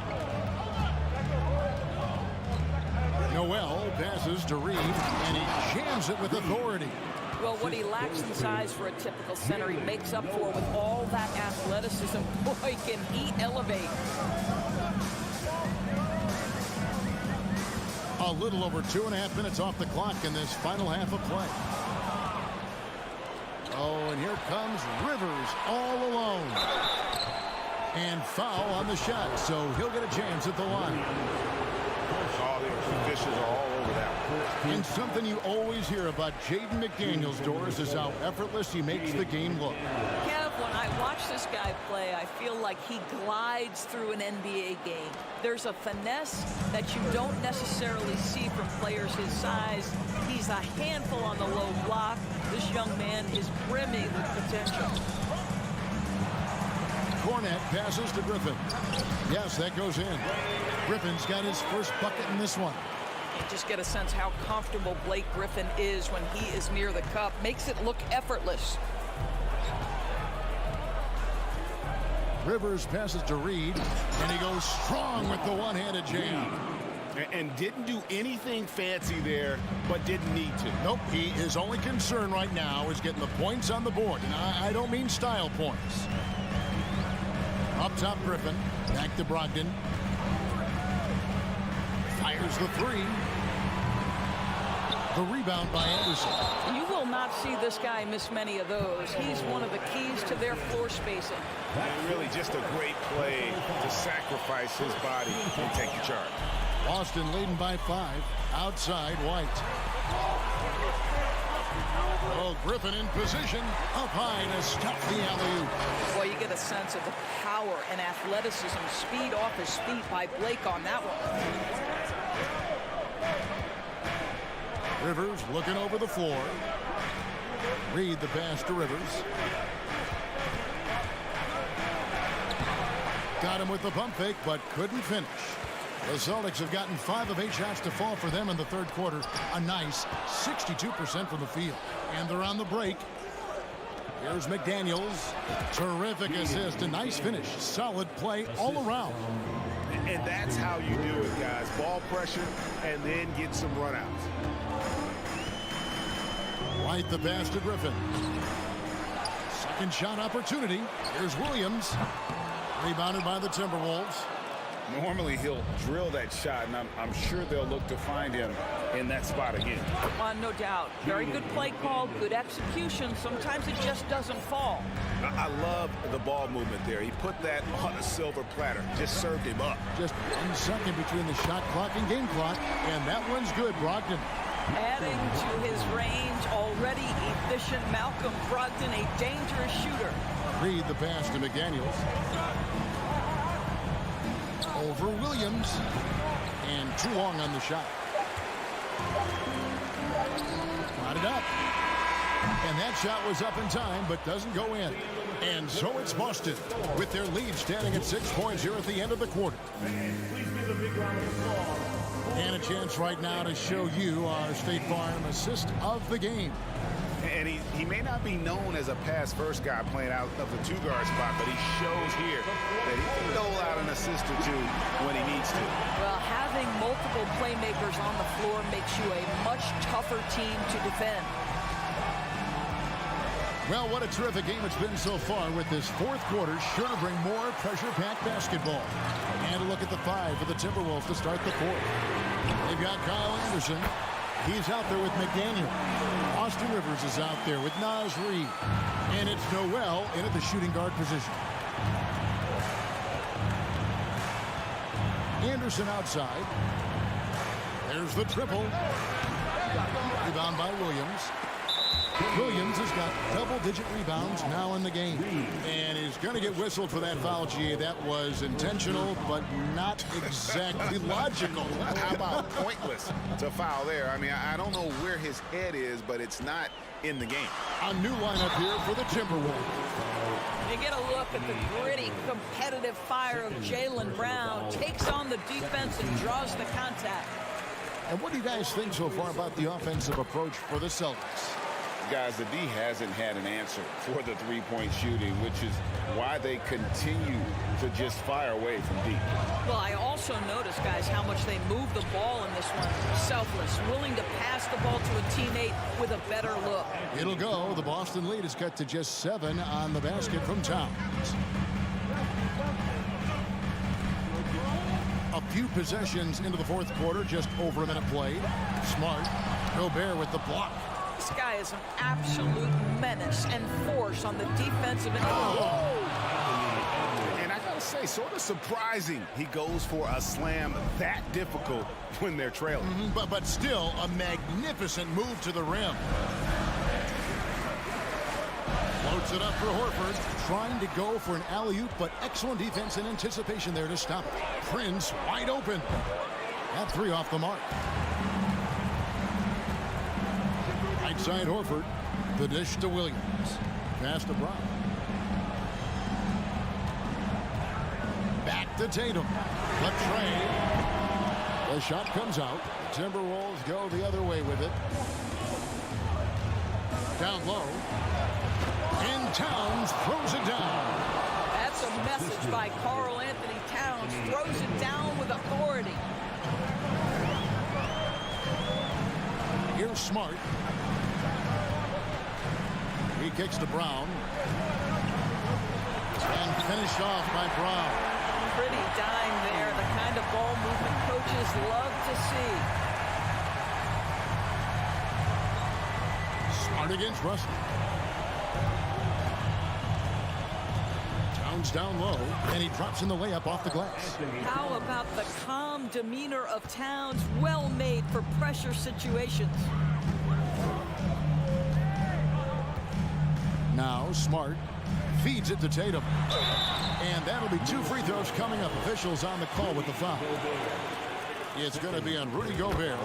Noel passes to Reed, and he jams it with authority. Well, what he lacks in size for a typical center, he makes up for with all that athleticism. Boy, can he elevate. A little over 2.5 minutes off the clock in this final half of play. Oh, and here comes Rivers all alone. And foul on the shot, so he'll get a chance at the line. Oh, the officials are all over that. And something you always hear about Jaden McDaniels, Doris, is how effortless he makes the game look. Kev, when I watch this guy play, I feel like he glides through an NBA game. There's a finesse that you don't necessarily see from players his size. He's a handful on the low block. This young man is brimming with potential. Cornette passes to Griffin. Yes, that goes in. Griffin's got his first bucket in this one. You just get a sense how comfortable Blake Griffin is when he is near the cup. Makes it look effortless. Rivers passes to Reed, and he goes strong with the one-handed jam. And didn't do anything fancy there, but didn't need to. Nope, his only concern right now is getting the points on the board. And I don't mean style points. Up top, Griffin. Back to Brogdon. Fires the three. The rebound by Anderson. You will not see this guy miss many of those. He's one of the keys to their floor spacing. And really just a great play to sacrifice his body and take the charge. Boston leading by 5. Outside, White. Oh, Griffin in position. Up high to stop the alley-oop. Boy, you get a sense of the power and athleticism, speed off his feet by Blake on that one. Rivers looking over the floor. Reed the pass to Rivers. Got him with the pump fake, but couldn't finish. The Celtics have gotten 5 of 8 shots to fall for them in the third quarter. A nice 62% from the field. And they're on the break. Here's McDaniels. Terrific assist. A nice finish. Solid play all around. And that's how you do it, guys. Ball pressure and then get some runouts. White the pass to Griffin. Second shot opportunity. Here's Williams. Rebounded by the Timberwolves. Normally he'll drill that shot, and I'm sure they'll look to find him in that spot again. No doubt. Very good play call, good execution. Sometimes it just doesn't fall. I love the ball movement there. He put that on a silver platter. Just served him up. Just 1 second between the shot clock and game clock, and that one's good, Brogdon. Adding to his range, already efficient Malcolm Brogdon, a dangerous shooter. Reed the pass to McDaniels. Over Williams. And too long on the shot. Got it up. And that shot was up in time, but doesn't go in. And so it's Boston, with their lead standing at 6 points here at the end of the quarter. And a chance right now to show you our State Farm assist of the game. And he may not be known as a pass-first guy playing out of the two-guard spot, but he shows here that he can dole out an assist or two when he needs to. Well, having multiple playmakers on the floor makes you a much tougher team to defend. Well, what a terrific game it's been so far, with this fourth quarter sure to bring more pressure-packed basketball. And a look at the 5 for the Timberwolves to start the fourth. They've got Kyle Anderson. He's out there with McDaniel. Austin Rivers is out there with Naz Reid. And it's Noel in at the shooting guard position. Anderson outside. There's the triple. Rebound by Williams. Williams has got double-digit rebounds now in the game. And is going to get whistled for that foul, G. That was intentional, but not exactly logical. How about pointless to foul there? I mean, I don't know where his head is, but it's not in the game. A new lineup here for the Timberwolves. You get a look at the gritty, competitive fire of Jaylen Brown. Takes on the defense and draws the contact. And what do you guys think so far about the offensive approach for the Celtics? Guys, the D hasn't had an answer for the three-point shooting, which is why they continue to just fire away from deep. Well, I also noticed, guys, how much they move the ball in this one. selfless, willing to pass the ball to a teammate with a better look. It'll go. The Boston lead is cut to just 7 on the basket from Towns. A few possessions into the fourth quarter, just over a minute played. Smart. Gobert with the block. This guy is an absolute menace and force on the defensive end. And I gotta say, sort of surprising he goes for a slam that difficult when they're trailing. But still a magnificent move to the rim. Floats it up for Horford, trying to go for an alley-oop, but excellent defense and anticipation there to stop it. Prince wide open. That 3 off the mark. Right side Horford. The dish to Williams. Pass to Brown. Back to Tatum. The trade. The shot comes out. The Timberwolves go the other way with it. Down low. And Towns throws it down. That's a message by Karl Anthony Towns. Throws it down with authority. Here's Smart. He kicks to Brown. And finished off by Brown. Pretty dime there. The kind of ball movement coaches love to see. Smart against Russell. Towns down low, and he drops in the layup off the glass. How about the calm demeanor of Towns? Well made for pressure situations. Now Smart feeds it to Tatum. And that'll be 2 free throws coming up. Officials on the call with the foul. It's going to be on Rudy Gobert.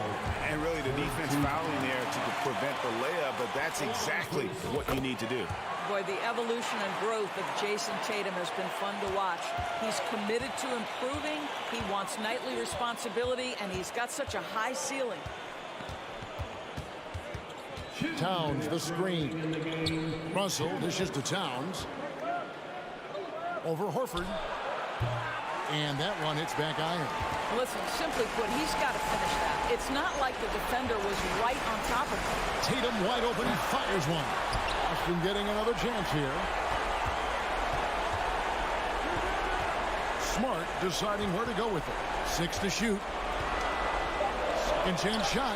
And really the defense fouling there to prevent the layup, but that's exactly what you need to do. Boy, the evolution and growth of Jason Tatum has been fun to watch. He's committed to improving. He wants nightly responsibility, and he's got such a high ceiling. Towns, the screen. Russell dishes to Towns. Over Horford. And that one hits back iron. Listen, simply put, he's got to finish that. It's not like the defender was right on top of him. Tatum wide open, he fires one. Boston getting another chance here. Smart deciding where to go with it. 6 to shoot. Second chance shot.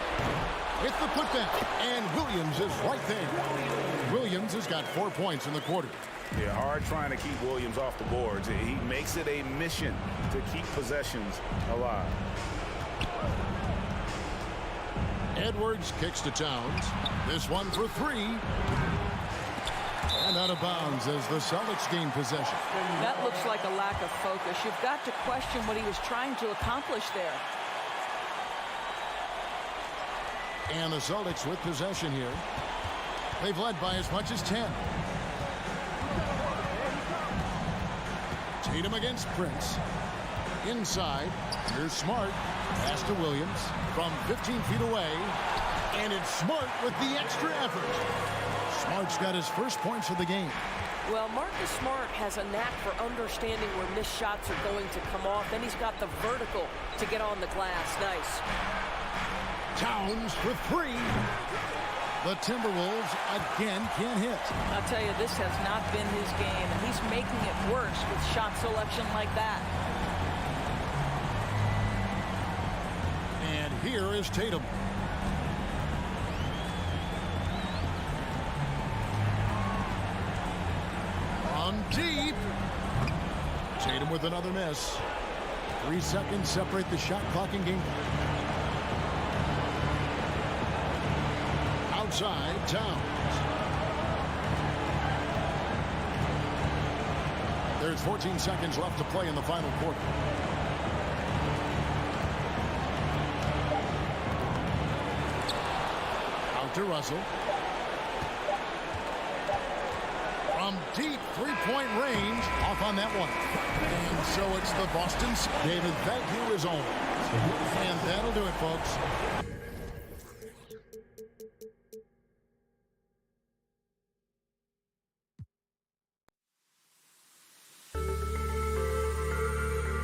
With the putback. And Williams is right there. Williams has got 4 points in the quarter. Yeah, hard trying to keep Williams off the boards. He makes it a mission to keep possessions alive. Edwards kicks to Towns. This one for 3. And out of bounds as the Celtics gain possession. That looks like a lack of focus. You've got to question what he was trying to accomplish there. And the Celtics with possession here. They've led by as much as 10. Tatum against Prince. Inside. Here's Smart. Pass to Williams from 15 feet away. And it's Smart with the extra effort. Smart's got his first points of the game. Well, Marcus Smart has a knack for understanding where missed shots are going to come off. And he's got the vertical to get on the glass. Nice. Towns with 3. The Timberwolves again can't hit. I'll tell you, this has not been his game, and he's making it worse with shot selection like that. And here is Tatum. On deep. Tatum with another miss. 3 seconds separate the shot clock and game. Outside, Towns. There's 14 seconds left to play in the final quarter. Out to Russell. From deep three-point range, off on that one. And so it's the Boston. David, thank you as always. And that'll do it, folks.